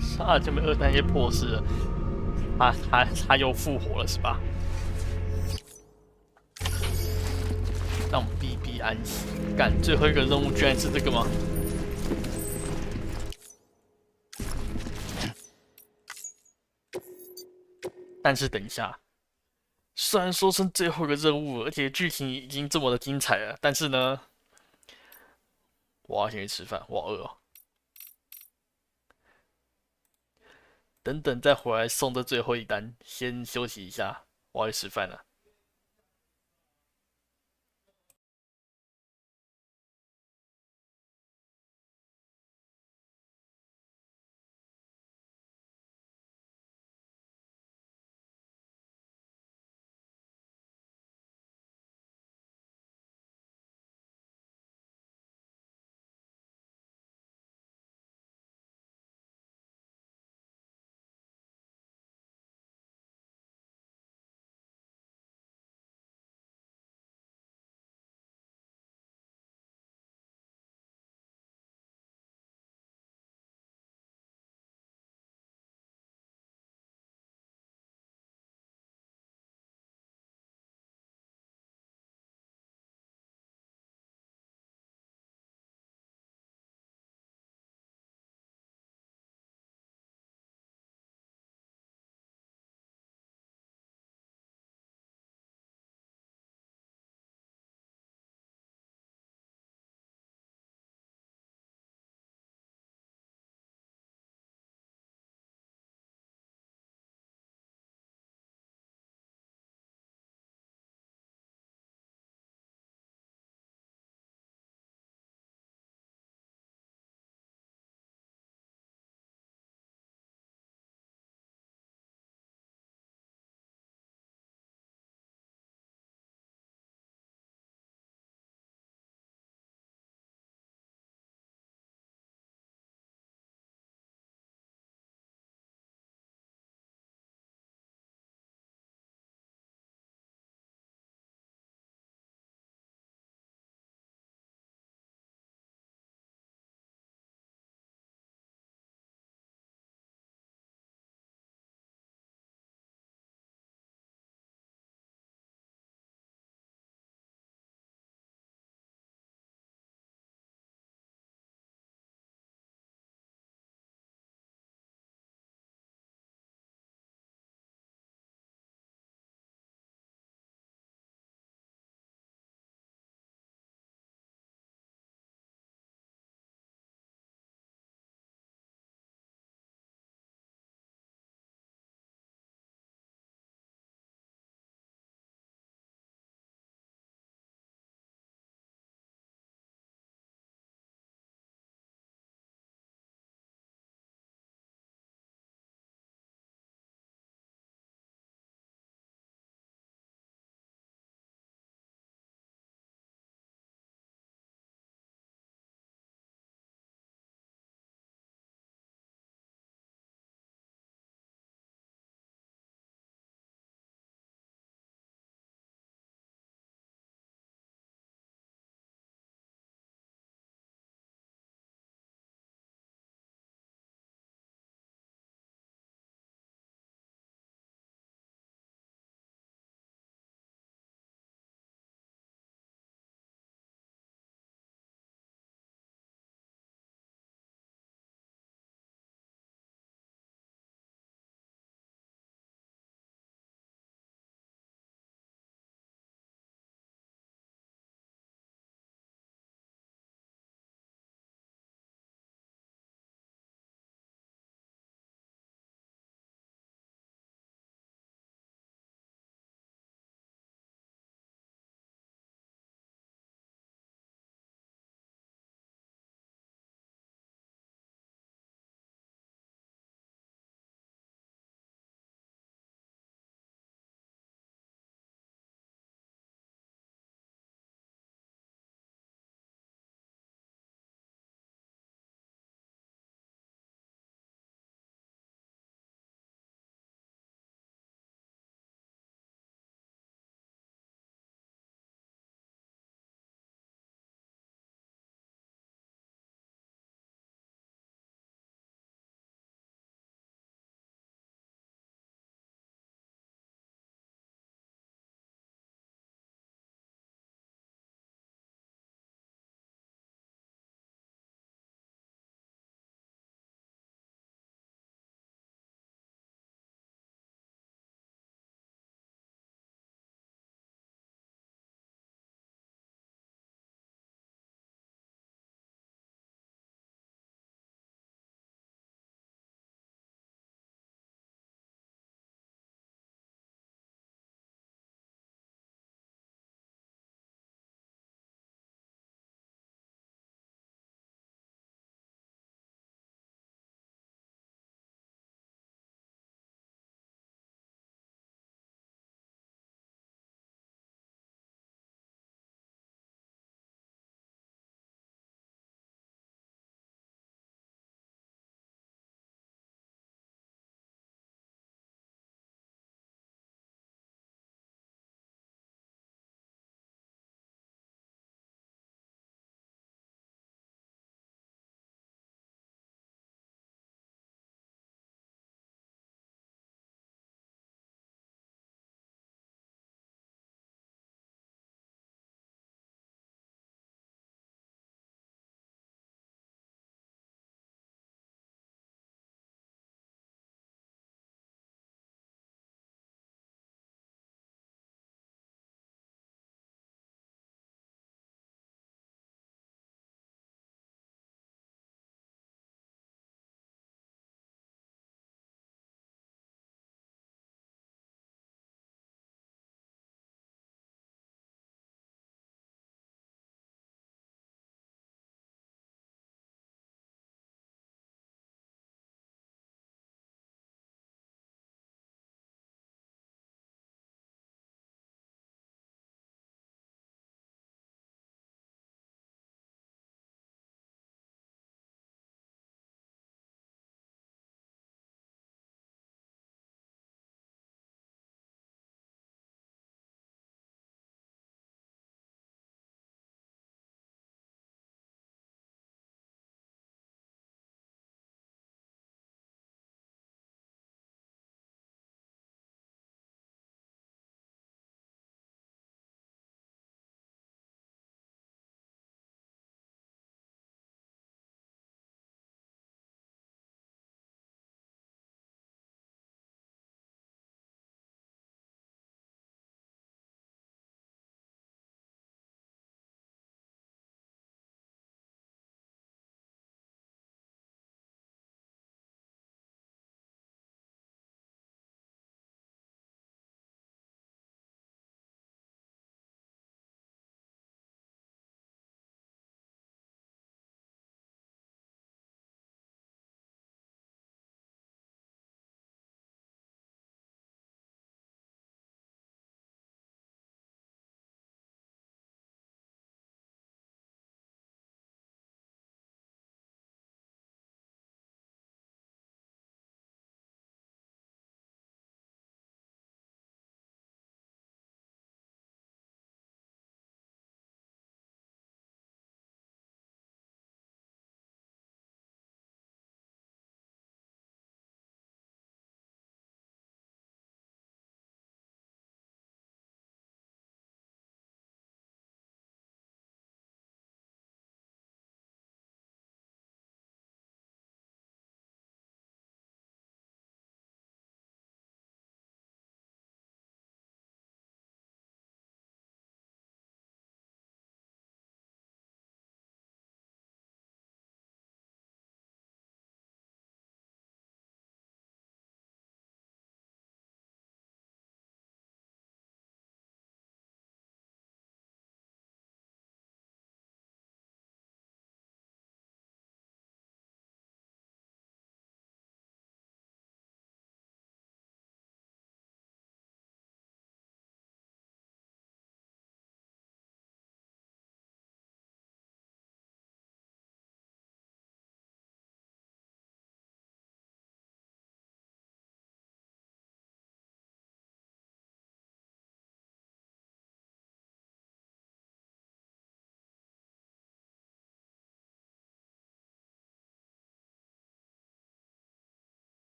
杀了这枚二代也破事了，他又复活了是吧？让 BB 安息。干，最后一个任务居然是这个吗？但是等一下，虽然说是最后一个任务，而且剧情已经这么的精彩了，但是呢，我要先去吃饭，我好饿哦。等等再回来送这最后一单，先休息一下，我要去吃饭了。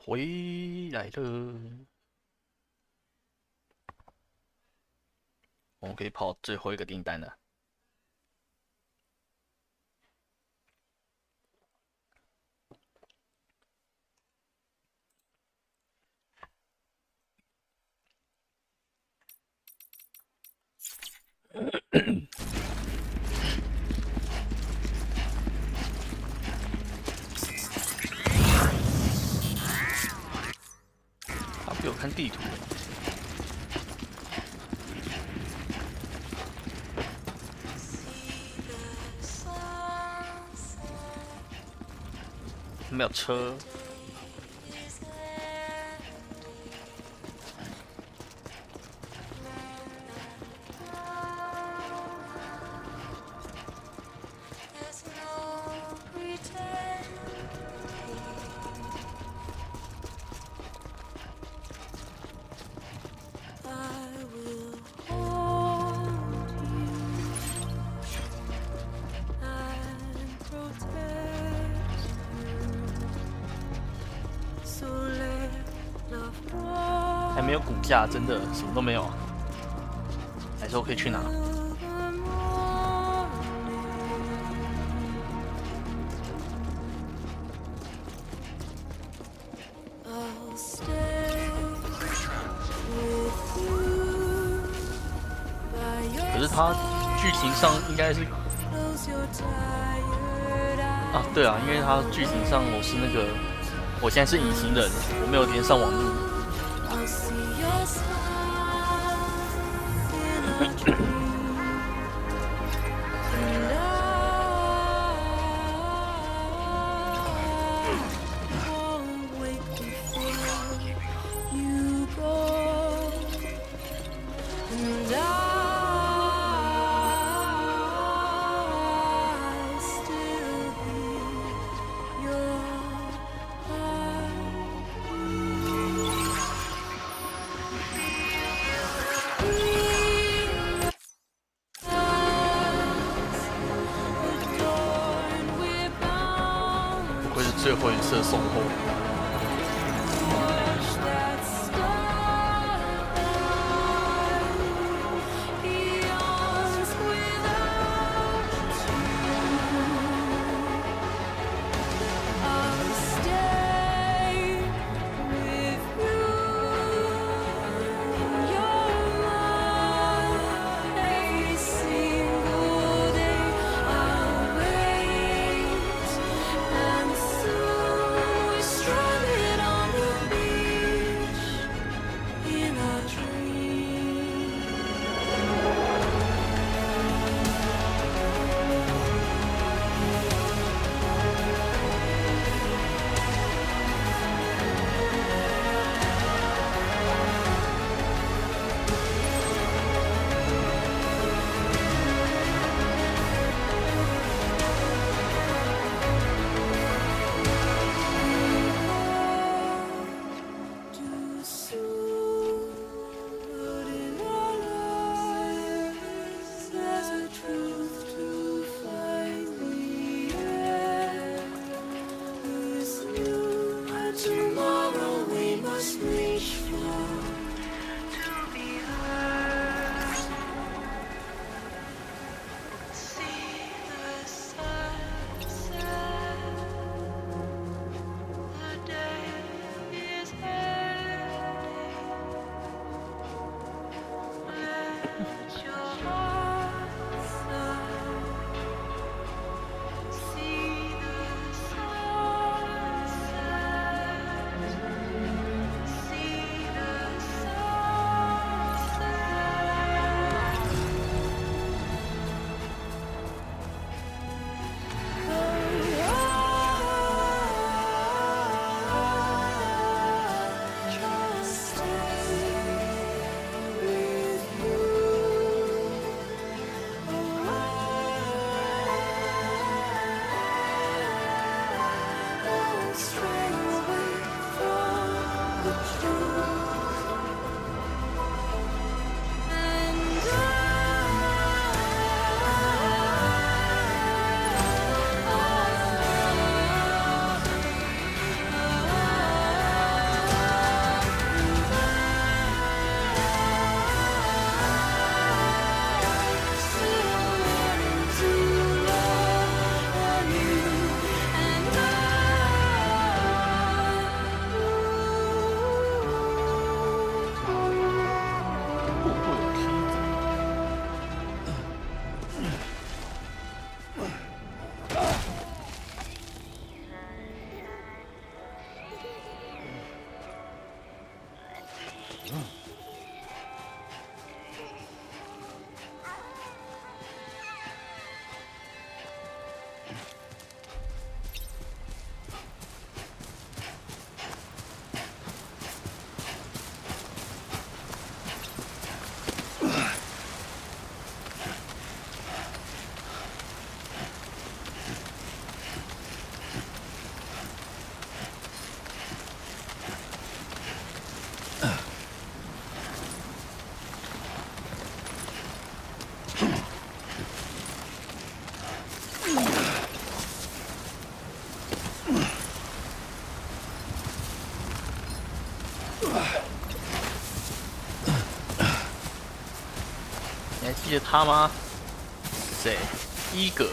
回来了。我们可以跑最后一个订单了。他比我看地图。没有车。还没有骨架，真的什么都没有啊。还是我可以去拿？可是它剧情上应该是啊，对啊，因为它剧情上我是那个，我现在是隐形人，我没有连上网路。最后一次的送货。你还记得他吗？谁？伊格？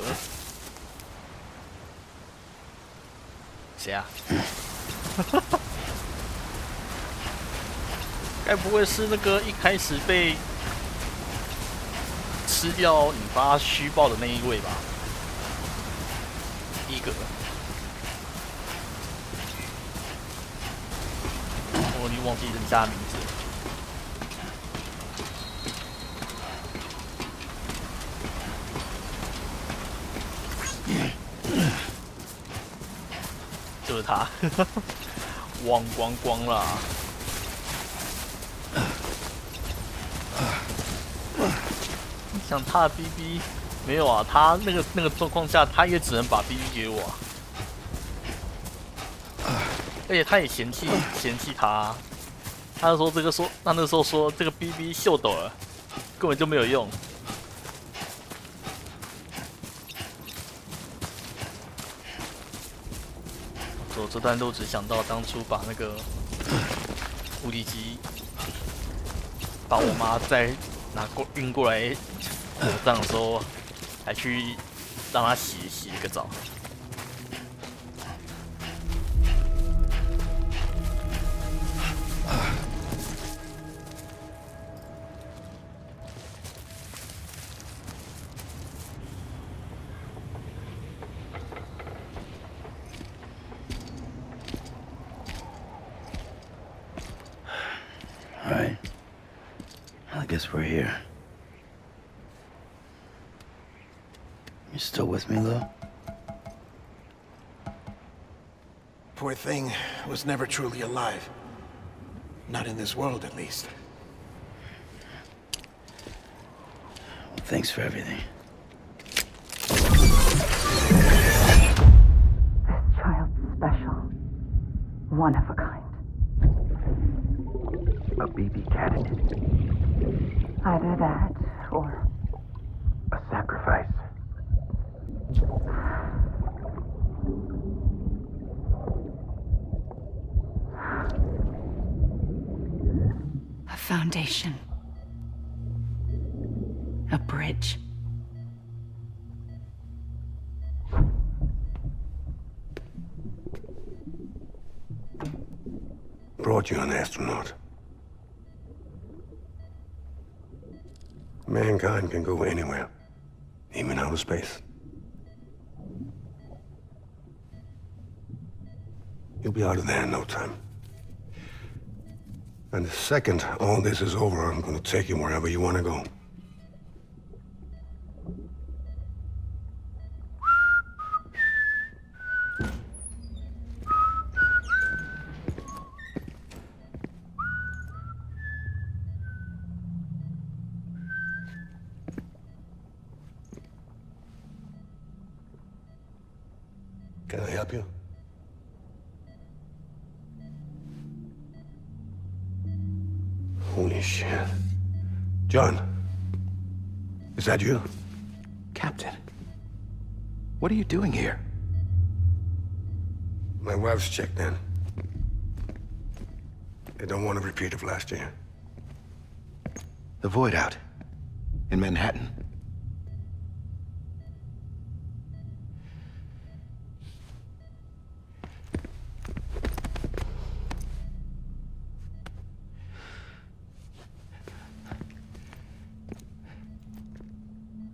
谁啊？该不会是那个一开始被吃掉引发虚爆的那一位吧？伊格。我已经忘记人家的名字了。就是他，忘光光啦。想他的 BB 没有啊？他那个状况下，他也只能把 BB 给我、而且他也嫌弃他，他就说他那时候说这个 BB 秀抖了，根本就没有用。我这段路只想到当初把那个无敌机把我妈再运过来火葬的时候，还去让她洗一个澡。All right. I guess we're here. You still with me, Lou? Poor thing was never truly alive. Not in this world, at least. Well, thanks for everything. This child's special. One of a kind. A BB candidate. Either that, or A sacrifice. a foundation. A bridge. Brought you an astronaut. Mankind can go anywhere, even outer space. You'll be out of there in no time. And the second all this is over, I'm gonna take you wherever you wanna go. Can I help you? Holy shit. John, is that you? Captain, what are you doing here? My wife's checked in. They don't want a repeat of last year. The void out in Manhattan.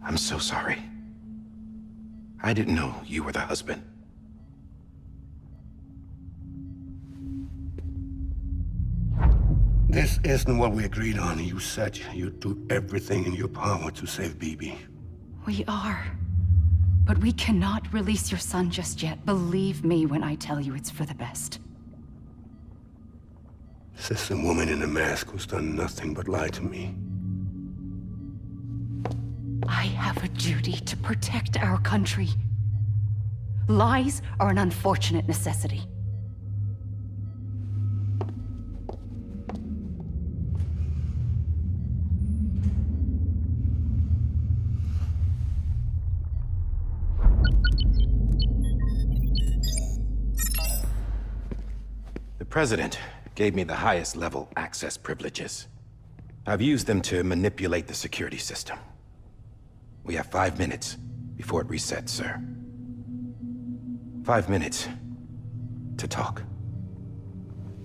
I'm so sorry. I didn't know you were the husband. This isn't what we agreed on. You said you'd do everything in your power to save BB. We are. But we cannot release your son just yet. Believe me when I tell you it's for the best. This is a woman in a mask who's done nothing but lie to me. I have a duty to protect our country. Lies are an unfortunate necessity. The President gave me the highest level access privileges. I've used them to manipulate the security system. We have 5 minutes before it resets, sir. 5 minutes to talk.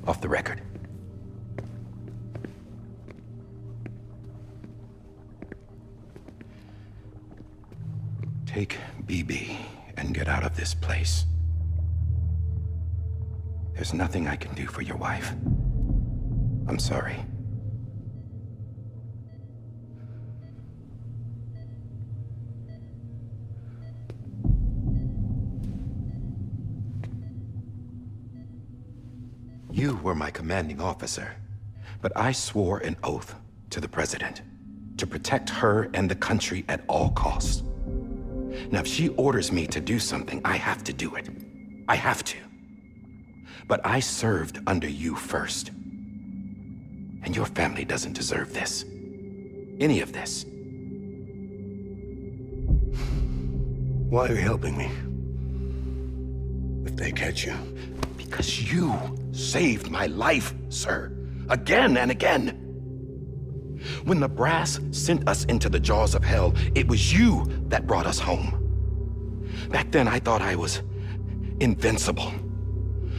Off the record. Take BB and get out of this place. There's nothing I can do for your wife. I'm sorry. You were my commanding officer, but I swore an oath to the President to protect her and the country at all costs. Now, if she orders me to do something, I have to do it. I have to. But I served under you first. And your family doesn't deserve this. Any of this. Why are you helping me? If they catch you. Because you saved my life, sir. Again and again. When the brass sent us into the jaws of hell, it was you that brought us home. Back then, I thought I was invincible.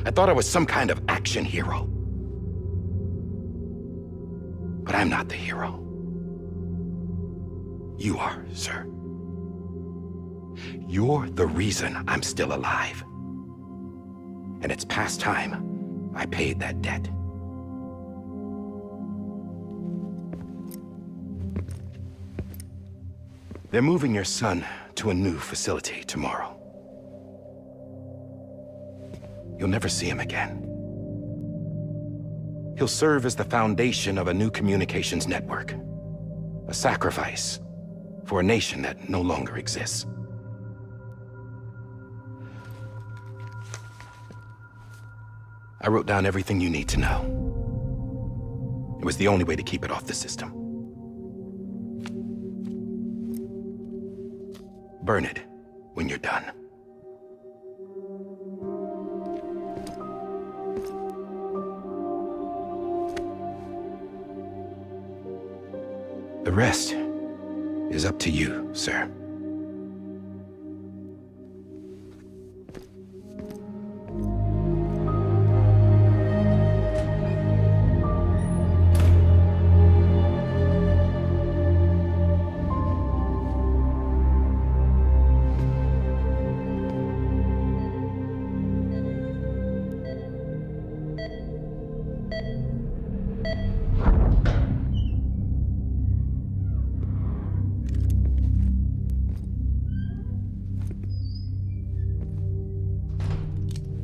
I thought I was some kind of action hero. But I'm not the hero. You are, sir. You're the reason I'm still alive. And it's past time I paid that debt. They're moving your son to a new facility tomorrow. You'll never see him again. He'll serve as the foundation of a new communications network. A sacrifice for a nation that no longer exists. I wrote down everything you need to know. It was the only way to keep it off the system. Burn it when you're done. The rest is up to you, sir.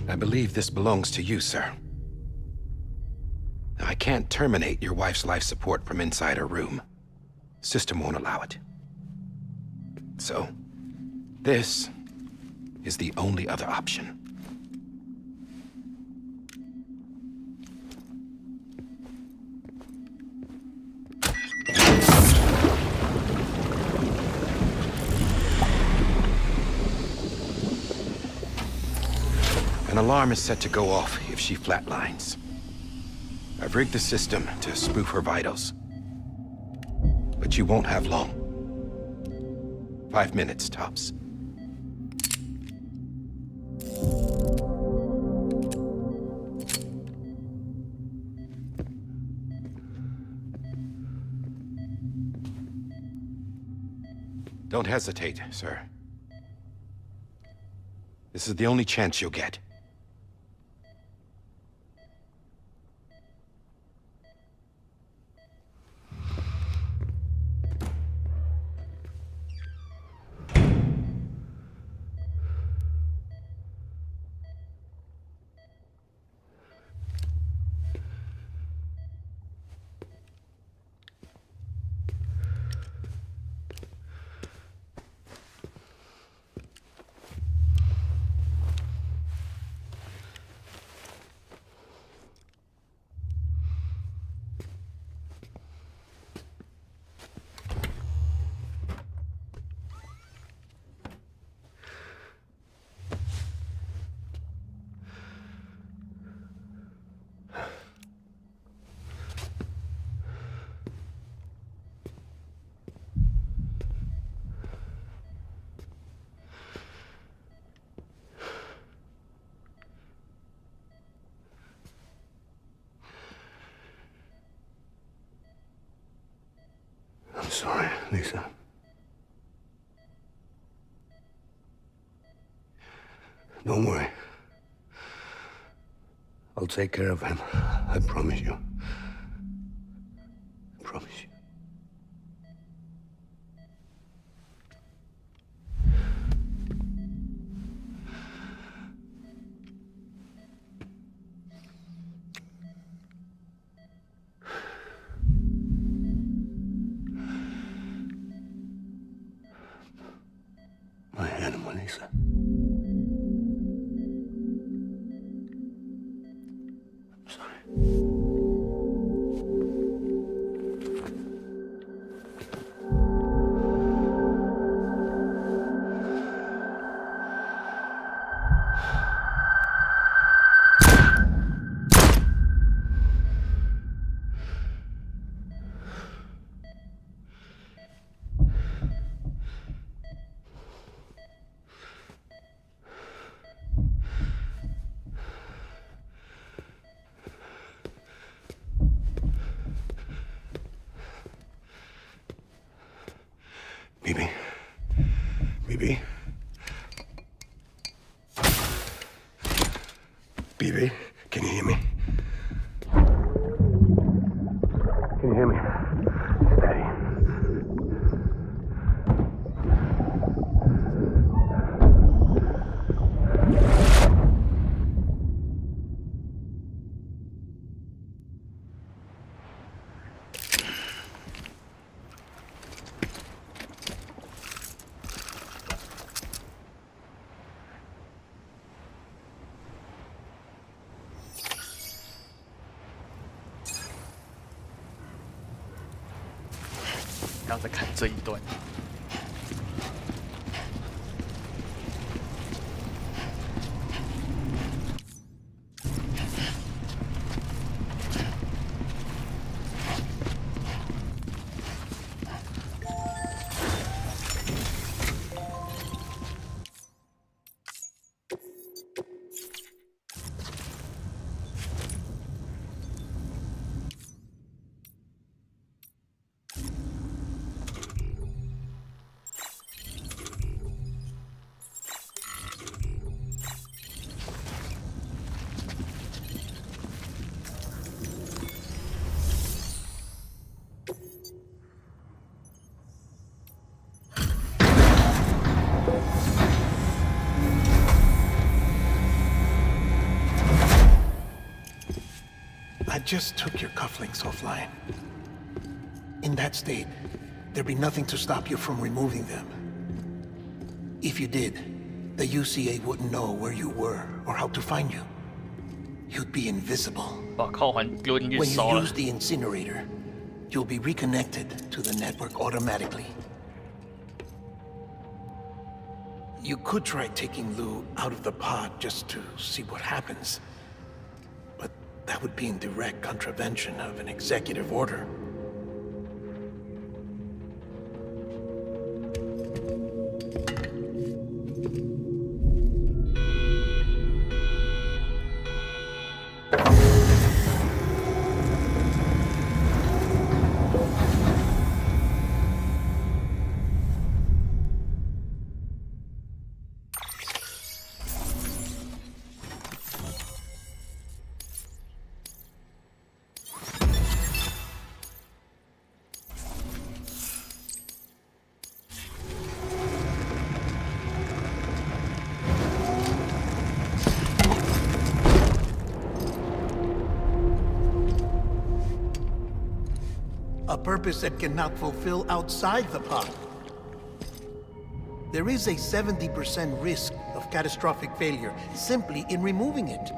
I believe this belongs to you, sir. Now, I can't terminate your wife's life support from inside her room. System won't allow it. So, this is the only other option. An alarm is set to go off if she flatlines. I've rigged the system to spoof her vitals. But you won't have long. 5 minutes, tops. Don't hesitate, sir. This is the only chance you'll get. sorry, Lisa. Don't worry. I'll take care of him. I promise you. I promise you. My animal, Lisa. I'm sorry. BB. BB. BB, can you hear me? Can you hear me? Steady.然后再看这一段。I just took your cufflinks offline. In that state, there'd be nothing to stop you from removing them. If you did, the UCA wouldn't know where you were or how to find you. You'd be invisible. 把靠环丢进去 When 烧 you 了 use。the incinerator, you'll be reconnected to the network automatically. You could try taking Lou out of the pod just to see what happens. But that would be in direct contravention of an executive order. A purpose that cannot fulfill outside the pod. There is a 70% risk of catastrophic failure simply in removing it.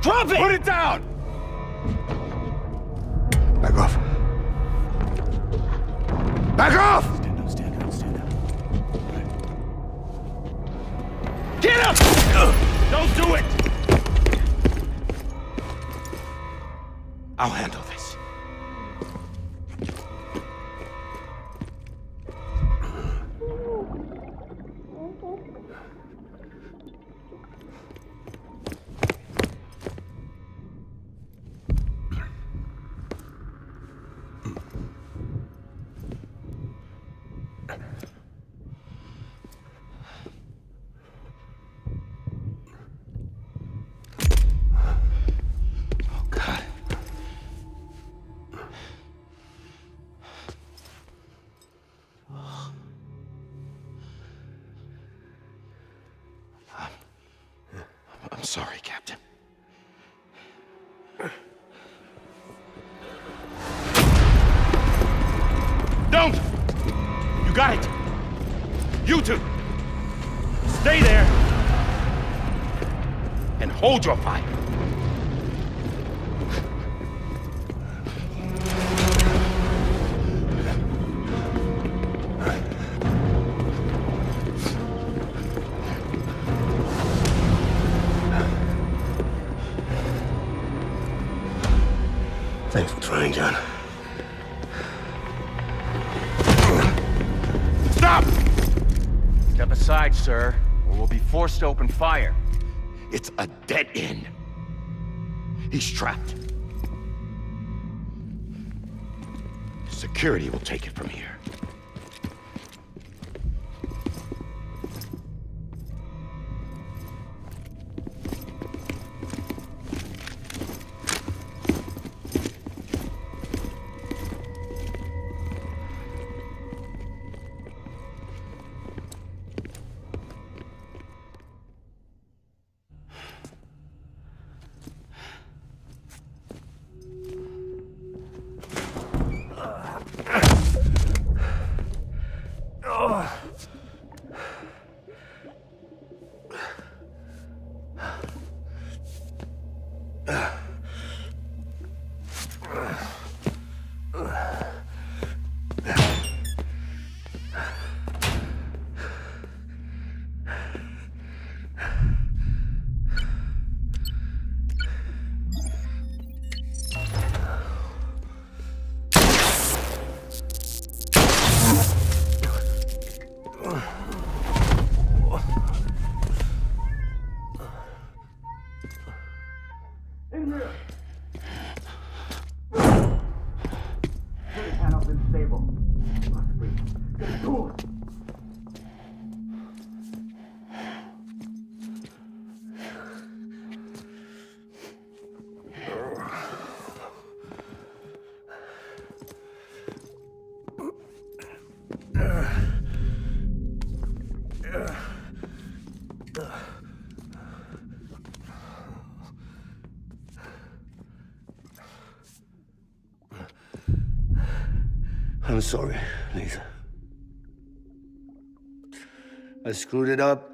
Drop it! Put it down! Back off. Back off! Stand down. Get up! Don't do it! I'll handle this. I'm sorry, Captain. Don't! You got it! You two! Stay there! And hold your fire! Thanks for trying, John. Stop! Step aside, sir, or we'll be forced to open fire. It's a dead end. He's trapped. Security will take it from here. I'm sorry, Lisa. I screwed it up.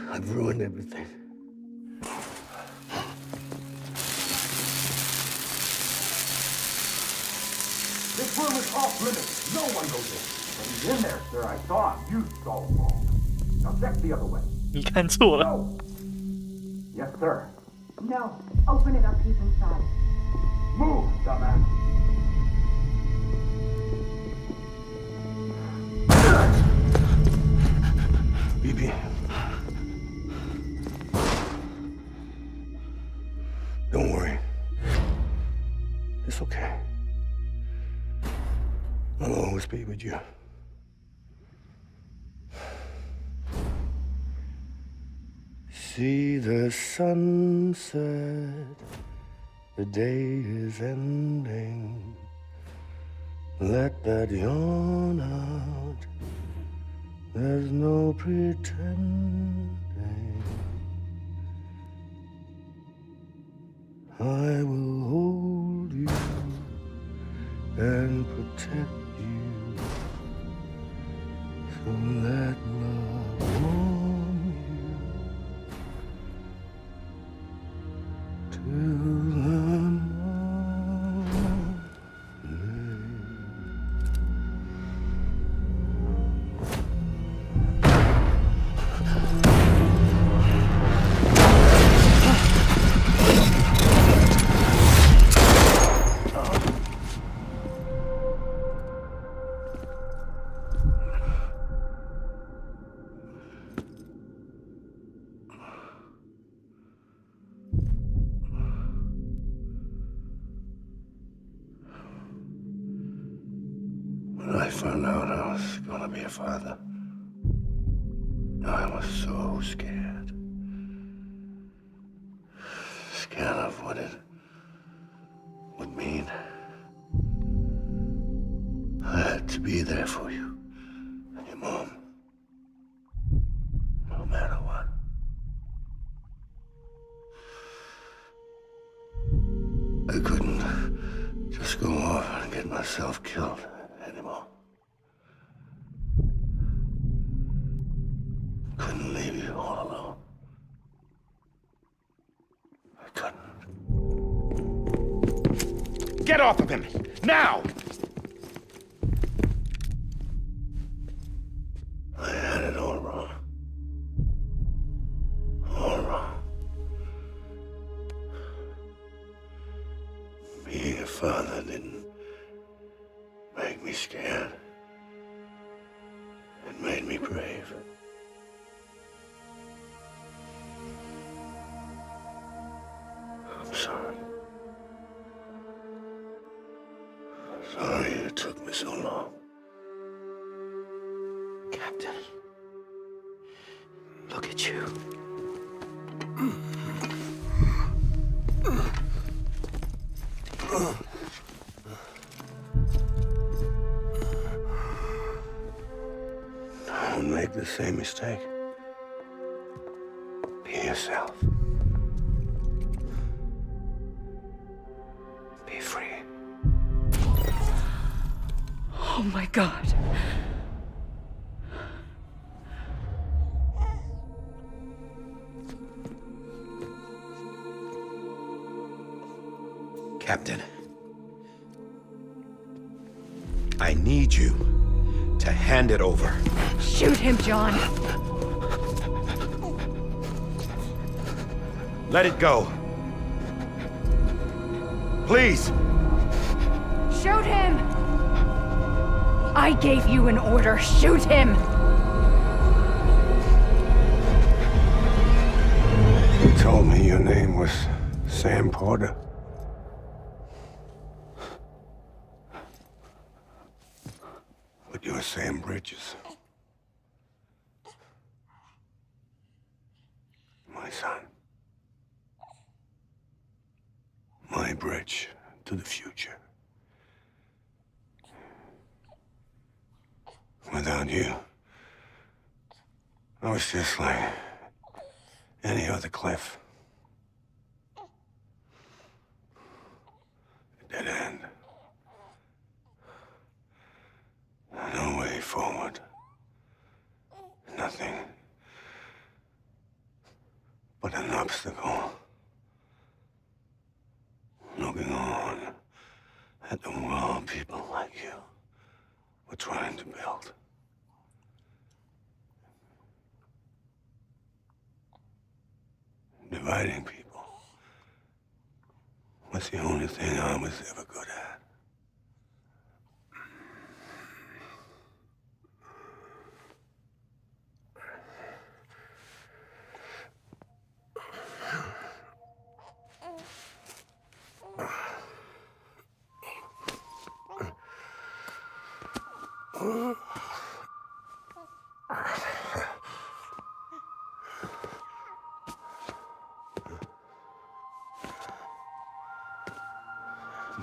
I've ruined everything. This room is off limits. No one goes in. But he's in there, sir. I saw him. You saw him all. Now check the other way. 你看错了。 No. Yes, sir. No. Open it up. He's inside. Move, dumbass. BB. Don't worry. It's okay. I'll always be with you. See the sunset. The day is ending. Let that yawn out. There's no pretending. I will hold you and protect you. So let love warm you found out I was gonna be a father, I was so scared. Scared of what it would mean. I had to be there for you and your mom, no matter what. I couldn't just go off and get myself killed anymore. Couldn't leave you all alone. I couldn't. Get off of him! Now! I had it all wrong. All wrong. Being a father didn't make me scared. It made me brave. I'm sorry. Sorry it took me so long. Captain, look at you. Don't make the same mistake. Be yourself. Be free. Oh my God. Captain, I need you to hand it over. Shoot him, John. Let it go. Please. Shoot him! I gave you an order. Shoot him! You told me your name was Sam Porter. But you're Sam Bridges. My son. My bridge to the future. Without you, I was just like any other Cliff. A dead end. No way forward. Nothing but an obstacle. Looking on at the world people like you were trying to build. Dividing people was the only thing I was ever good at.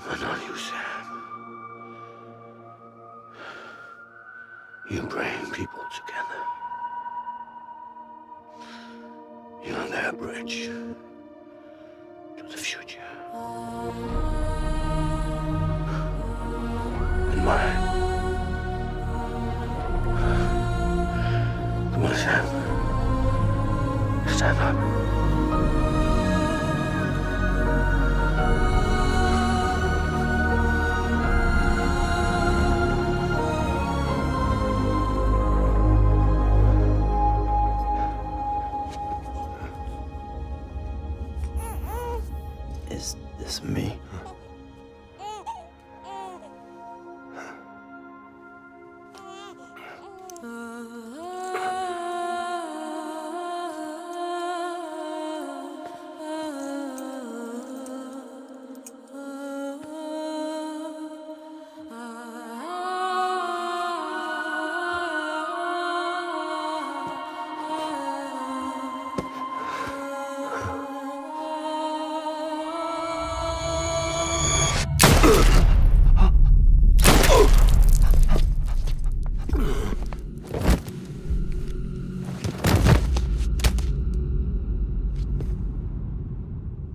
But not you, Sam. You bring people together. You're their bridge to the future. And mine. Come on, Sam. Stand up. Is this me?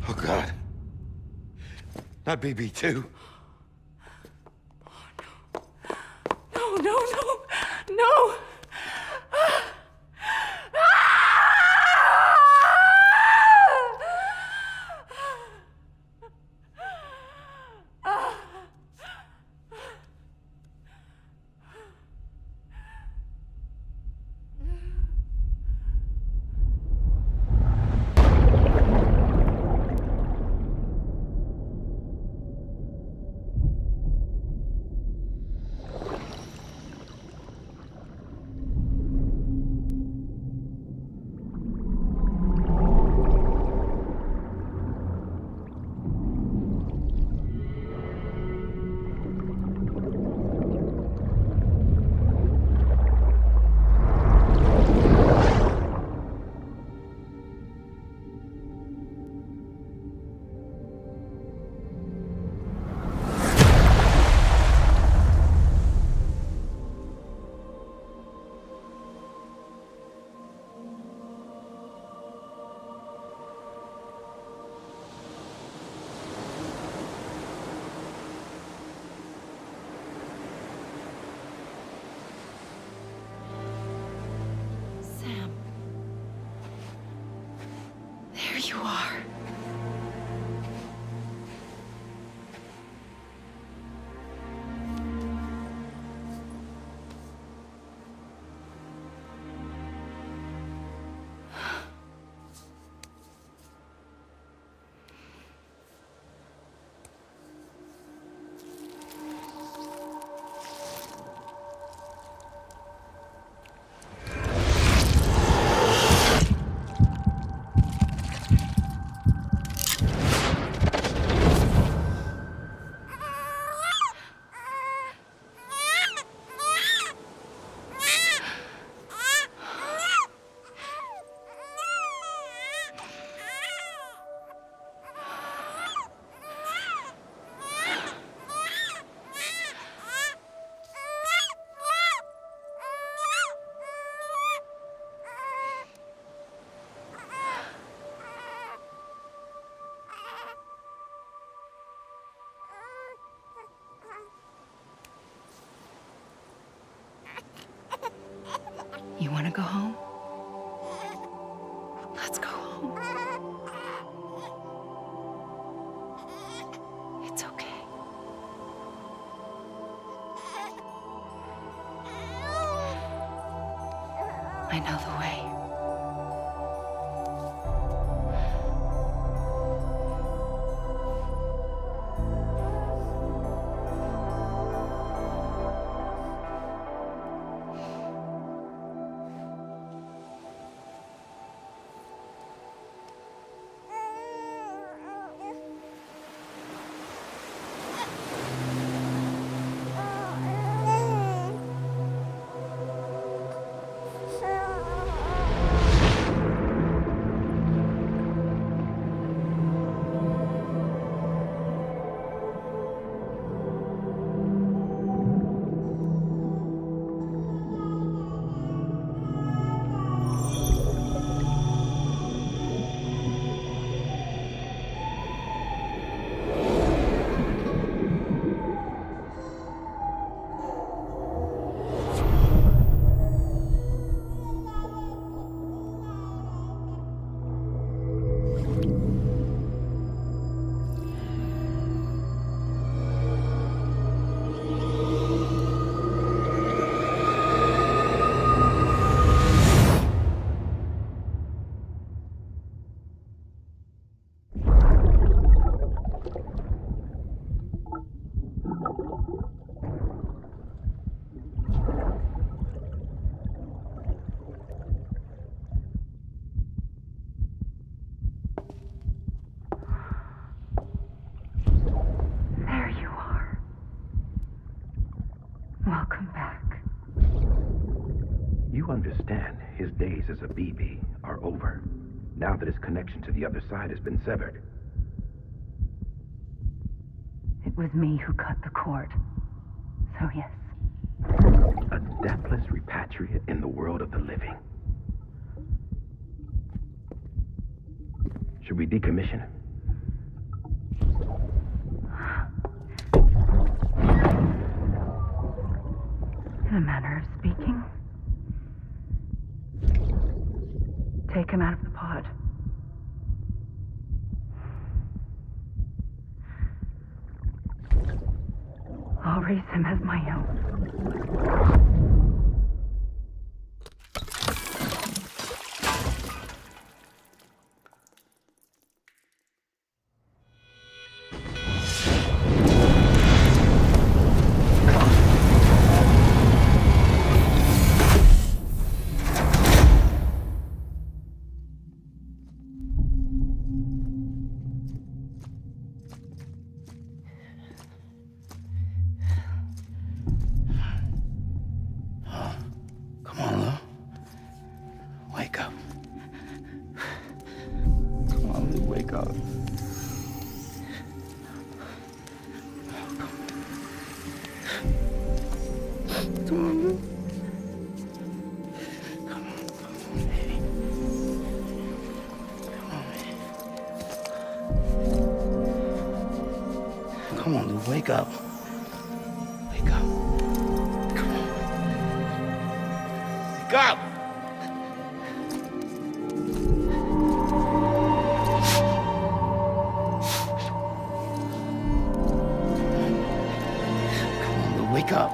Oh, God. Not BB2. No, no, no, no! Sam. There you are. You want to go home? Let's go home. It's okay. I know the way. Welcome back. You understand his days as a BB are over, now that his connection to the other side has been severed. It was me who cut the cord. So yes. A deathless repatriate in the world of the living. Should we decommission him? in a manner of speaking. Take him out of the pod. I'll raise him as my own. Come on, Lou. Wake up. Come on, Lou, wake up. Come on, Lou. Come on, baby. Come on, baby. Come on, Lou, wake up. Wake up. Come on. Wake up! Come on, Lou, wake up.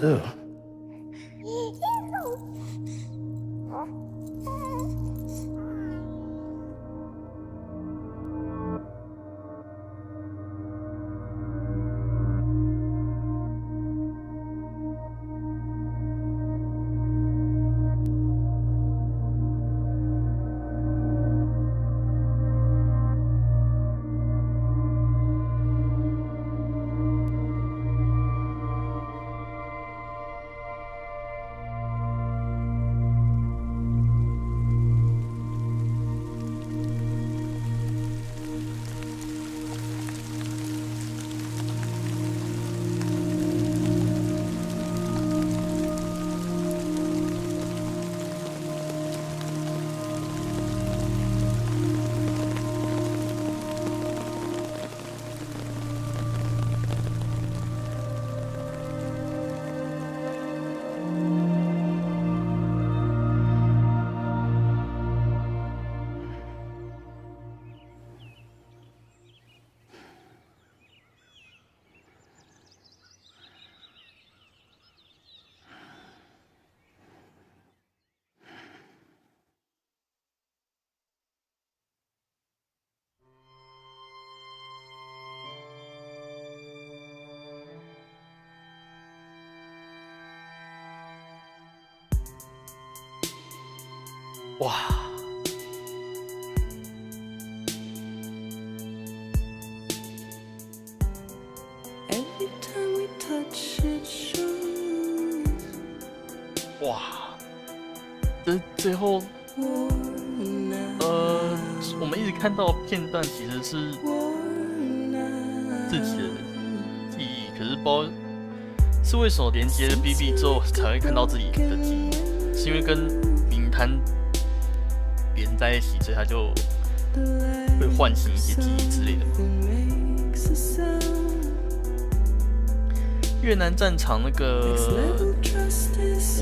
Lou.哇！哇！最后，我们一直看到片段其实是自己的记忆，可是不知道是为什么连接了 BB 之后才会看到自己的记忆，是因为跟名摊连在一起，所以他就会唤醒一些记忆之类的吗？越南战场那个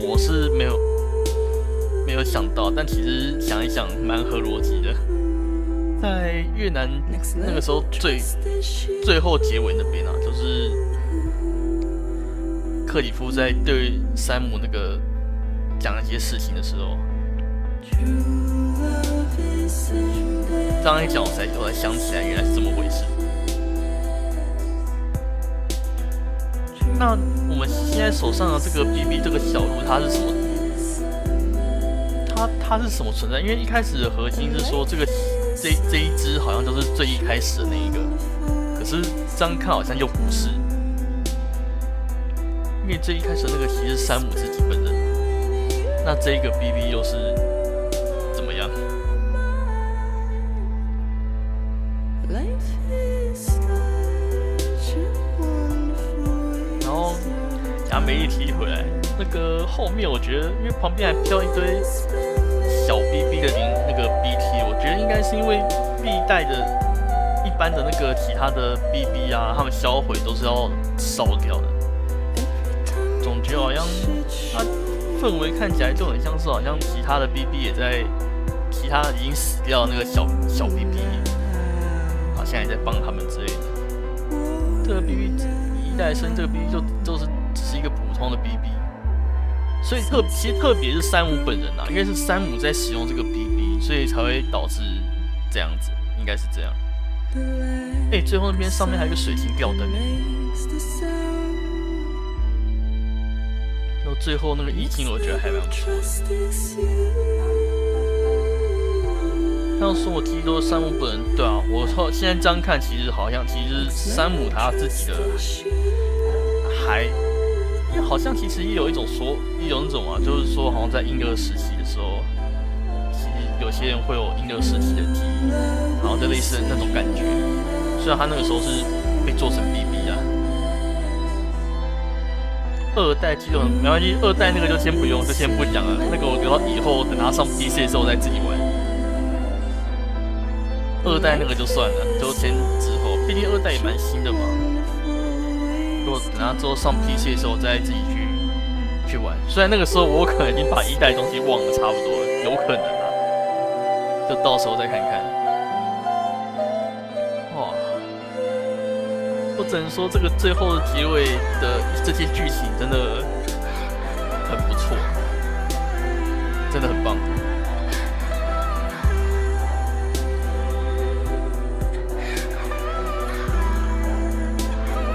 我是没有想到，但其实想一想蛮合逻辑的。在越南那个时候最后结尾那边啊，就是克里夫在对山姆那个讲一些事情的时候，这样一讲我才想起来原来是这么回事。那我们现在手上的这个 BB 这个小路，它是什么？它是什么存在？因为一开始的核心是说这一只好像就是最一开始的那一个，可是这样看好像又不是，因为最一开始的那个其实是山姆自己本人，那这个 BB 又是怎么样？然后亚美一提回来，那个后面我觉得，因为旁边还飘一堆小 BB 的那个 BT， 我觉得应该是因为历代的一般的那个其他的 BB 啊，他们销毁都是要烧掉的，总觉得好像它氛围看起来就很像是好像其他的 BB 也在，其他已经死掉的那个小 BB， 好像也在帮他们之类的。这个 BB 一代生这个 BB 就是只是一个普通的 BB。所以其实特别是山姆本人啊，因为是山姆在使用这个 BB， 所以才会导致这样子，应该是这样。最后那边上面还有一个水晶吊灯，然后最后那个意境我觉得还蛮不错的。像说我提都是山姆本人，对啊，我现在这样看，其实好像其实山姆他自己的好像其实也有一种那种啊，就是说好像在婴儿时期的时候，其实有些人会有婴儿时期的记忆，然后就类似那种感觉。虽然他那个时候是被做成 BB 啊，二代机动没关系，二代那个就先不用，就先不讲了。那个我留到以后等他上 PC 的时候再自己玩。二代那个就算了，就先之后，毕竟二代也蛮新的嘛。如果等他之后上 PC 的时候再自己去玩，虽然那个时候我可能已经把一代的东西忘了差不多了，有可能啊，就到时候再看看。哇，我只能说这个最后的结尾的这些剧情真的很不错，真的很棒。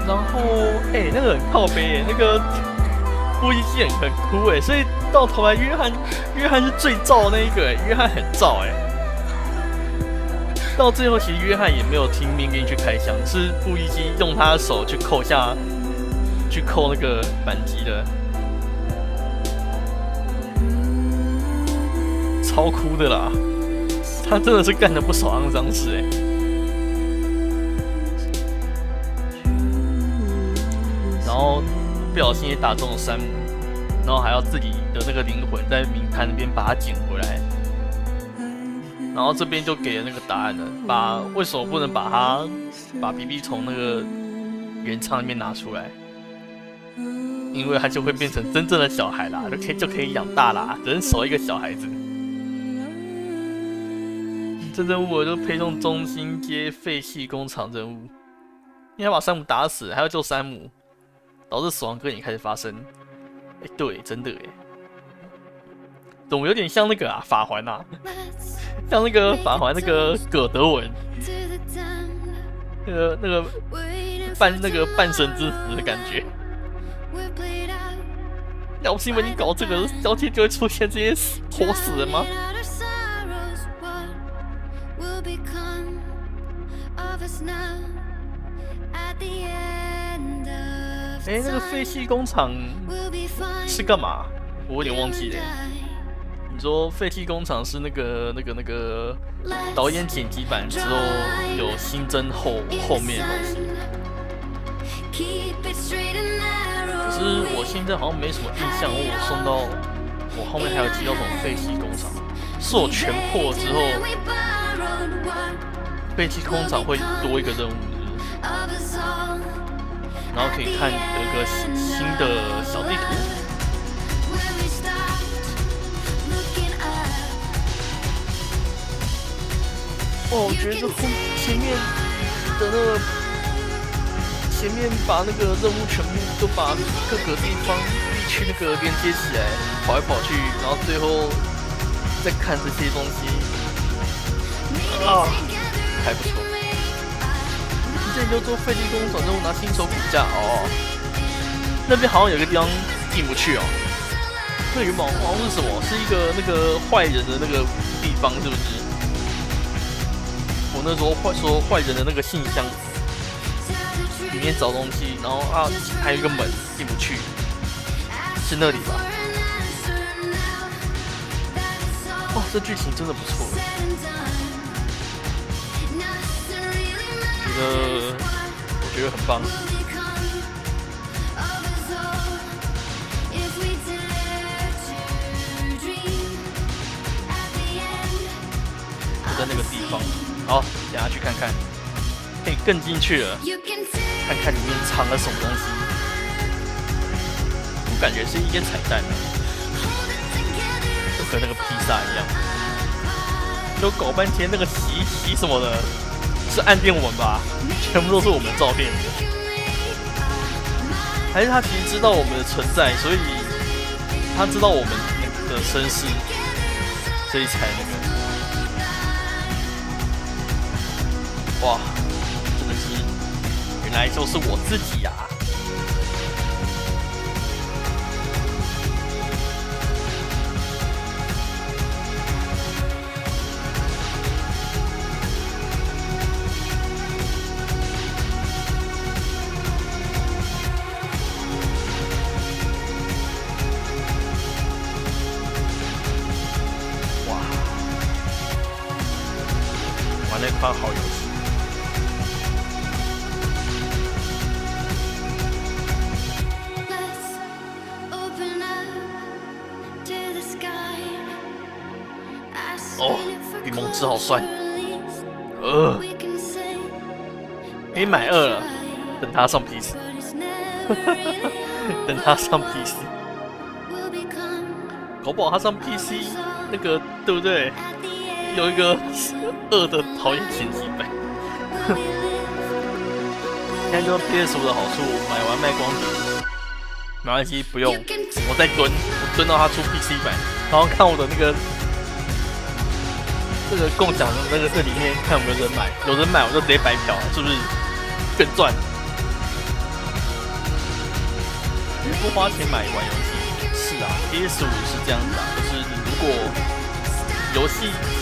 然后，那个很靠北那个布衣机很哭所以到头来约翰是最燥的那一个约翰很燥到最后其实约翰也没有听命令去开枪，是布衣机用他的手去扣那个扳机的，超哭的啦，他真的是干了不少肮脏事然后不小心也打中了山姆，然后还要自己的那个灵魂在冥坛那边把它捡回来，然后这边就给了那个答案了，为什么不能把 BB 从那个原仓里面拿出来？因为他就会变成真正的小孩啦，就可以养大啦，人手一个小孩子。这任务我就配送中心街废弃工厂任务，因为他把山姆打死，还要救山姆。导致死亡搁浅开始发生，对，真的怎么有点像那个法环像那个法环那个葛德文，那个半神之死的感觉。要不是因为你搞这个，交替就会出现这些活死人吗？那个废弃工厂是干嘛？我有点忘记了。你说废弃工厂是那个导演剪辑版之后有新增后面的东西，可是我现在好像没什么印象。我后面还有提到什么废弃工厂，是我全破之后，废弃工厂会多一个任务。然后可以看有一个新的小地图。我觉得前面把那个任务全部都把各个地方地区那个连接起来，跑来跑去，然后最后再看这些东西，还不错。之前就做废弃工厂任务拿新手骨架那边好像有个地方进不去哦。那原本好像是什么？是一个那个坏人的那个地方，是不是？我那时候说坏人的那个信箱里面找东西，然后啊还有一个门进不去，是那里吧？哦，这剧情真的不错，我觉得很棒。就在那个地方，好，等下去看看，可以更进去了，看看里面藏了什么东西。我感觉是一间彩蛋，就和那个披萨一样。就搞半天那个洗什么的，是暗电我们吧？全部都是我们的照片，还是他其实知道我们的存在，所以他知道我们的身世，所以才那个。哇，真的是，原来就是我自己呀！哇，玩了一款好游戏。哦，比蒙兹好帅。可以买2了，等他上 PC， 等他上 PC， 搞不好他上 PC 那个对不对？有一个2的讨厌剪辑版。现在就是 PS5 的好处，买完卖光碟，没关系，不用，我再蹲，我蹲到他出 PC 版，然后看我的那个共享的那里面看有没有人买，有人买我就直接白嫖，是不是更赚？不花钱买一款游戏，是啊 ，PS5 是这样子啊，就是你如果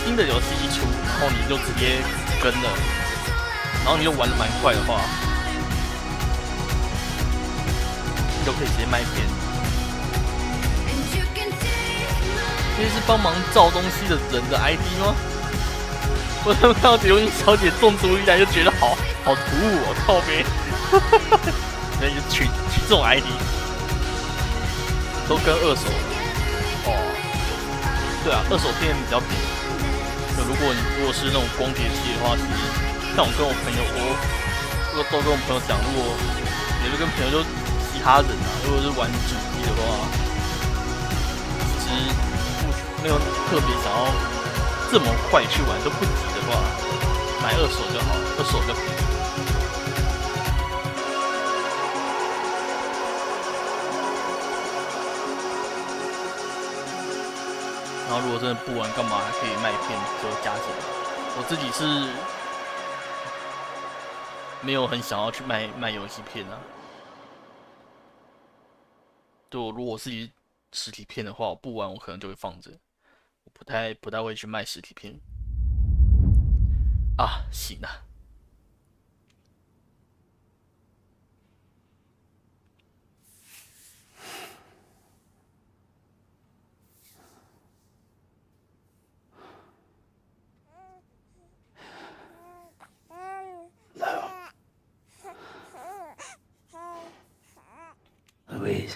新的游戏一出，然后你就直接跟了，然后你又玩得蛮快的话，你就可以直接卖片。这是帮忙造东西的人的 ID 吗？我他们看到刘英小姐中毒一来就觉得好突兀哦，靠北，所以就取这种 ID， 都跟二手哦，对啊，二手片比较便宜。如果是那种光碟机的话，其实像我跟我朋友，我都跟我朋友讲，如果也是跟朋友就其他人啊，如果是玩主机的话，其实没有特别想要这么快去玩，都不急的话，买二手就好了，二手就便宜。然后如果真的不玩，干嘛还可以卖片就加钱？我自己是没有很想要去卖游戏片啊。对，我如果自己实体片的话，我不玩我可能就会放着，我不太会去卖实体片。啊，行啊。Louise.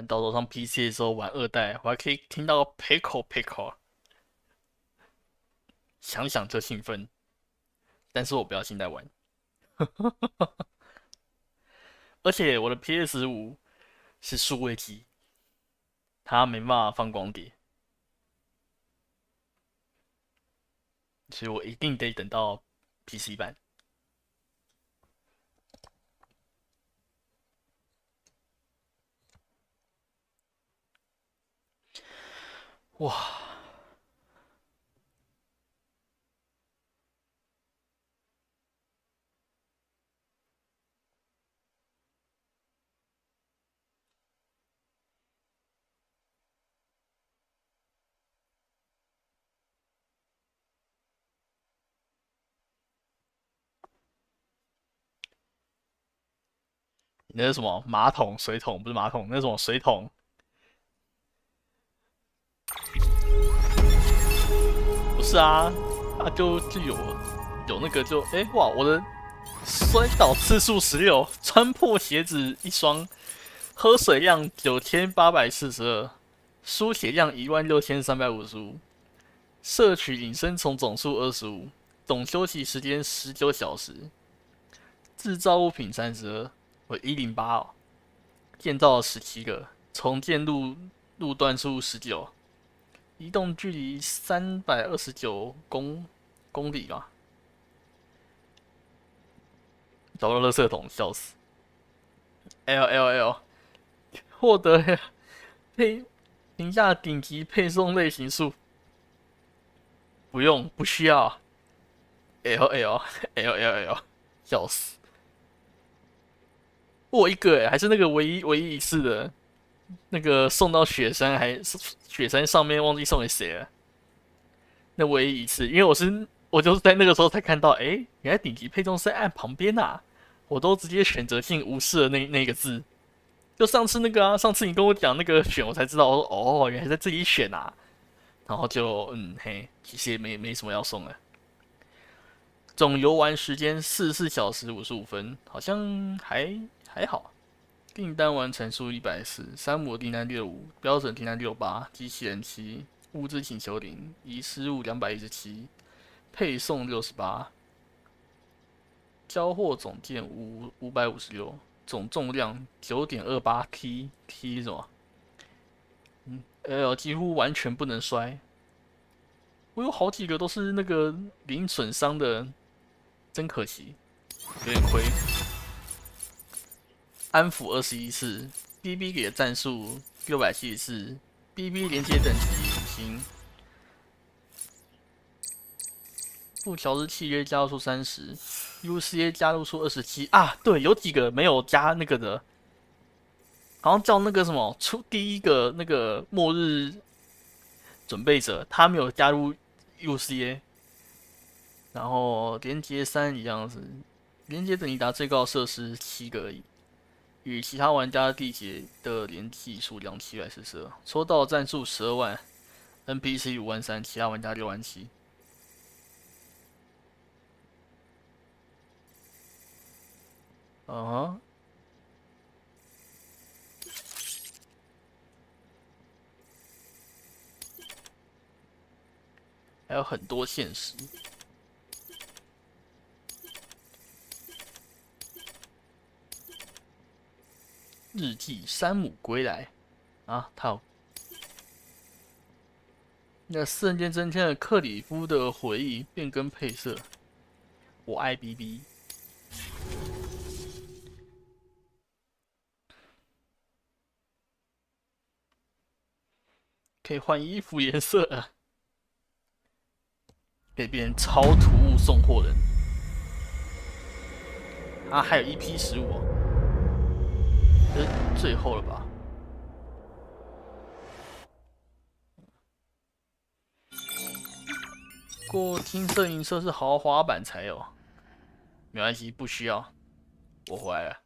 到时候上 PC 的时候玩2代，我还可以听到 Pickle， 想想就兴奋。但是我不要现在玩，而且我的 PS5是数位机，它没办法放光碟，所以我一定得等到 PC 版。哇！你那是什么马桶、水桶？不是马桶，那是什么水桶？不是啊，就有那个就哇，我的摔倒次数16，穿破鞋子1双，喝水量9842，输血量16355，摄取隐身虫总数25，总休息时间19小时，制造物品32，我108哦，建造了17个，重建路段数19。移动距离329公里吧。找到垃圾桶，笑死。LLL 获得评价顶级配送类型数，不用，不需要。LLL 笑死。我一个还是那个唯一一次的。那个送到雪山，还雪山上面忘记送给谁了。那唯一一次，因为我就是在那个时候才看到，原来顶级配送是在按旁边啊，我都直接选择性无视了那个字。就上次那个啊，上次你跟我讲那个选，我才知道，我说哦，原来在这里选啊。然后就其实也没什么要送了。总游玩时间44小时55分，好像还好。订单完成数140，山姆订单65，标准订单68，机器人7，物资请求0，遗失物217，配送68，交货总件556，总重量9.28 T 是什么几乎完全不能摔。我有好几个都是那个零损伤的，真可惜，有点亏。安抚21次 ，BB 给的战术674，BB 连接等级5星，不调制契约加入数30，UCA 加入数27啊，对，有几个没有加那个的，好像叫那个什么出第一个那个末日准备者，他没有加入 UCA， 然后连接3一样是连接等级达最高设施7个而已。与其他玩家缔结的联系数量742，抽到战术12万 ，NPC 53000，其他玩家67000。还有很多现实。日记山姆归来啊，他有那瞬间增添了克里夫的回忆，变更配色。我爱 BB。可以换衣服颜色了，可以变成超突兀送货人。啊，还有EP15哦。这是最后了吧？过金色银色是豪华版才有，没关系，不需要。我回来了。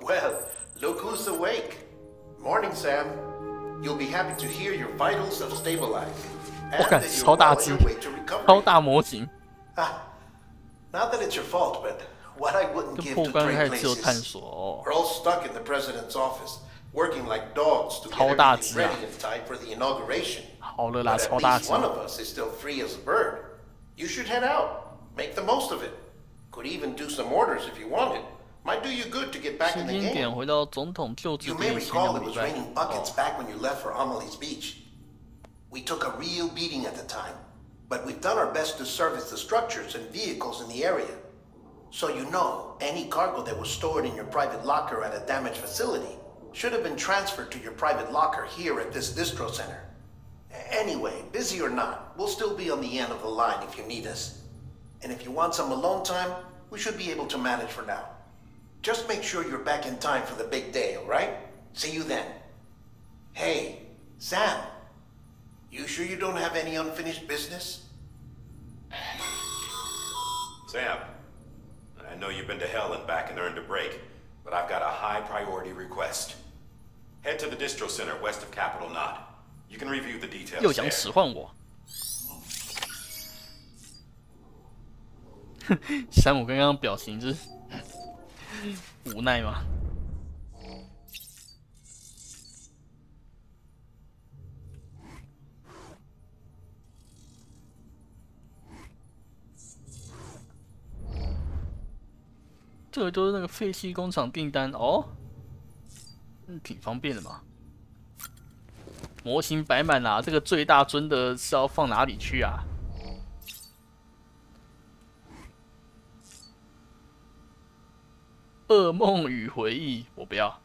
Well, look who's awake. Morning, Sam. You'll be happy to hear your vitals have stabilized. 我看超大只，超大模型。Not that it's your fault, but what I wouldn't give to trade places. We're all stuck in the president's office, working like dogs to get everything ready in time for the inauguration. But at least one of us is still free as a bird. You should head out, make the most of it. Could even do some orders if you wanted. Might do you good to get back in the game. You may recall it was raining buckets back when you left for Amelie's Beach. We took a real beating at the time, but we've done our best to service the structures and vehicles in the area. So you know, any cargo that was stored in your private locker at a damaged facility Should have been transferred to your private locker here at this distro center. Anyway, busy or not, we'll still be on the end of the line if you need us. And if you want some alone time, we should be able to manage for now. Just make sure you're back in time for the big day, alright? See you then. Hey, Sam. You sure you don't have any unfinished business? Sam, I know you've been to hell and back and earned a break, but I've got a high priority request. Head to the distro center west of Capital Knot. You can review the details 又想 there. 使唤我。山姆刚刚表情就是无奈吗？这个就是那个废弃工厂订单哦，挺方便的嘛。模型摆满啦，这个最大尊的是要放哪里去啊？噩梦与回忆，我不要。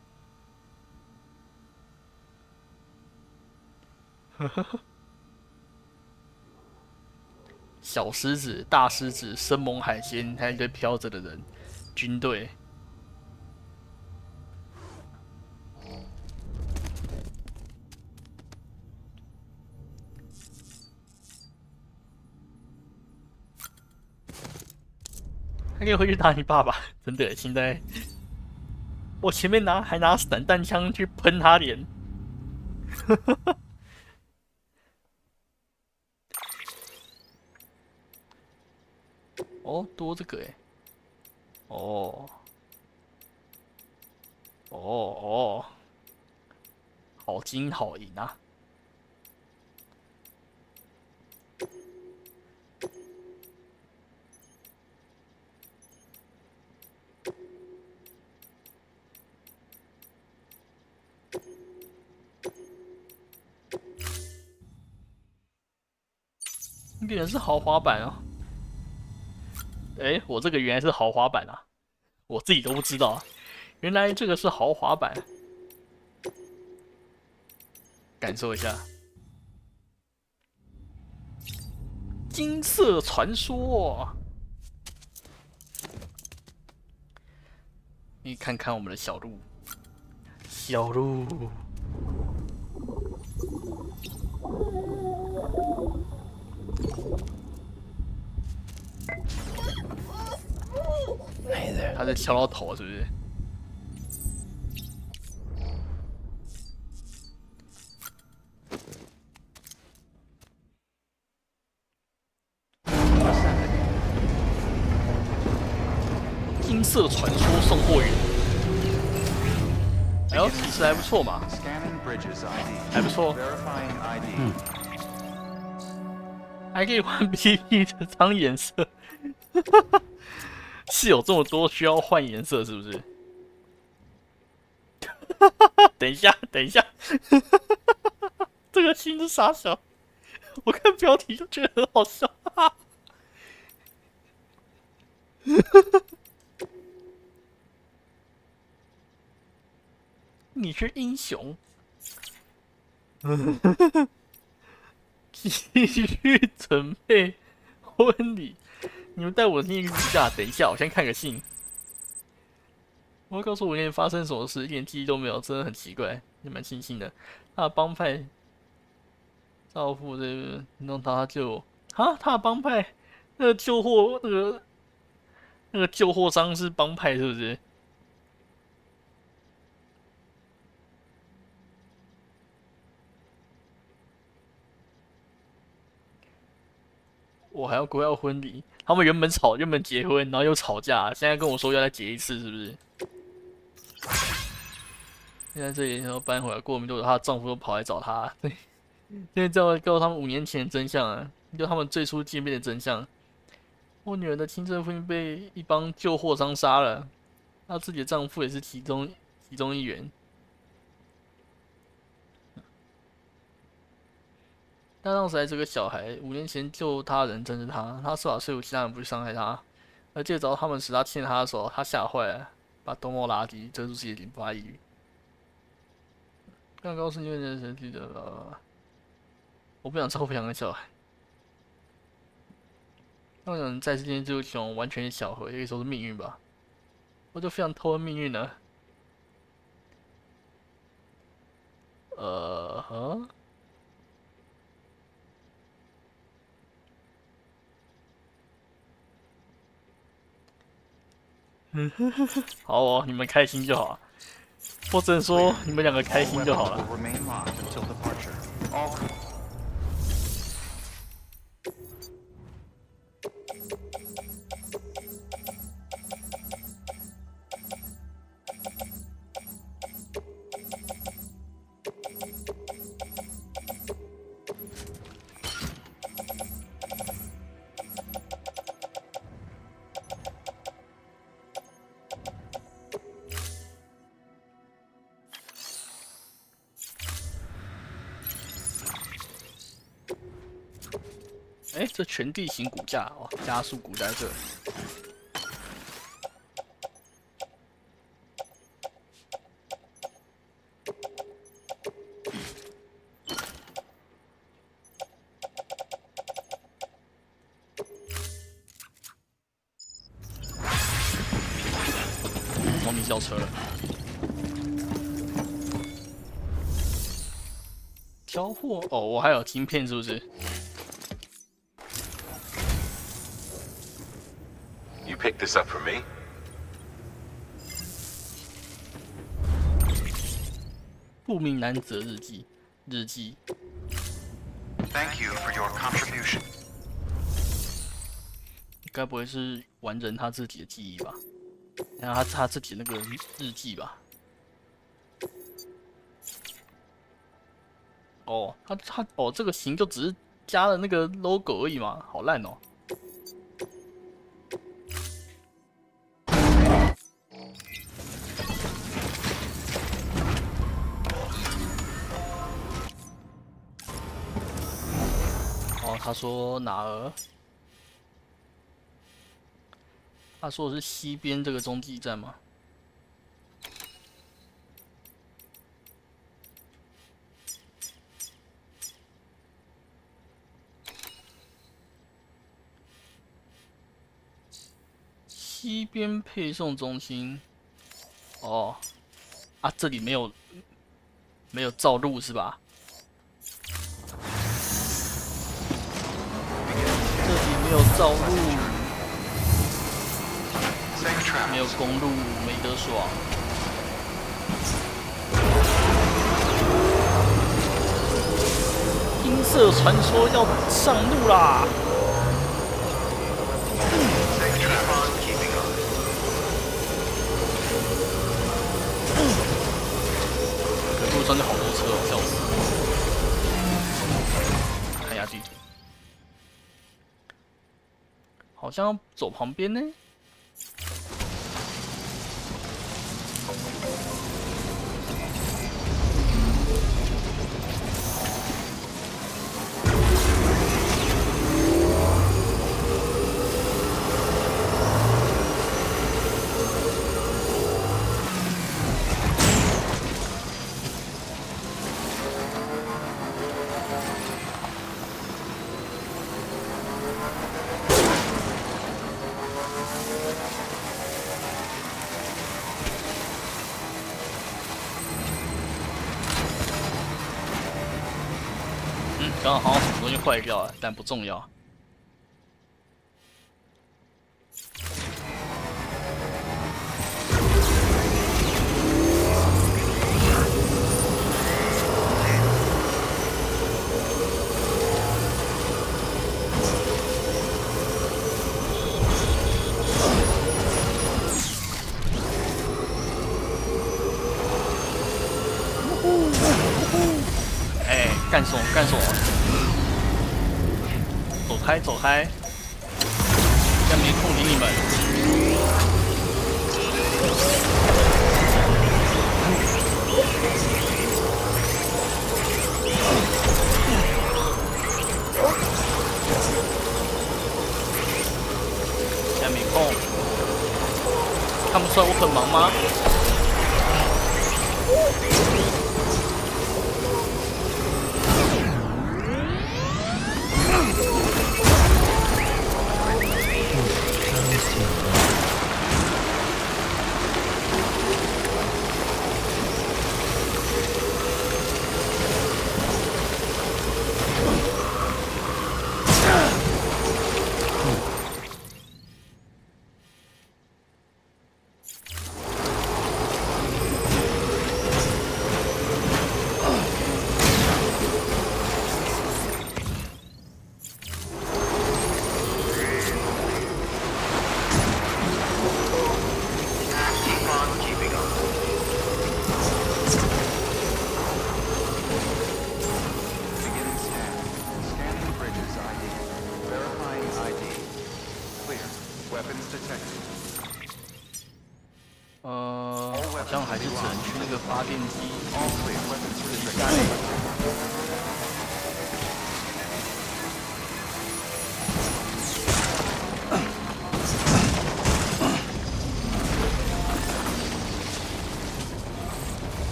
小狮子、大狮子、生猛海鲜，还有一堆飘着的人，军队。还可以回去打你爸爸，真的。现在我前面还拿散弹枪去喷他脸，哦，多这个哎，哦，哦，好金好银啊！原来是豪华版哦！哎，我这个原来是豪华版啊，我自己都不知道啊，原来这个是豪华版，感受一下。金色传说，你看看我们的小鹿，小鹿。他在敲到头是不是？金色传说送货员，哎呦，其实还不错嘛，还不错。还可以换 PP 的张颜色，是有这么多需要换颜色是不是？等一下，等一下，这个新是傻小，我看标题就觉得很好笑。你是英雄。继续准备婚礼，你们带我进一个下。等一下，我先看个信。我会告诉我今天发生什么事，一点记忆都没有，真的很奇怪，也蛮庆幸的。他的帮派照付这个，弄他就啊，他的帮派那个旧货那个旧货商是帮派是不是？我还要国要婚礼，他们原本结婚，然后又吵架，现在跟我说要再结一次，是不是？现在这里要搬回来，过没多久，她的丈夫都跑来找她。对，现在就要告诉他们5年前的真相啊，就他们最初见面的真相。我女儿的亲生父亲被一帮旧货商杀了，她自己的丈夫也是其中一员。但当时还是个小孩，5年前救他的人正是他，他设法说服其他人不去伤害他，而借着他们时他牵他的手，他吓坏了，把兜帽拉低，遮住自己的淋巴液。刚告诉你们身体的我不想照不想跟小孩。那我想在这件这种完全是巧合，也可以说是命运吧。我就非常偷恩命运呢。好哦，你们开心就好。我只能说你们两个开心就好了。 哎，这全地形骨架哦，加速骨在这。猫咪叫车了。挑货哦，我还有晶片是不是？ You picked this up for me? 不明男子日记，日记。 Thank you for your contribution. 该不会是完人他自己的记忆吧？然后他自己那个日记吧？哦，他哦，这个型就只是加了那个 logo 而已嘛，好烂哦。 哦，他说哪儿？他说的是西边这个中继站吗？西边配送中心。哦，啊，这里没有照路是吧？ 这里没有道路，没有公路，没得爽。音色传说要上路啦！可路上就好多车哦，笑死！看下地图。 好像要走旁边呢。刚好什么东西坏掉了，但不重要。哎，干什么？干什么？ 走开，走开！现在没空理你们。现在没空，看不出来我很忙吗？ protected. 好像还是只能去那个发电机 All clear. Weapons 底 restricted. 下那个。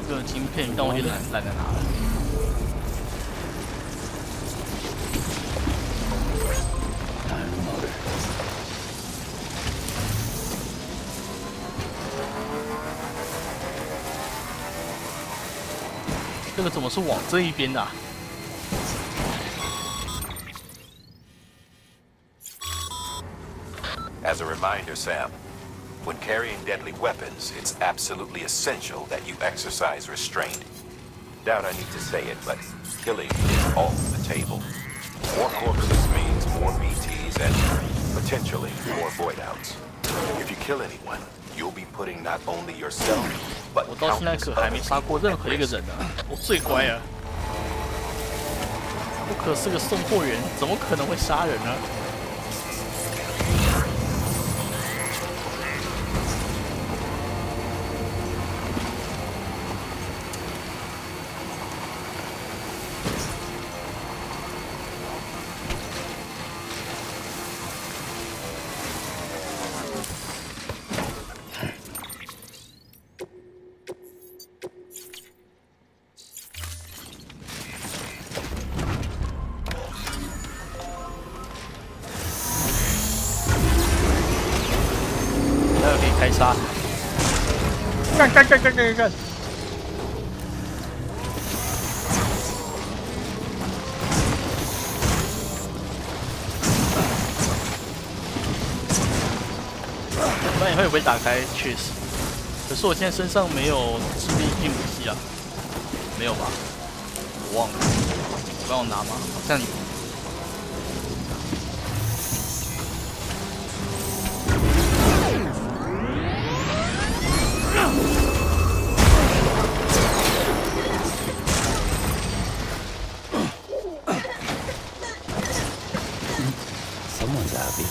这个晶片，但我有点懒得拿了。这个怎么是往这一边的啊？ As a reminder, Sam, when carrying deadly weapons, it's absolutely essential that you exercise restraint. Doubt I need to say it, but killing is off the table. More corpses means more BTs and potentially more void outs. If you kill anyone, you'll be putting not only yourself, but 我到现在 countless 可还没 others 杀过任何一个人呢，我最乖了。我可是个送货员，怎么可能会杀人呢？ 开杀！干！不然也会不会打开？确实，可是我现在身上没有致命性武器啊，没有吧？我忘了，我帮我拿吗？好像有。 Someone's happy.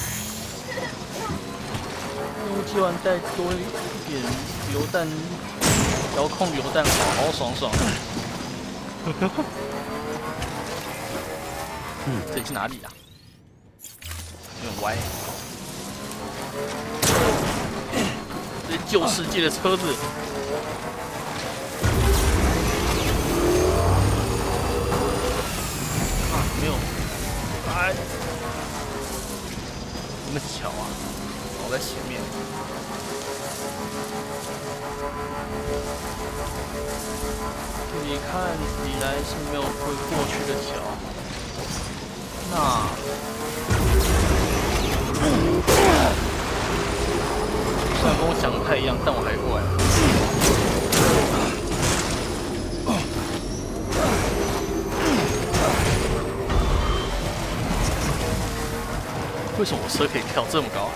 既然带多一点榴弹，遥控榴弹，好爽。这里是哪里呀？有点歪。这旧世界的车子。啊，没有。哎。 那么巧啊！我在前面。你看起来是没有会过去的桥。那……虽然跟我想的不太一样，但我还过来了。为什么我车可以跳这么高？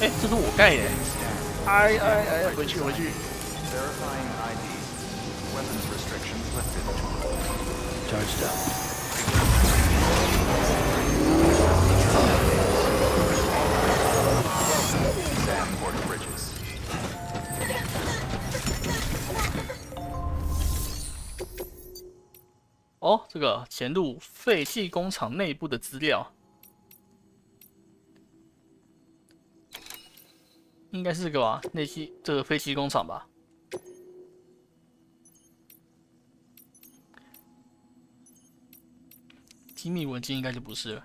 哎，这是我盖的！哎，回去。Verifying ID. Weapons restrictions lifted. Charged up. Sam Porter Bridges. 哦，这个潜入废弃工厂内部的资料，应该是这个吧？这个废弃工厂吧？机密文件应该就不是了。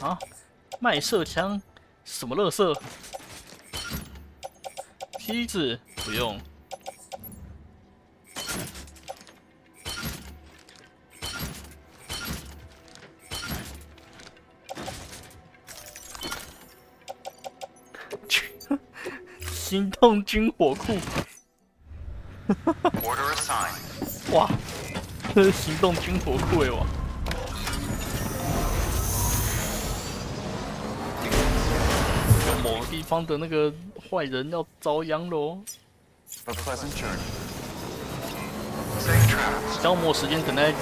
啊，卖射枪，什么垃圾？梯子不用。行动军火库。Order assigned. 哇，这是行动军火库哎哇！有某个地方的那个坏人要遭殃喽。A pleasant journey. Safe travels. 消磨时间等待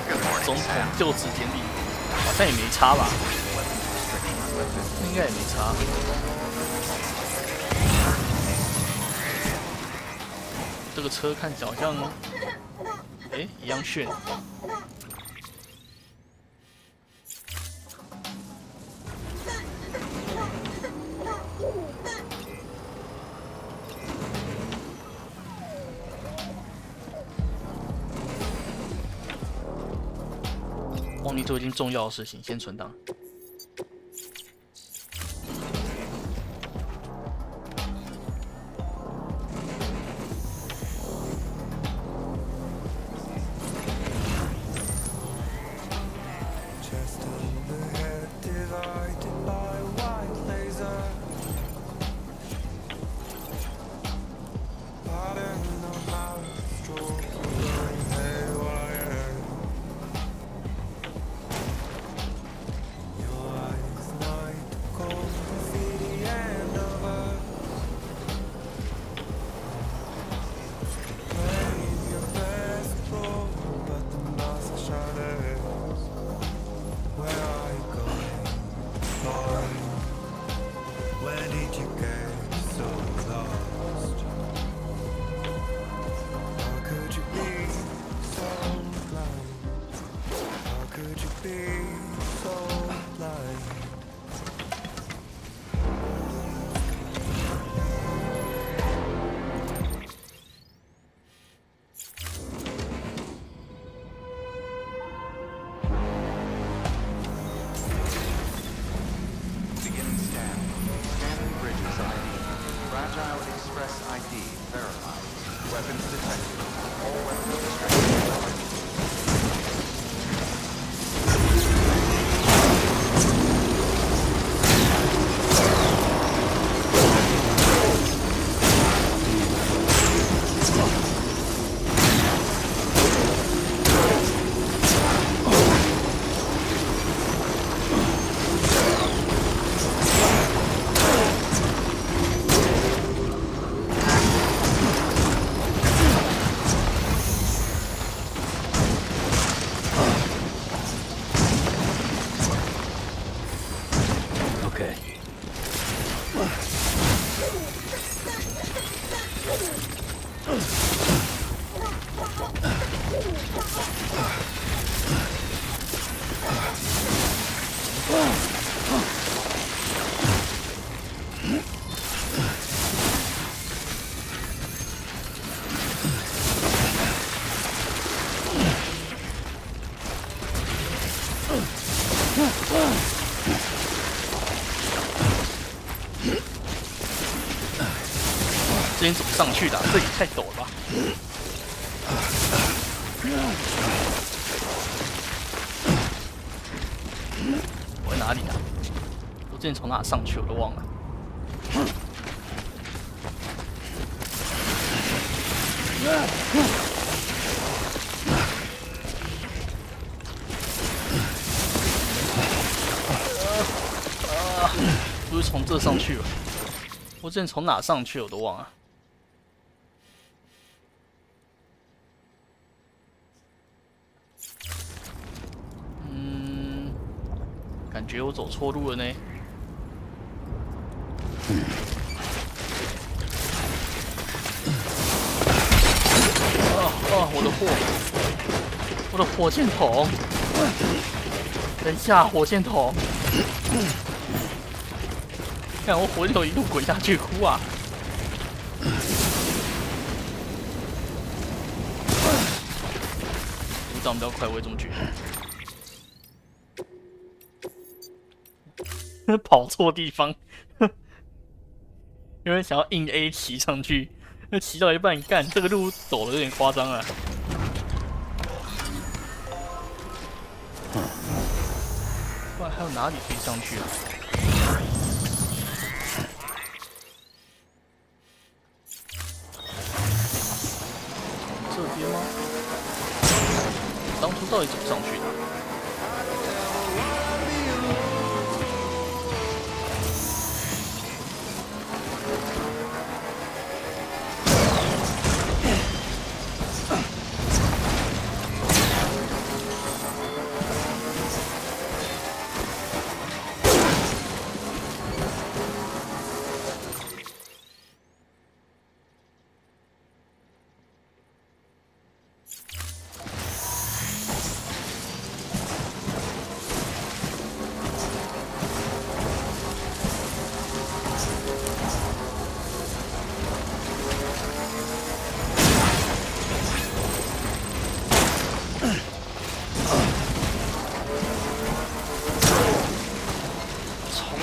总统就职典礼，好像也没差吧？应该也没差。这个车看起来好像，一样炫。忘记做一件重要的事情，先存档。Beginning scan. Scanning bridges ID. Fragile Express ID verified. Weapons detected. All weapons restricted. Okay. 这边怎么上去的这也太陡了吧！我在哪里啊？我之前从哪上去我都忘了。不是从这上去了，我之前从哪上去我都忘了。感觉我走错路了呢。我的火，我的火箭筒！等一下，火箭筒！看我火箭筒一路滚下去，哭啊！鼓掌比较快，我也这么觉得。跑错地方，有人想要硬 A 骑上去，那骑到一半，干这个路走的有点夸张啊。不然还有哪里可以上去啊？这边吗？当初到底怎么上去的？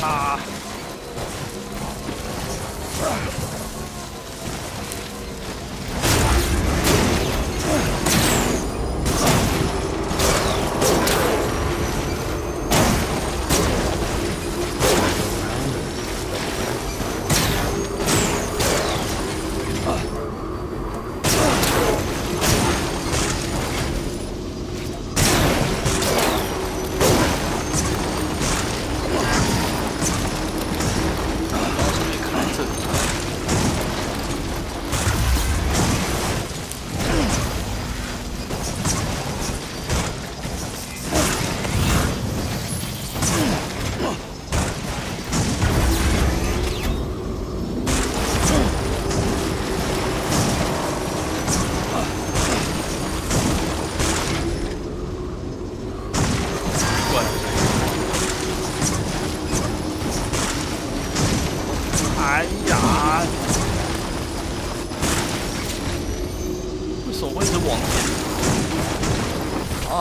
啊！哎呀！为什么会一直往前？啊！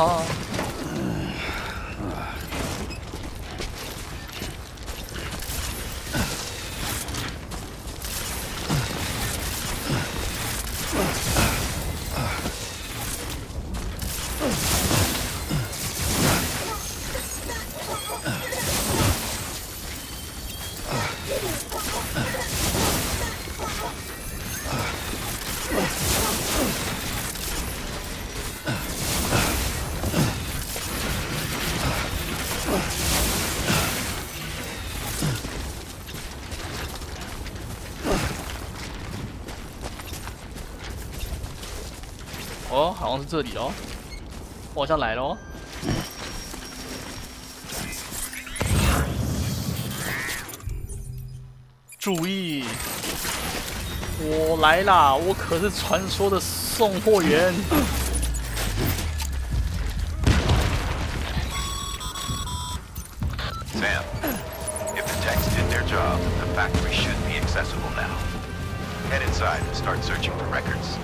哦，好像是这里哦，我好像来了哦。注意，我来啦！我可是传说的送货员。Sam, if the techs did their job, the factory should be accessible now. Head inside and start searching for records.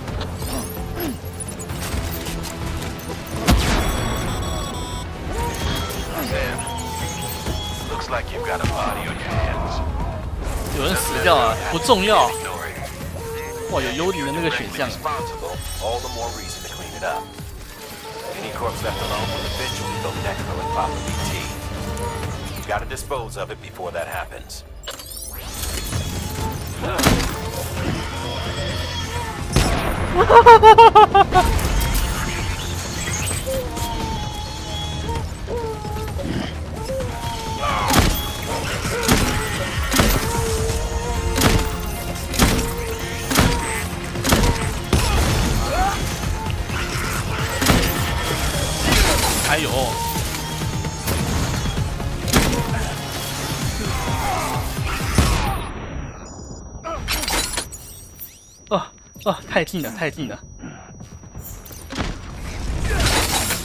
Sam, looks like you've got a body on your hands. 有人死掉了，不重要。哇，有幽灵的那个选项。 All the more reason to clean it up. Any corpse left alone will eventually go necro and pop a BT. You gotta dispose of it before that happens. 哎呦！太近了，太近了！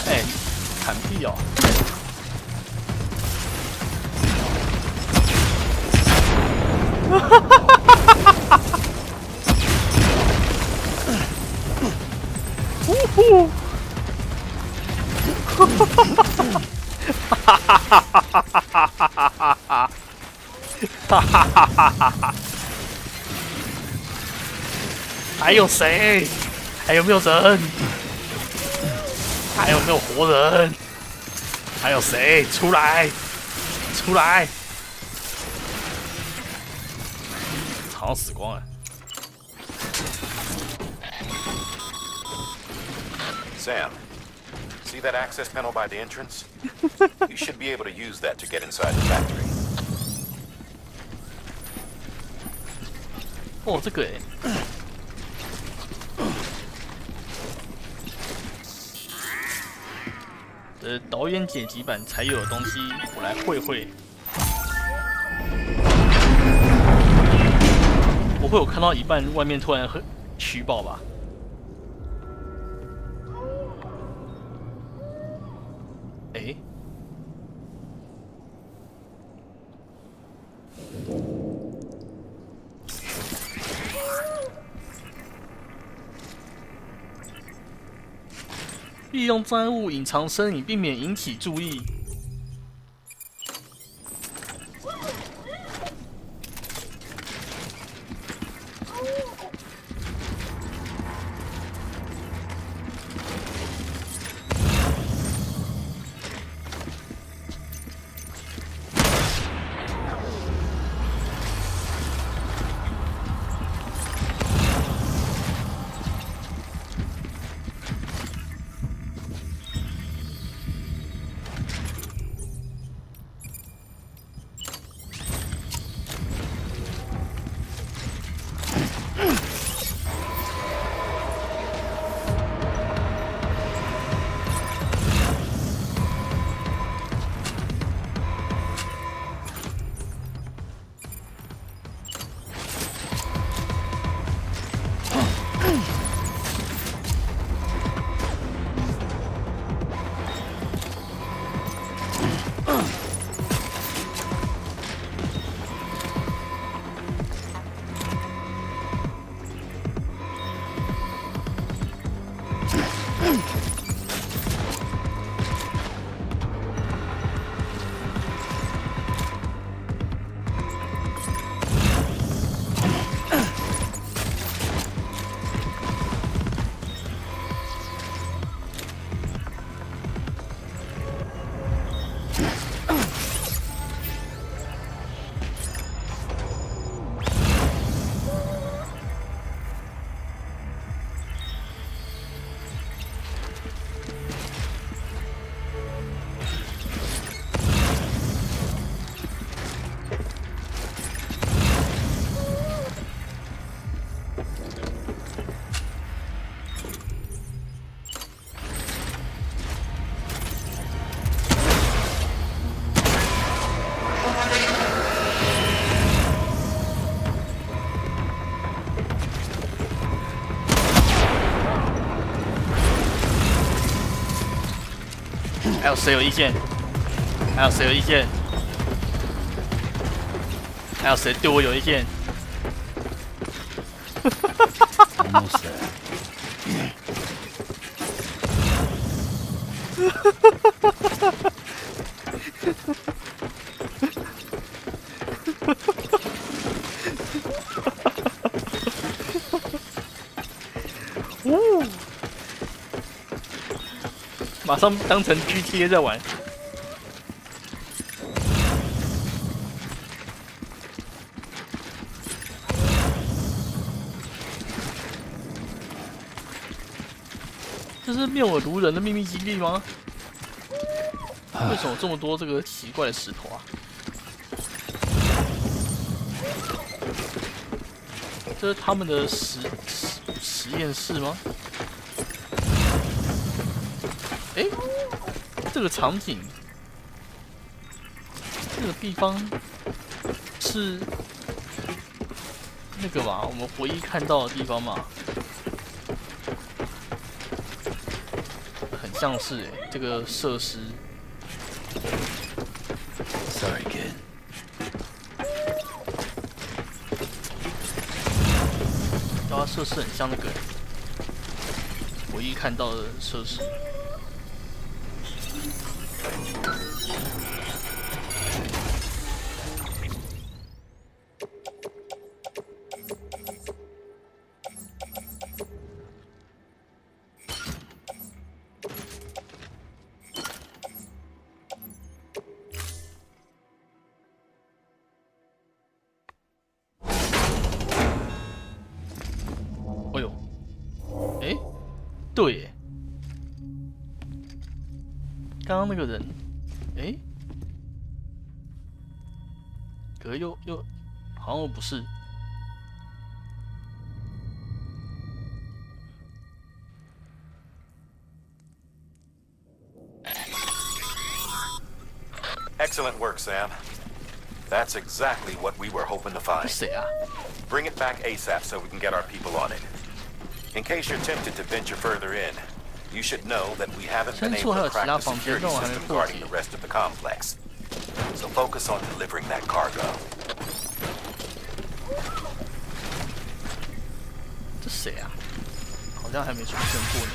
哎，砍屁哦！哈哈哈哈哈！呜呼！ 哈哈哈哈哈！哈哈哈哈哈！哈哈哈哈哈哈！还有谁？还有没有人？还有没有活人？还有谁？出来！出来！好像死光了。Sam, see that access panel by the entrance? You should be able to use that to get inside the factory. 哦，这个诶。导演剪辑版才有的东西，我来会会。我会有看到一半，外面突然很虚爆吧？诶。利用障碍物隐藏身影，避免引起注意。还有谁有意见？还有谁有意见？还有谁对我有意见？Almost there. 马上当成 GTA 在玩。这是灭我卢人的秘密基地吗？为什么有这么多这个奇怪的石头啊？这是他们的实验室吗？哎，这个场景，这个地方是那个吧？我们唯一看到的地方嘛，很像是哎，这个设施。Sorry, kid. 它设施很像那个唯一看到的设施。对耶，刚刚那个人，哎，可是又好像又不是。Excellent work, Sam. That's exactly what we were hoping to find. 谁啊？ Bring it back ASAP so we can get our people on it. In case you're tempted to venture further in, you should know that we haven't been able to crack the security system guarding the rest of the complex. So focus on delivering that cargo. 这谁啊？好像还没出现过呢。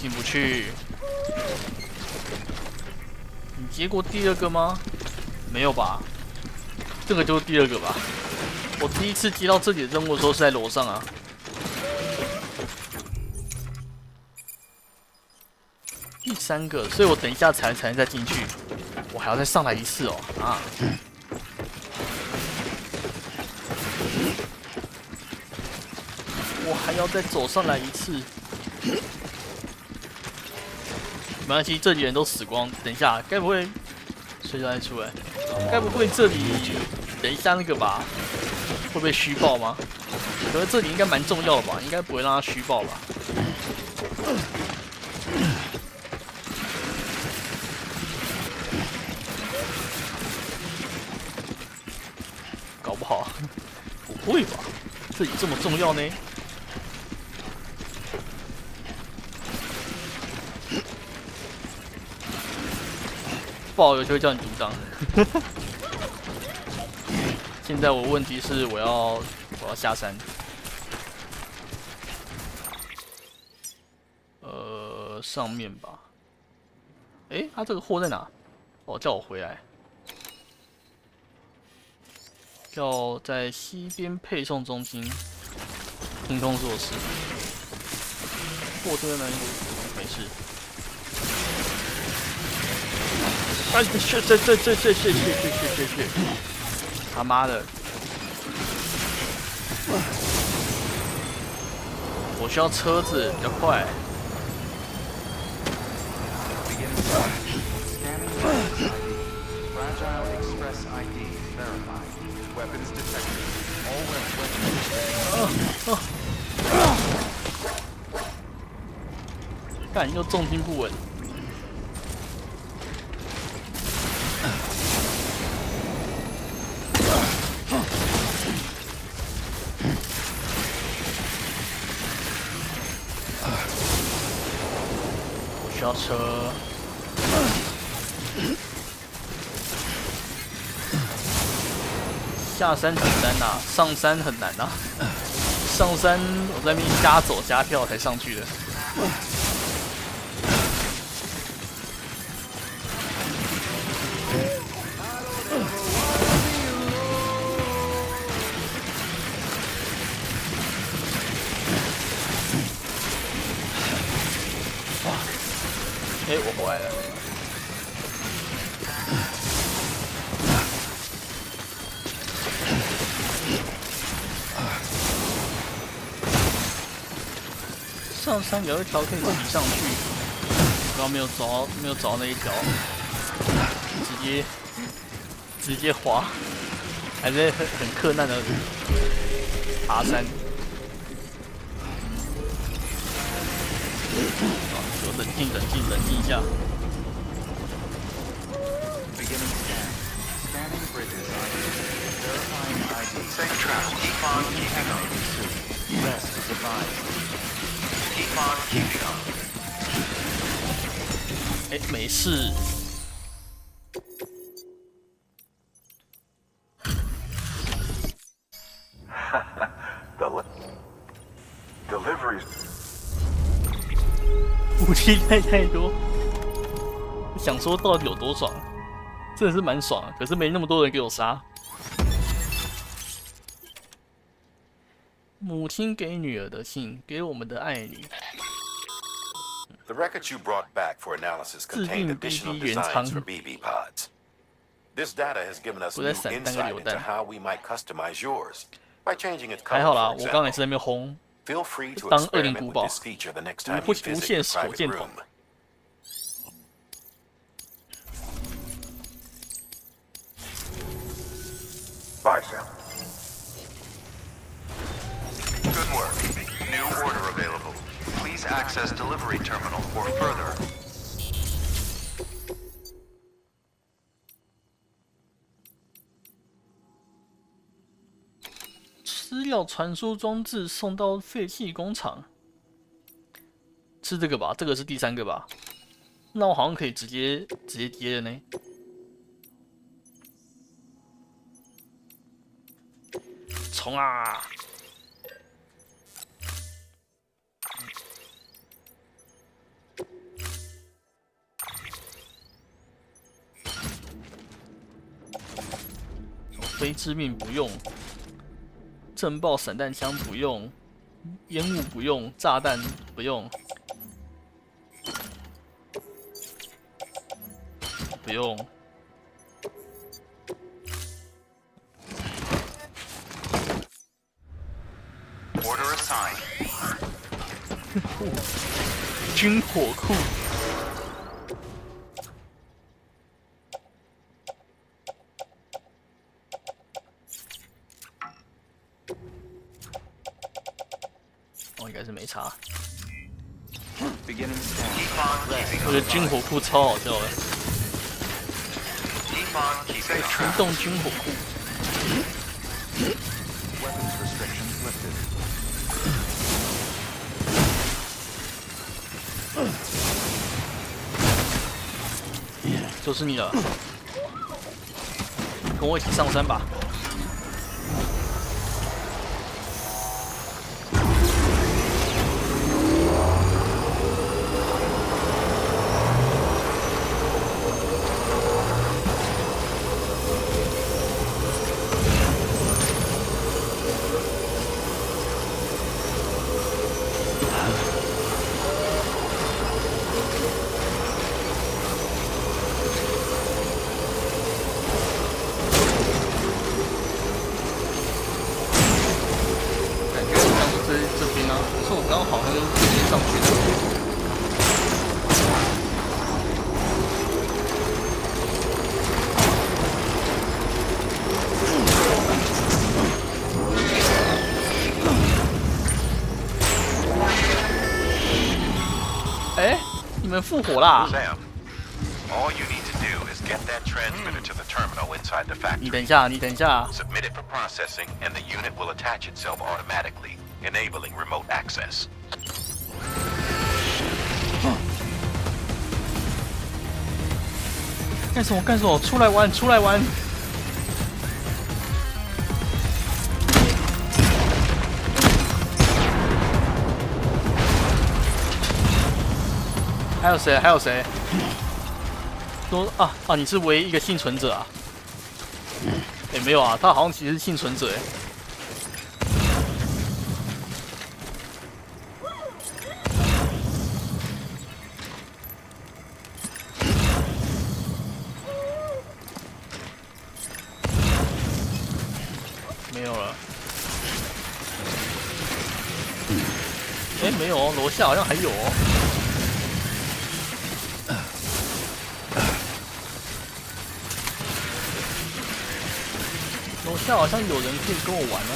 进不去。你接过第二个吗？没有吧？这个就是第二个吧？我第一次接到这里的任务的时候是在楼上啊。第三个，所以我等一下才能再进去，我还要再上来一次哦啊！我还要再走上来一次。没关系，这里人都死光。等一下，该不会睡觉再出来？该不会这里等一下那个吧？会被虚爆吗？可是这里应该蛮重要的吧？应该不会让它虚爆吧？搞不好不会吧？这里这么重要呢？爆了就会叫你组长。现在我问题是我要下山。上面吧。诶，他这个货在哪？哦，叫我回来。要在西边配送中心听通做事。货车在哪里？没事。哎，去！他妈的！我需要车子比较快。Fragile Express ID verified. Weapons detected. All weapons. 干，又重心不稳。我需要车。下山很难呐，上山很难呐。上山我在那边瞎走瞎跳才上去的。哎，我回来了。上山有一条可以自己上去，刚刚没有找到那一条，直接滑，还在很困难的爬山。我冷静一下。Beginning scan. Scanning bridges ID. Verifying ID. Safe travel. Keep on keeping up. Rest is advised. Keep on keeping up. 哎，没事。Deliveries. 武器太多，想说到底有多爽，真的是蛮爽的，可是没那么多人给我杀。母亲给女儿的信，给我们的爱女。The records you brought back for analysis contained additional designs for BB pods. This data has given us new insight into how we might customize yours by changing its color. 还好啦，我刚才是在那边轰， Feel free to 当恶灵 experiment 古 with 堡， this feature the next 无 time you 限 visit your 火 private 箭筒 room.。Bye, Sam. Good work. New order available. Please access delivery terminal for further. 吃药传输装置送到废弃工厂，是这个吧？这个是第3个吧？那我好像可以直接接了呢。冲啊！非致命不用。震爆散弹枪不用，烟雾不用，炸弹不用，不用。Order assigned. 军火库。哦，应该是没差。 Beginning scan. 我觉得军火库超好笑的， 行动军火库。 Weapons restrictions lifted. 就是你了，跟我一起上山吧。你们复活啦！ Sam, all you need to do is get that transmitter to the terminal inside the 你 factory. 等一下，你等一下。 Submit it for processing, and the unit will attach itself automatically, enabling remote access. 干什么？干什么？出来玩！出来玩！还有谁？还有谁？说啊！你是唯一一个幸存者啊？哎、没有啊，他好像其实是幸存者哎。没有了。哎、没有哦，楼下好像还有哦。 楼下好像有人可以跟我玩哦。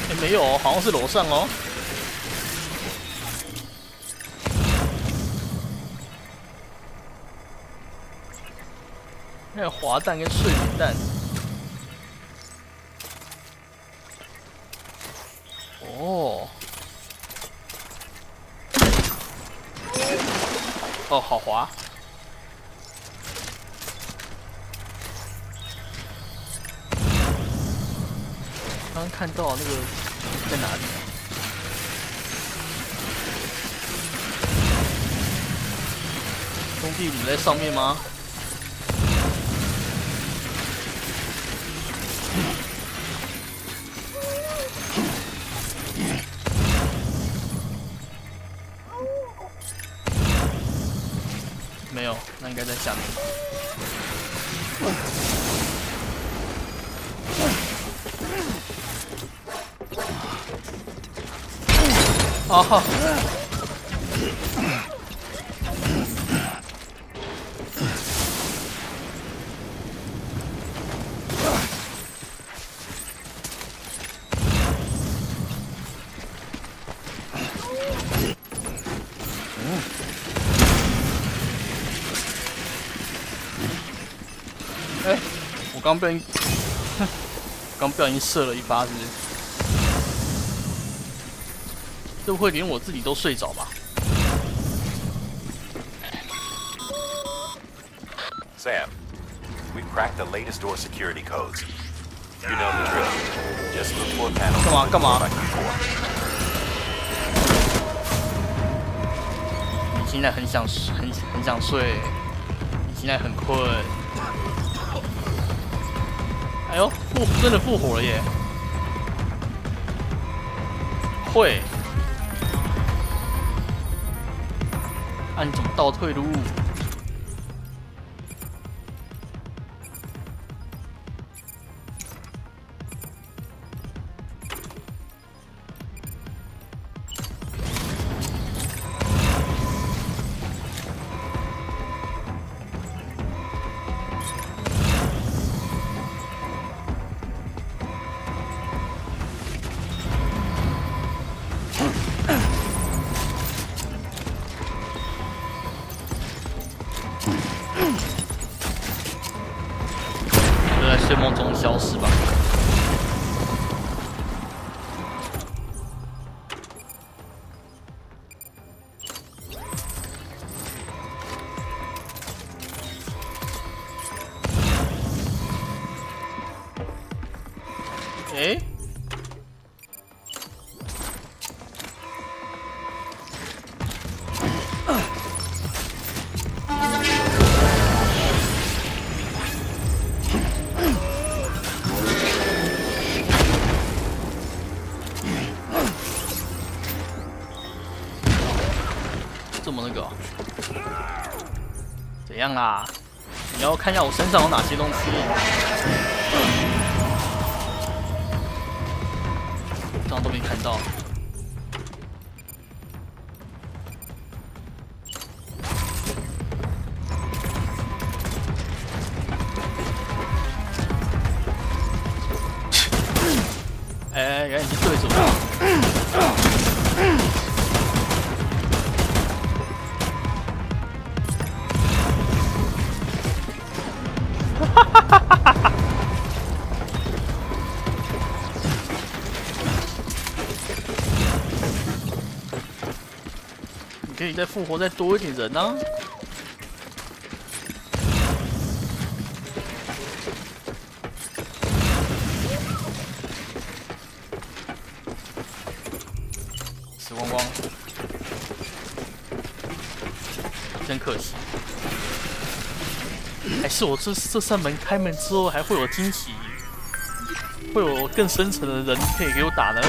哎，没有哦，好像是楼上哦。还有滑弹跟睡眠弹。哦。哦，好滑。 刚刚看到那个在哪里啊？兄弟，你们在上面吗？没有，那应该在下面。啊！哎，我刚不小心，刚不小心射了一发，是不是？这不会连我自己都睡着吧？ Sam, we've cracked the latest door security codes. You know the drill. Just look for panels. 干嘛干嘛？你现在很想睡，你现在很困。哎呦，真的复活了耶！会。啊，你怎么倒退路？ 睡梦中消失吧。诶？这么那个、怎样啊？你要看一下我身上有哪些东西。这样都没看到。哎，原来你是对手啊！ 你可以再复活再多一点人啊！死光光，真可惜。还是我这扇门开门之后还会有惊喜，会有更深层的人可以给我打呢？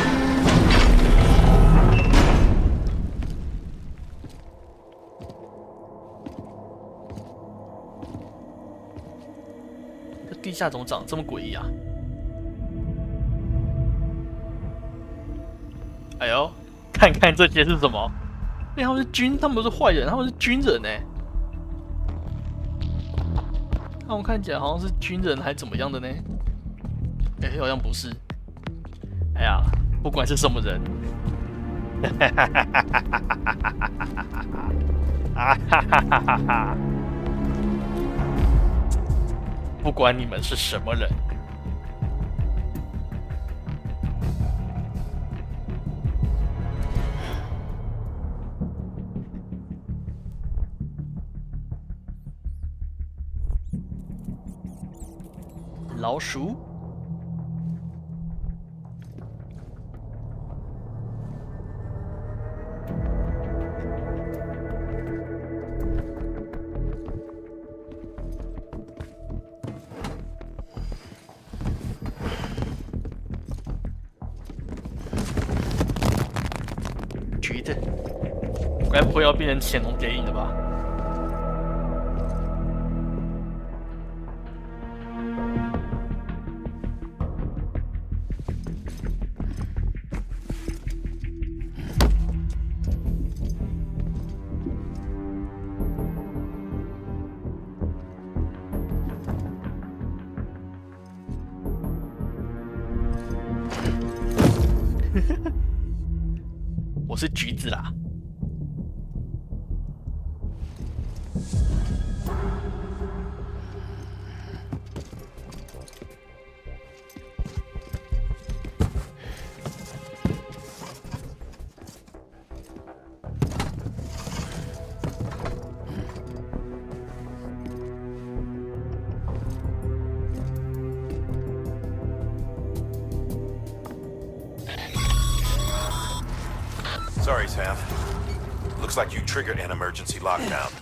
这地下怎么长这么诡异啊？哎呦，看看这些是什么？哎，他们不是坏人，他们是军人呢。 他们看起来好像是军人还怎么样的呢？哎、好像不是。哎呀，不管是什么人，不管你们是什么人，老鼠。橘子，该不会要变成潜龙谍影了吧？我是橘子啦。Sorry, Sam. Looks like you triggered an emergency lockdown.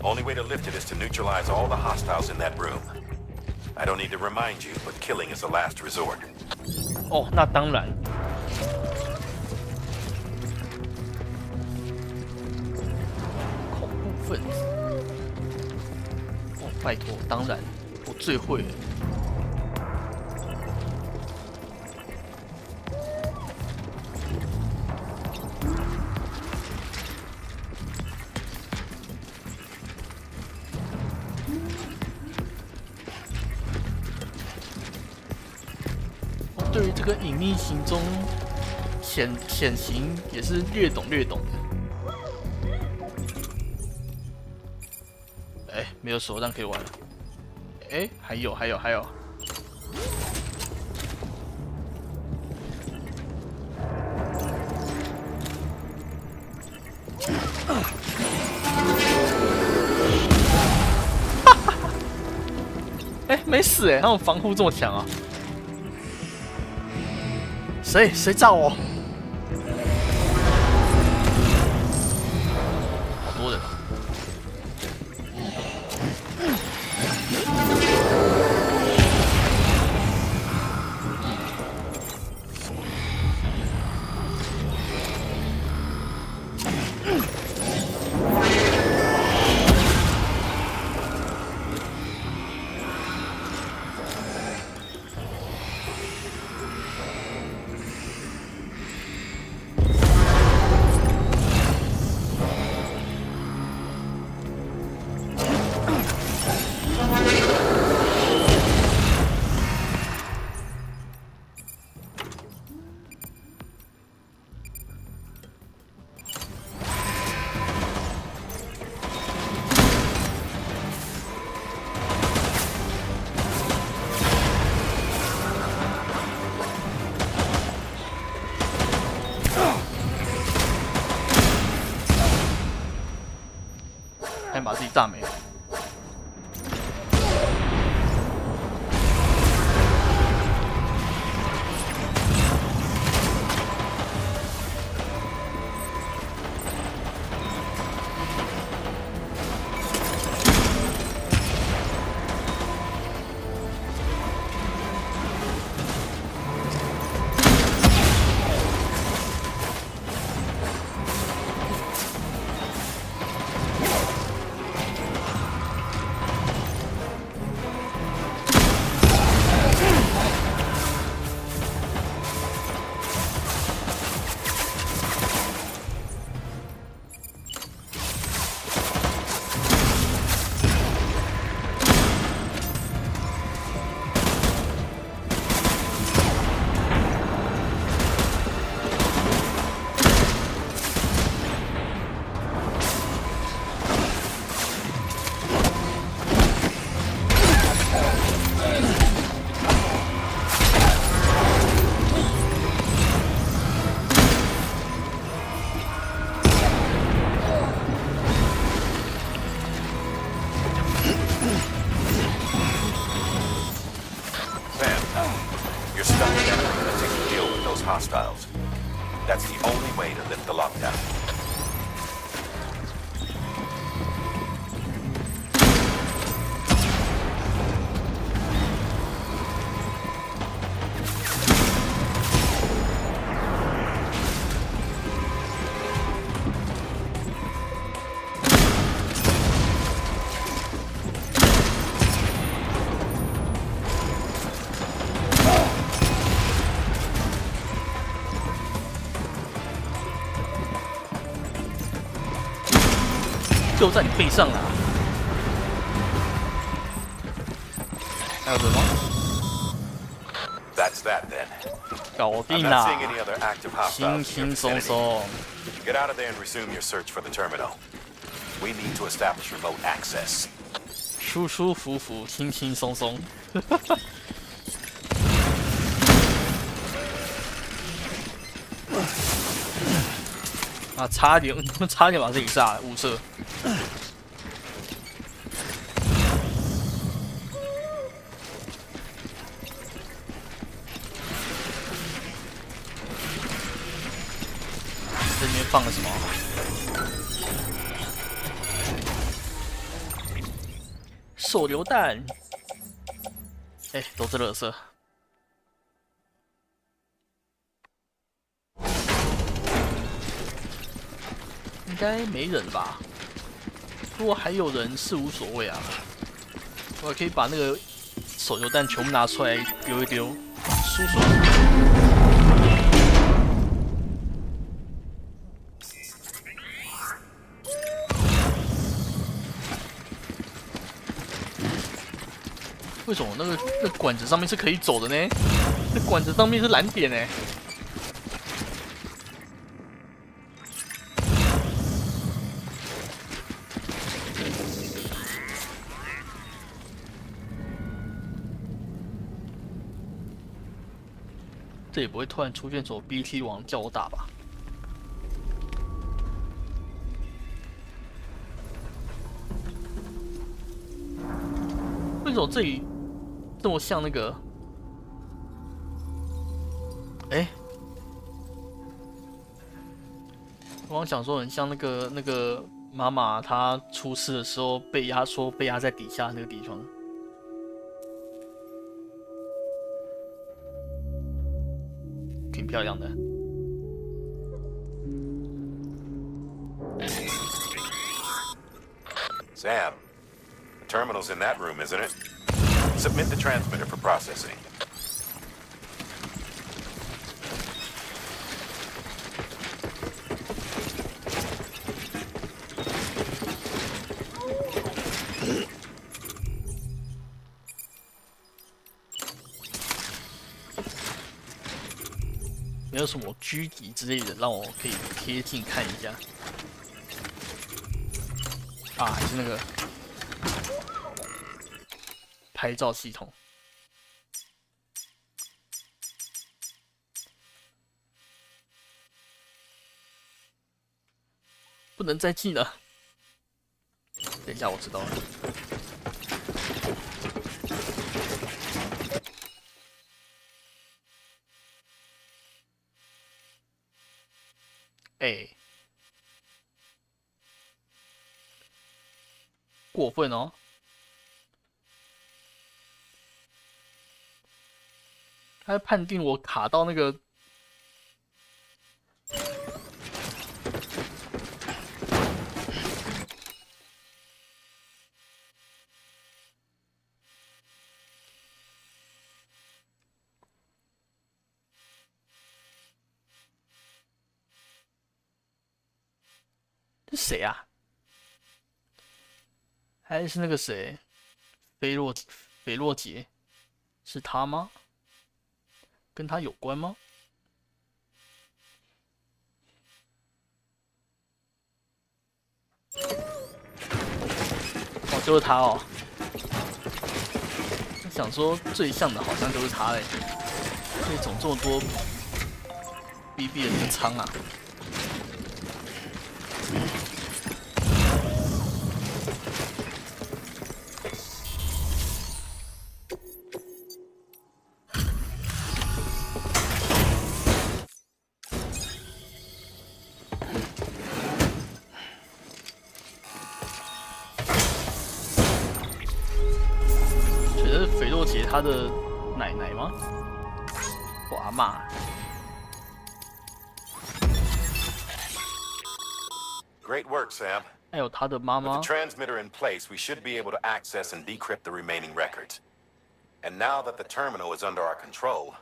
Only way to lift it is to neutralize all the hostiles in that room. I don't need to remind you, but killing is a last resort. 哦，那当然。恐怖分子。哦，拜托，当然，我最会了。对于这个隐匿行踪潜行也是略懂略懂的。哎，没有手让可以玩了。哎，还有。哎，没死哎，他们防护这么强啊！谁炸我？好多人啊！先把自己炸没了。Hostiles. That's the only way to lift the lockdown. 就在你背上啊！还有人吗？ That's that then. 搞 I'm 定 not 啦 seeing any other active hostiles 轻 in your 轻松 vicinity. 松。 Get out of there and resume your search for the terminal. We need to establish remote access. 舒舒服服，轻轻松松。啊，差点把自己炸了，误射。这里面放了什么？手榴弹。哎，都是垃圾。应该没人吧？如果还有人是无所谓啊，我可以把那个手榴弹全部拿出来丢一丢，舒舒服服。为什么那管子上面是可以走的呢？那管子上面是蓝点呢。这也不会突然出现什么 BT 王叫我打吧？为什么这里这么像那个？哎，我刚想说很像那个妈妈她出事的时候被压在底下那个地方。挺漂亮的。Sam, the terminal's in that room, isn't it? Submit the transmitter for processing. .没有什么狙击之类的，让我可以贴近看一下。啊，还是那个拍照系统。不能再近了。等一下，我知道了。哎，过分哦！他判定我卡到那个。这谁啊？还是那个谁，菲洛杰，是他吗？跟他有关吗？哦，就是他哦。想说最像的好像就是他嘞，为什么这么多 BB 的那个仓啊？他的奶奶吗？我阿嬷。Great work, Sam. 还有他的妈妈。With the transmitter in place, we should be able to access and decrypt the remaining records. And now that the terminal is under our control,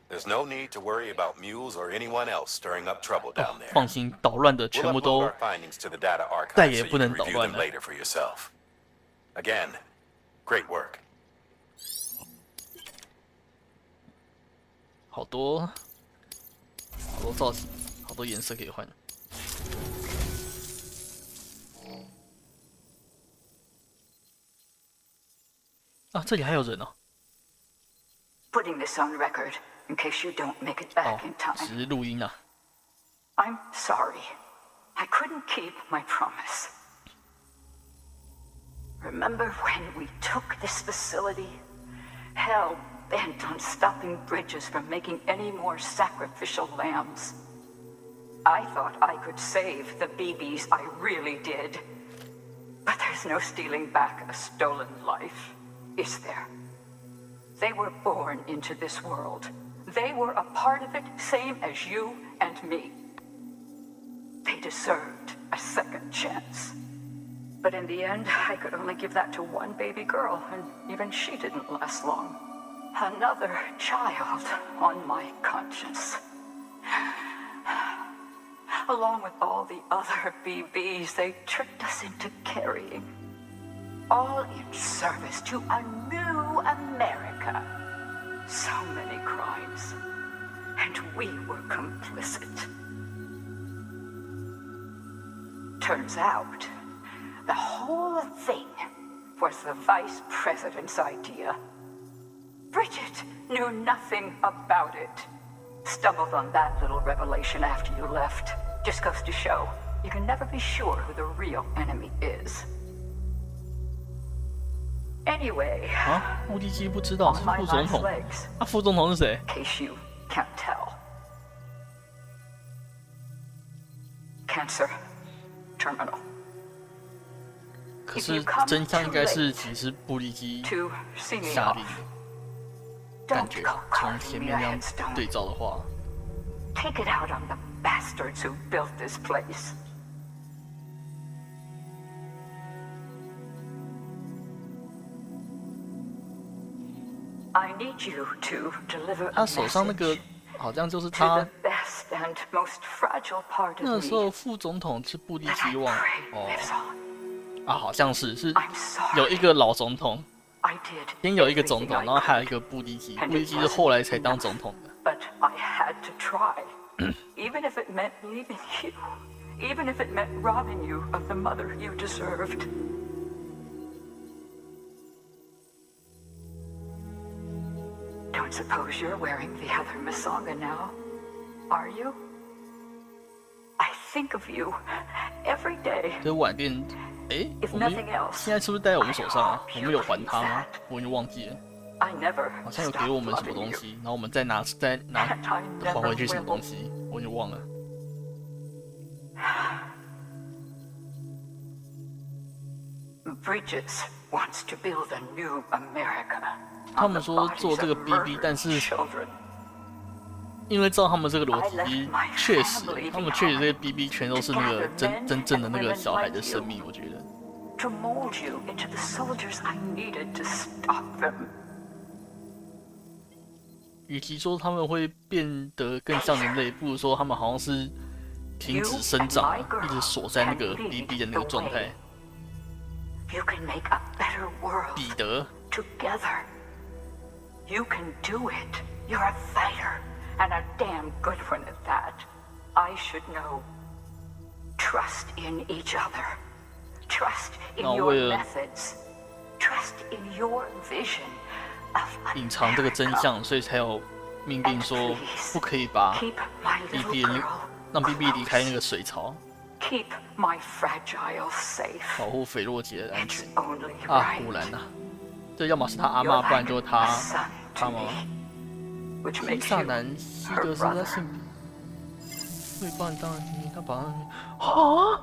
there's no need to worry about mules or anyone else stirring up trouble down there. 放心，捣乱的全部都 We'll upload our findings to the data archive 再 so 也 you 不 can 能捣 review 乱 them 了。 later for yourself. Again, great work. 好多造型，好多颜色可以换。啊，这里还有人哦。Putting this on record in case you don't make it back in time. 只是录音啊。I'm sorry. I couldn't keep my promise. Remember when we took this facility? Hell bent on stopping Bridges from making any more sacrificial lambs. I thought I could save the BBs, I really did. But there's no stealing back a stolen life, is there? They were born into this world. They were a part of it, same as you and me. They deserved a second chance. But in the end, I could only give that to one baby girl, and even she didn't last long. Another child on my conscience. Along with all the other BBs they tricked us into carrying. All in service to a new America. So many crimes. And we were complicit. Turns out, the whole thing was the Vice President's idea. Bridget knew nothing about it. Stumbled on that little revelation after you left. Just goes to show, you can never be sure who the real enemy is. Anyway, 啊，目的地不知道是副总统。啊，副总统是谁 ？Case you can't tell. Cancer, terminal. 可是真相应该是，其实布利基下令的。感觉从前面那样对照的话 ，Take it out on the bastards who built this place. I need you to deliver 他手上那个好像就是他 那时候副总统是布利基旺哦啊，好像是有一个老总统。先有一个总统，然后还有一个布利基，布利基是后来才当总统的。But I had to try, even if it meant leaving you, even if it meant robbing you of the mother you deserved. Don't suppose you're wearing the other Masanga now, are you? I think of you every day. 这碗店。哎，我们现在是不是戴在我们手上啊？我们有还他吗？我已经忘记了。好像有给我们什么东西，然后我们再拿还回去什么东西，我已经忘了。Bridges wants to build a new America. 他们说做这个 BB， 但是因为照他们这个逻辑，确实，他们确实这些 BB 全都是那个真正的那个小孩的生命，我觉得。To mold you into the soldiers I needed to stop them. 与其说他们会变得更像人类，不如说他们好像是停止生长，一直锁在那个 BB 的那个状态。You can make a better world. 彼得 together. You can do it. You're a fighter. And a damn good one at that. I should know. Trust in each other. Trust in your methods. Trust in your vision of 隐藏这个真相，所以才有命令说不可以把 BB 让 BB 离开那个水槽。Keep my fragile safe. 保护菲洛杰的安全。啊，果然啊，这要么是他阿嬷，不然就是他妈。披萨男西格斯他性别会帮你当然听他把啊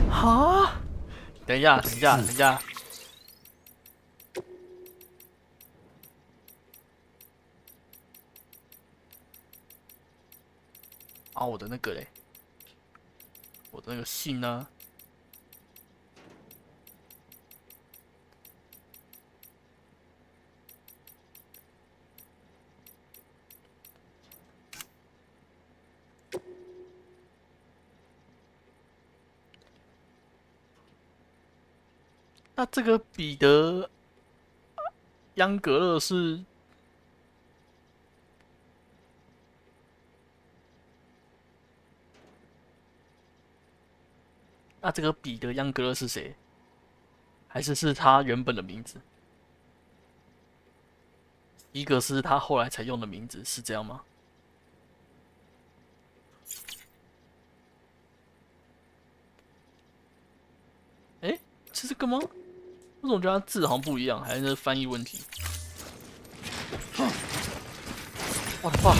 啊！等一下，啊，我的那个嘞，我的那个信呢？那这个彼得央格勒是？那这个彼得央格勒是谁？还是他原本的名字？伊格是他后来才用的名字，是这样吗？哎，是这个吗？我总觉得他字好像不一样，还是翻译问题？我的妈！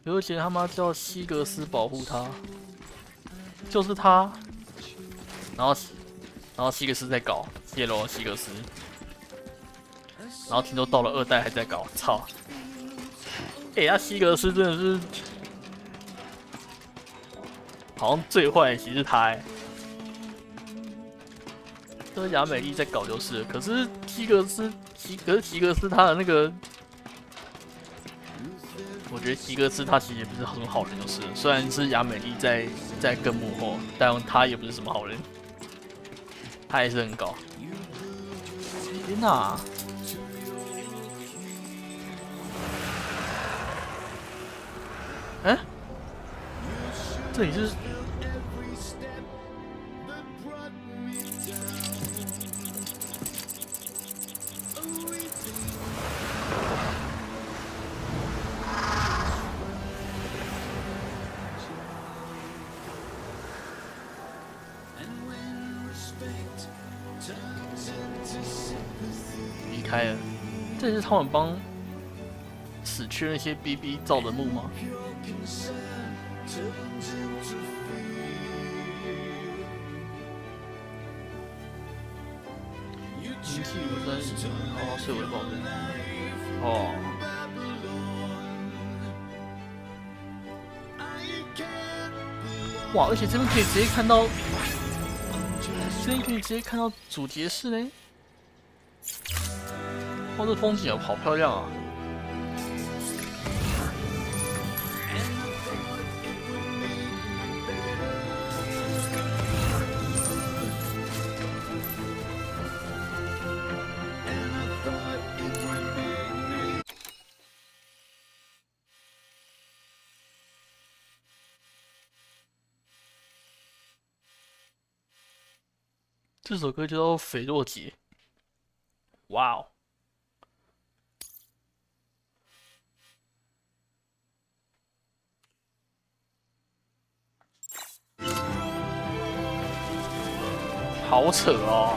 刘杰他妈叫西格斯保护他，就是他，然后西格斯在搞谢喽西格斯，然后听说到了2代还在搞，操！那西格斯真的是好像最坏，其实是他这雅美丽在搞就是了，可是西格斯他的那个。我觉得西格斯他其实也不是很好人，就是了虽然是雅美丽在跟幕后，但他也不是什么好人，他也是很搞。天哪！哎，这里是？离开了，这是他们帮死去那些 BB 造的墓吗？灵气53，好好睡为保证。哦。哇！而且这边可以直接看到，这边可以直接看到主角室呢。哇，这风景好漂亮啊！这首歌就叫《斐洛杰》，哇哦！好扯哦！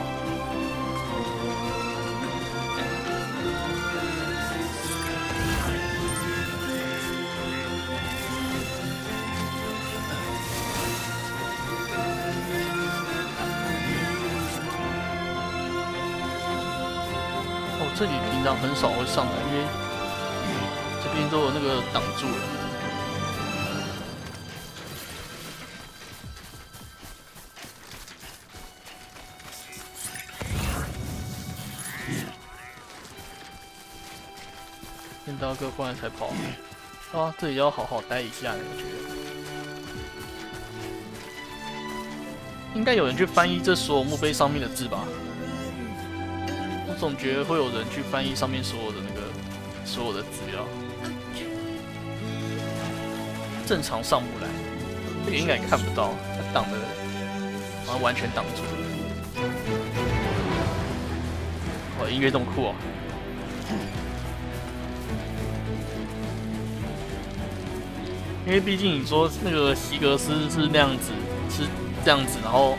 这里平常很少会上来，因为这边都有那个挡住了。见到哥过来才跑啊！这里要好好待一下，我觉得。应该有人去翻译这所有墓碑上面的字吧？我总觉得会有人去翻译上面所有的资料，正常上不来，这个应该看不到，它挡的，然后完全挡住了。哇，音乐这么酷哦！因为毕竟你说那个席格斯是那样子，是这样子，然后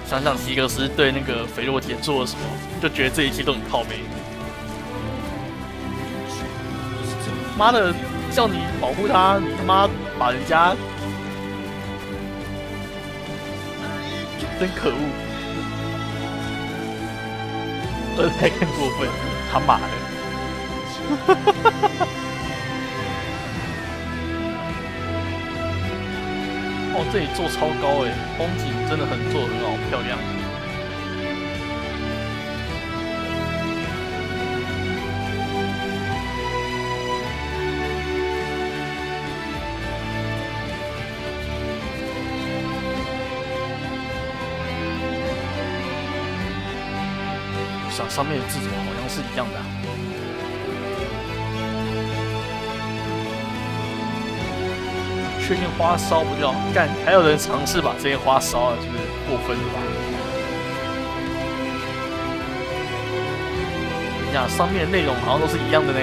想想席格斯对那个斐洛杰做了什么，就觉得这一切都很靠背。妈的，叫你保护他，你他妈把人家，真可恶！二代更过分，他妈的！哦，这里做超高哎，风景真的做得很好，漂亮。上面的字怎么好像是一样的、啊？确定花烧不掉？干，还有人尝试把这些花烧了，是不是过分了吧？等一下，上面的内容好像都是一样的呢。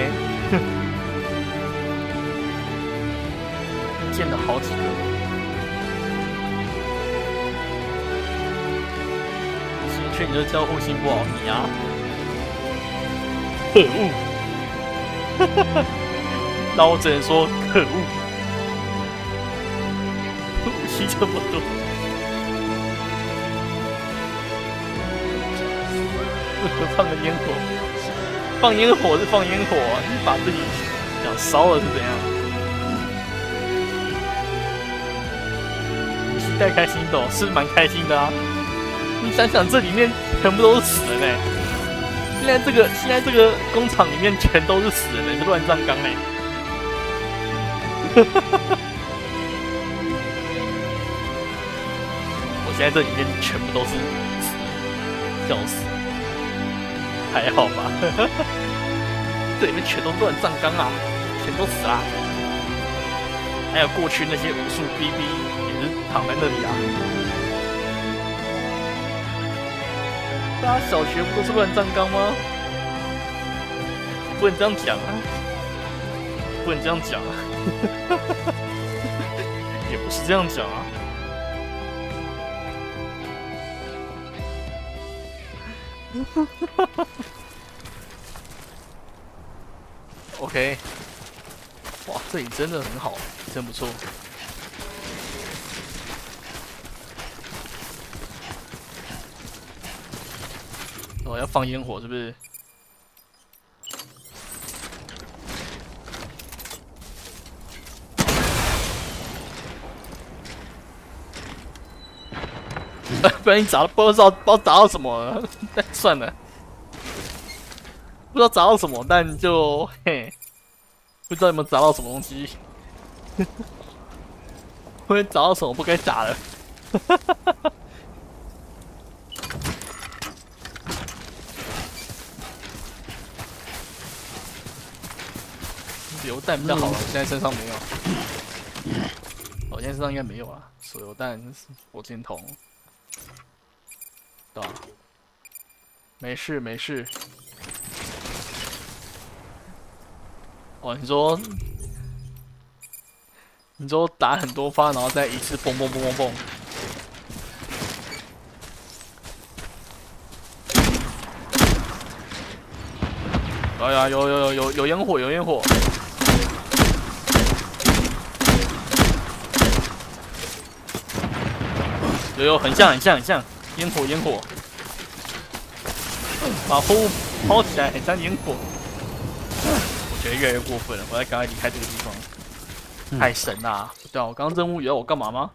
见了好几个。新劝你就交互性不好，你啊，可恶！那我只能说可恶。武器这么多，放个烟火，放烟火是放烟火，你把自己想烧了是怎样？太开心的、哦，是蛮开心的啊！你想想，这里面全部都是死人哎！现在这个工厂里面全都是死人哎，是乱葬岗哎！我现在这里面全部都是死人，笑死！还好吧？这里面全都是乱葬岗啊，全都死啦！还有过去那些武术 BB。躺在那里啊！大家小学不都是乱葬岗吗？不能这样讲啊！不能这样讲啊！也不是这样讲啊！OK， 哇，这里真的很好，真不错。哦，要放烟火是不是？不然你砸了，不知道砸到什么了，但算了，不知道砸到什么，但就嘿，不知道有没有砸到什么东西，会不会砸到什么不该砸的？榴弹比较好了，我现在身上没有。我现在身上应该没有啊，手榴弹、火箭筒，对吧？没事没事。哦，你说打很多发，然后再一次蹦蹦蹦蹦蹦。哎呀，有烟火，有烟火。有很像，烟火，把货物抛起来，很像烟火。我觉得越来越过分了，我要赶快离开这个地方。太神啦！对啊，我刚刚任务要我干嘛吗？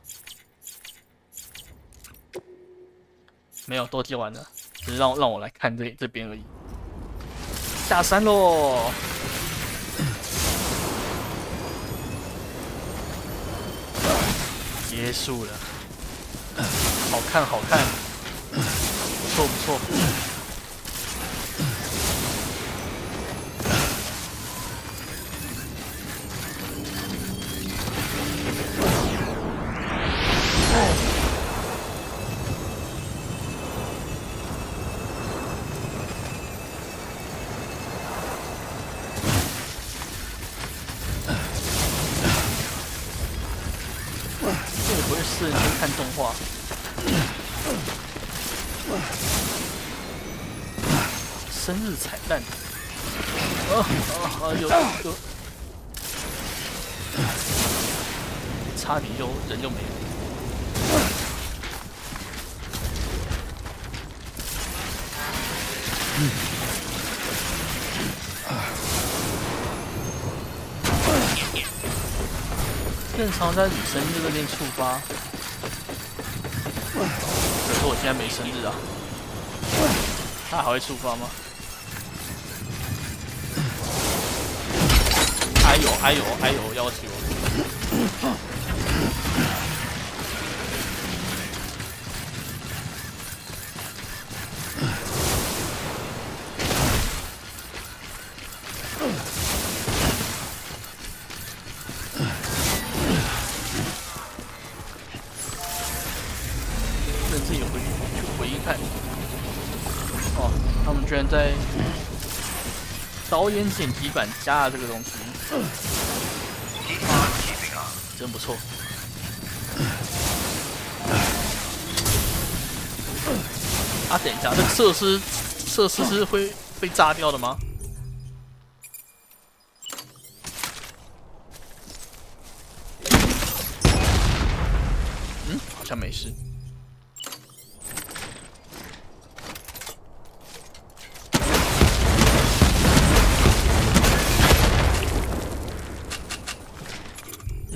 没有，都接完了，只是让我来看这边而已。下山喽！结束了。好看，不错。这个不会是去看动画。生日彩蛋，有，差点人就没了。正常在你生日那边触发，可是我现在没生日啊，它还会触发吗？哎呦，要求。居然在导演剪辑版加了这个东西，真不错。啊，等一下，这个设施是会被炸掉的吗？嗯，好像没事。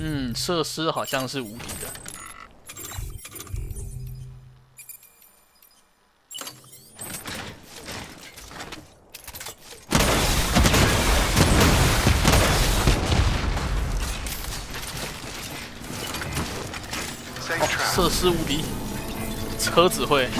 嗯，设施好像是无敌的。设施无敌，车子会。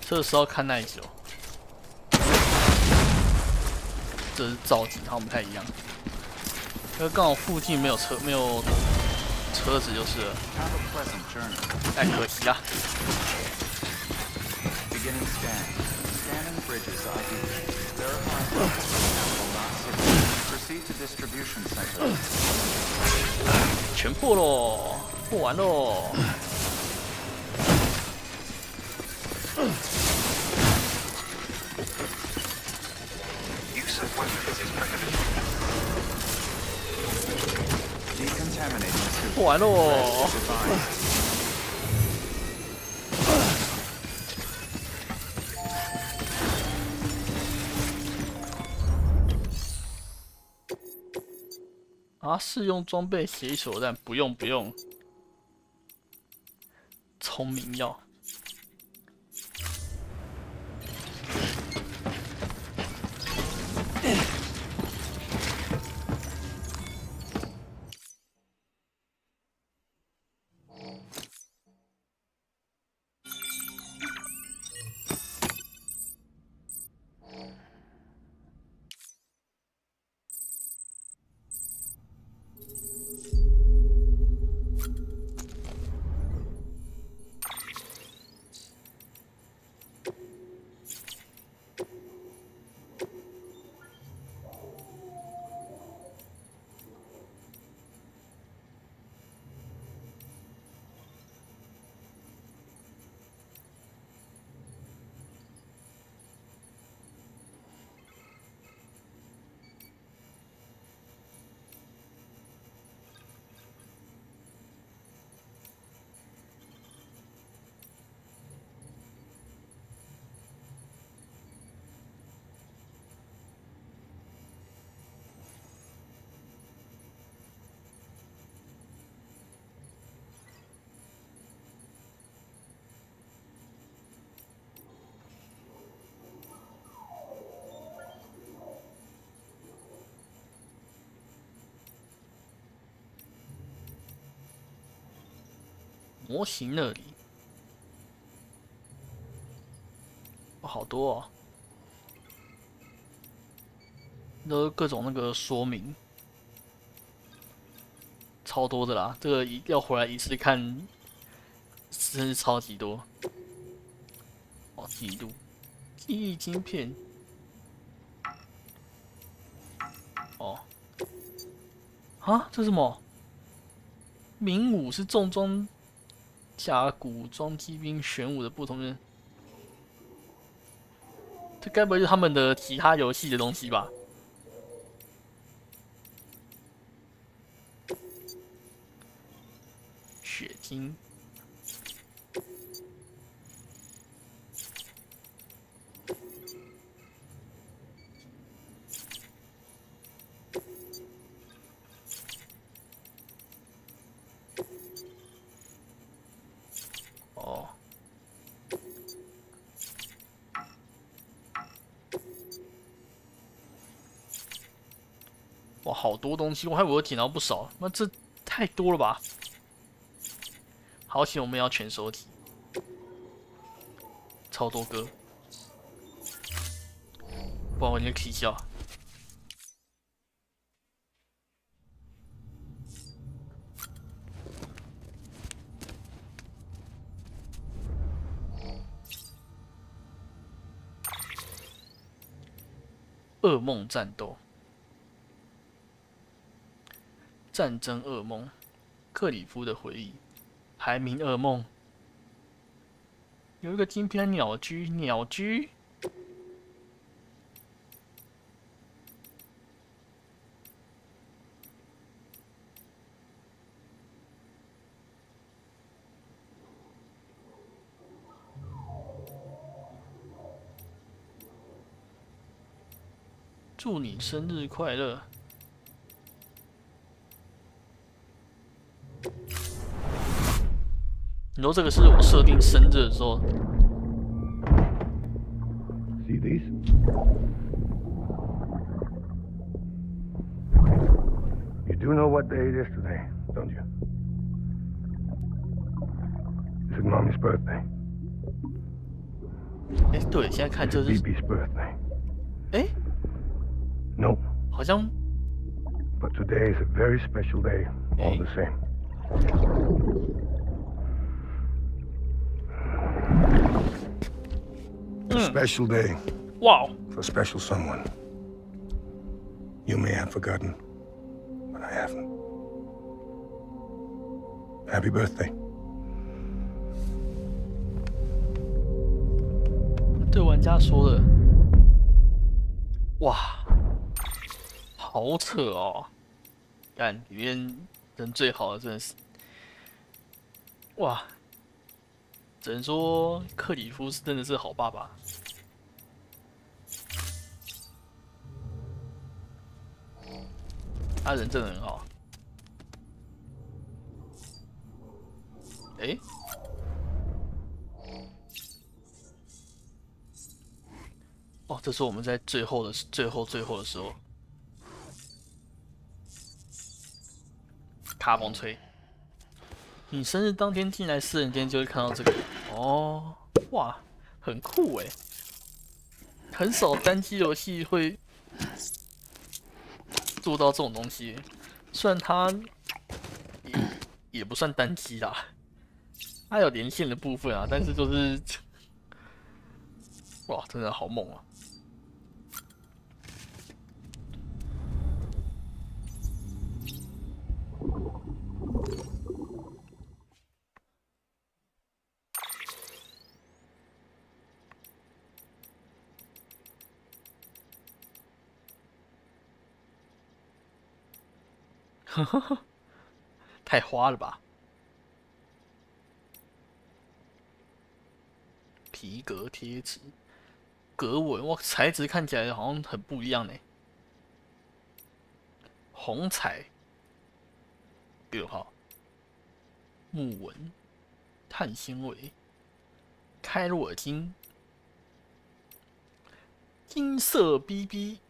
这时候看耐久，这是造景，好像不太一样。因为刚好附近没有车子就是了，哎，可惜啊。Beginning scan. Scanning bridges ID. Verify will not signal. Proceed to distribution center. 全破喽，破完喽。Use of weapons is prohibited. Decontaminating. 破完喽。啊，试用装备协议手弹，不用不用。聪明药。模型那里，哦，好多哦，都各种那个说明，超多的啦。这个要回来一次看，真是超级多。哦，记录，记忆晶片，哦，啊，这是什么？明武是重装甲骨装机兵玄武的不同人，这该不会是他们的其他游戏的东西吧？血晶，哦。哇，好多东西，我还以为我捡到不少，那这太多了吧？好险我们要全收集，超多歌，不然我就可以笑。噩梦战斗，战争噩梦，克里夫的回忆，排名噩梦，有一个金边鸟居，鸟居。祝你生日快乐！你说这个是我设定生日的时候。See these? You do know what day it is today, don't you? This is Mommy's birthday. 哎，对，现在看这是 BB's birthday. 哎， No. 好像 But today is a very special day, all the same. A special day. Wow. For a special someone. You may have forgotten, but I haven't. Happy birthday. 对玩家说的，哇，好扯哦！干里面人最好的真的是，哇，只能说克里夫是真的是好爸爸。他人真的很好。诶，哦，这是我们在最后的最后的时候，卡风吹。你生日当天进来私人间就会看到这个哦，哇，很酷诶，很少单机游戏会做到这种东西，虽然它也不算单机啦，它有连线的部分啊，但是就是哇，真的好猛啊！呵呵呵，太花了吧！皮革贴纸，格纹，哇，材质看起来好像很不一样呢。红彩6号，木纹，碳纤维，开罗尔金，金色 BB。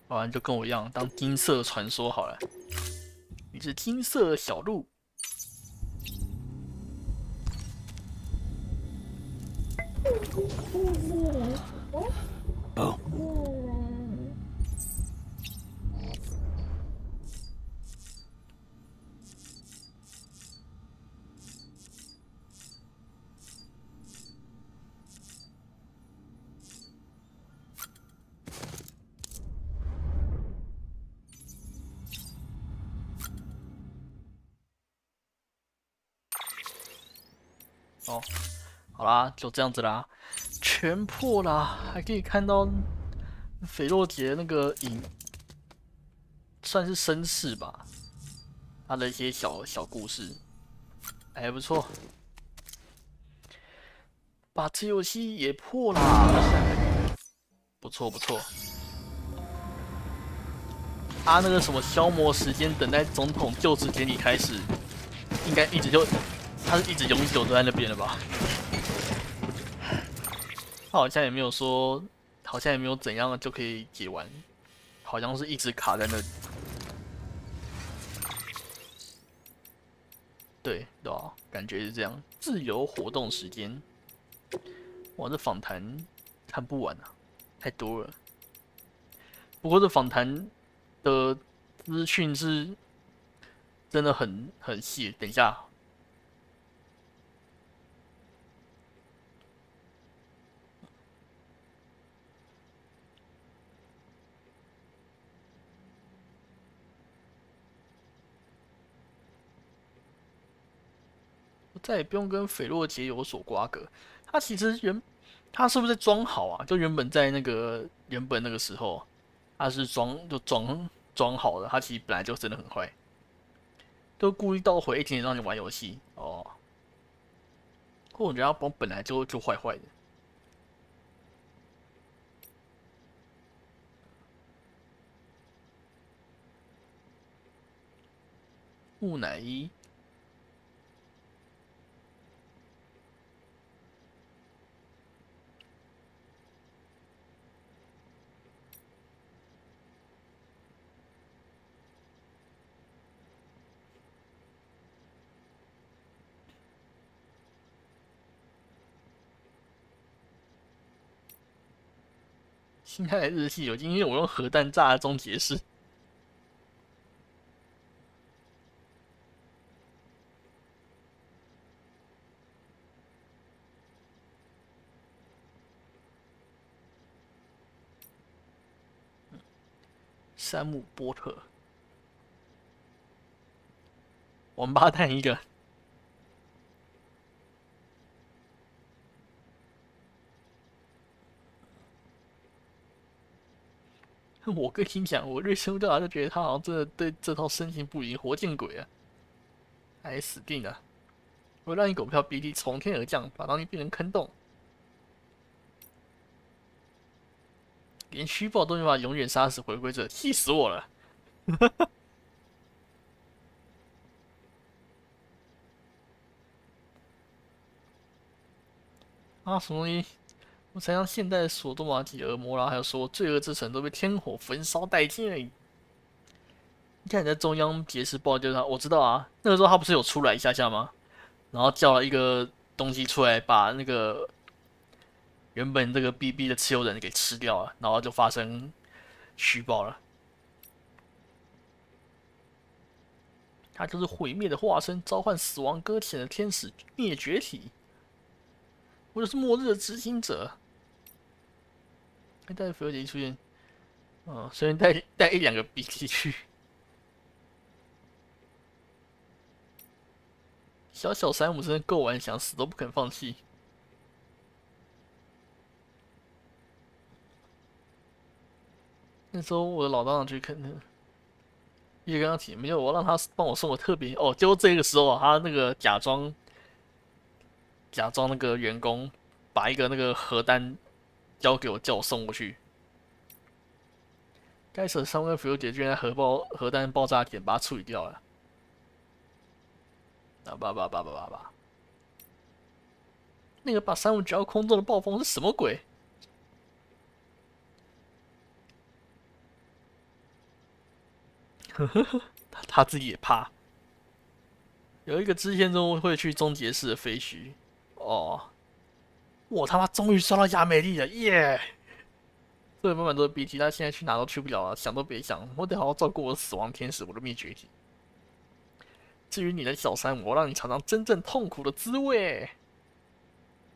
不然就跟我一样，当金色传说好了。你是金色小鹿。哦。哦，好啦，就这样子啦，全破啦，还可以看到斐洛杰那个算是身世吧，他的一些小故事，还不错。把这游戏也破啦，不错不错。那个什么消磨时间，等待总统就职典礼开始，应该他是一直永久都在那边了吧？他好像也没有说，好像也没有怎样就可以解完，好像是一直卡在那里。对吧？感觉是这样。自由活动时间，哇，这访谈看不完啊，太多了。不过这访谈的资讯是真的很细。等一下。再也不用跟斐洛杰有所瓜葛。他其实他是不是在装好啊？就原本在那个那个时候，他是装好的。他其实本来就真的很坏，都故意倒回一点点让你玩游戏哦。或我觉得他本来就坏坏的。木乃伊。新开的日系有今天我用核弹炸了终结室。山姆波特，王八蛋一个。我跟你讲，我越深入调查就觉得他好像真的对这套深信不疑，活见鬼啊！哎，死定了！我让你狗票比例从天而降，把当地变成坑洞，连虚报都没法永远杀死回归者，气死我了！啊，什么东西？我才让现代的索多玛及俄摩拉，还有说罪恶之城都被天火焚烧殆尽而已。你看你在中央节时报就是他，我知道啊，那个时候他不是有出来一下下吗？然后叫了一个东西出来，把那个原本这个 BB 的持有人给吃掉了，然后就发生虚报了。他就是毁灭的化身，召唤死亡搁浅的天使灭绝体。我就是末日的执行者。带着菲尔杰出现，随便带一两个 BT 去。小山姆真的够顽强，死都不肯放弃。那时候我的老当去肯定，也刚刚提没有，我让他帮我送个特别哦。结果这个时候他那个假装那个员工把一个那个核弹交给我，叫我送过去。该死的三位菲尔杰居然在核弹爆炸点把它处理掉了。吧！那个把35举到空中的暴风是什么鬼？他自己也怕。有一个支线中会去终结室的废墟。哦，我他妈终于刷到亚美丽了，耶！这个满满都是 BT， 他现在去哪都去不了了，想都别想，我得好好照顾我的死亡天使，我的灭绝体。至于你的小山姆，我让你尝尝真正痛苦的滋味。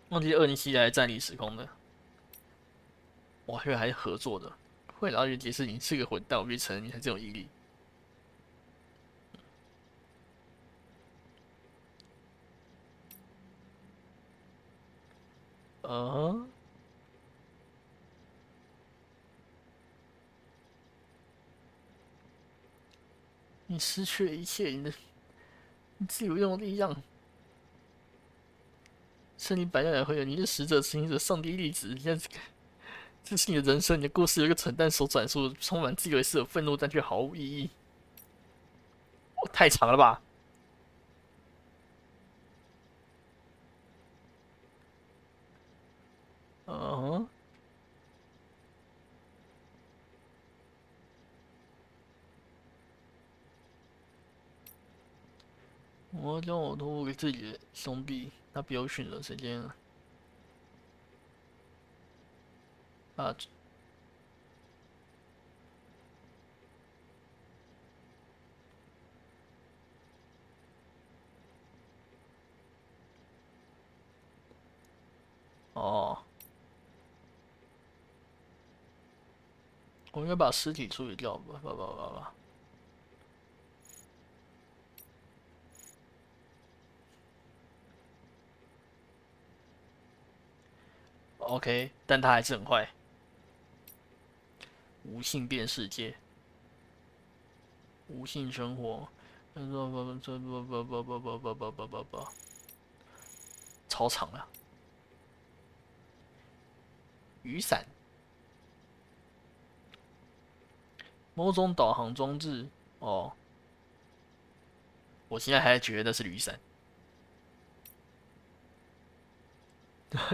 忘记207来站立时空的，我还以为还是合作的。会然后就解释你是个混蛋，我必须承认你还真有毅力。你失去了一切，你自有用的力量。圣灵百样也会有，你是使者、执行者、上帝粒子。现在这是你的人生，你的故事有一个蠢蛋所转述，充满自以为是有愤怒，但却毫无意义。太长了吧？我将我托付给自己的兄弟，他比我选择时间了。我应该把尸体处理掉吧。OK， 但他还是很坏。无性变世界，无性生活，超长了。雨伞，某种导航装置。哦，我现在还觉得那是雨伞。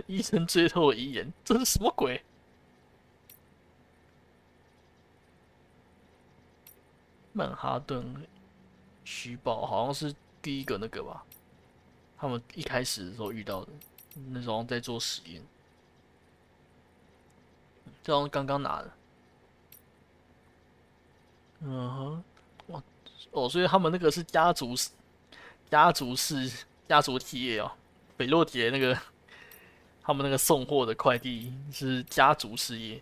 医生最后遗言，这是什么鬼？曼哈顿虚报好像是第一个那个吧？他们一开始的时候遇到的，那时候在做实验，这好像刚刚拿的。嗯哼，哦，所以他们那个是家族企业哦，北洛铁那个他们那个送货的快递是家族事业。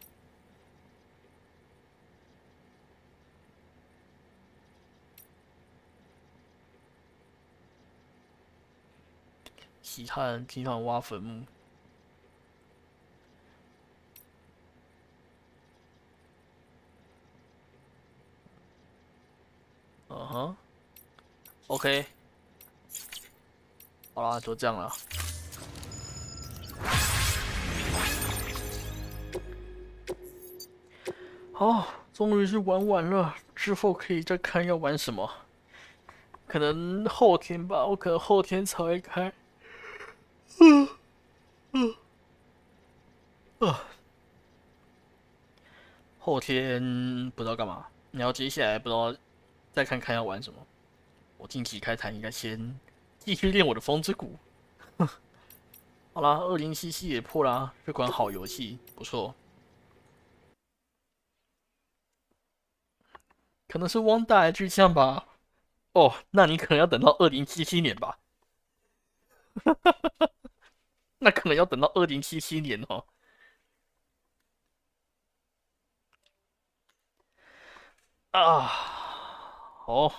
其他人经常挖坟墓。嗯哼 ，OK， 好啦，就这样了。好，终于是玩完了，之后可以再看要玩什么。可能后天吧，我可能后天才会开。后天不知道干嘛，然后接下来不知道再看看要玩什么。我近期开台应该先继续练我的风之谷。好啦，2077也破啦，这款好游戏不错。可能是汪大的巨像吧？哦，那你可能要等到2077年吧？那可能要等到2077年哦。啊，哦，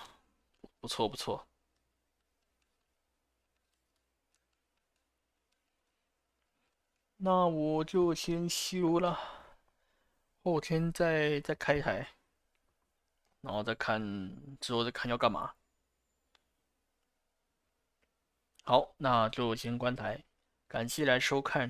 不错不错。那我就先休了，后天再开台，然后再看之后再看要干嘛。好，那就先关台，感谢来收看。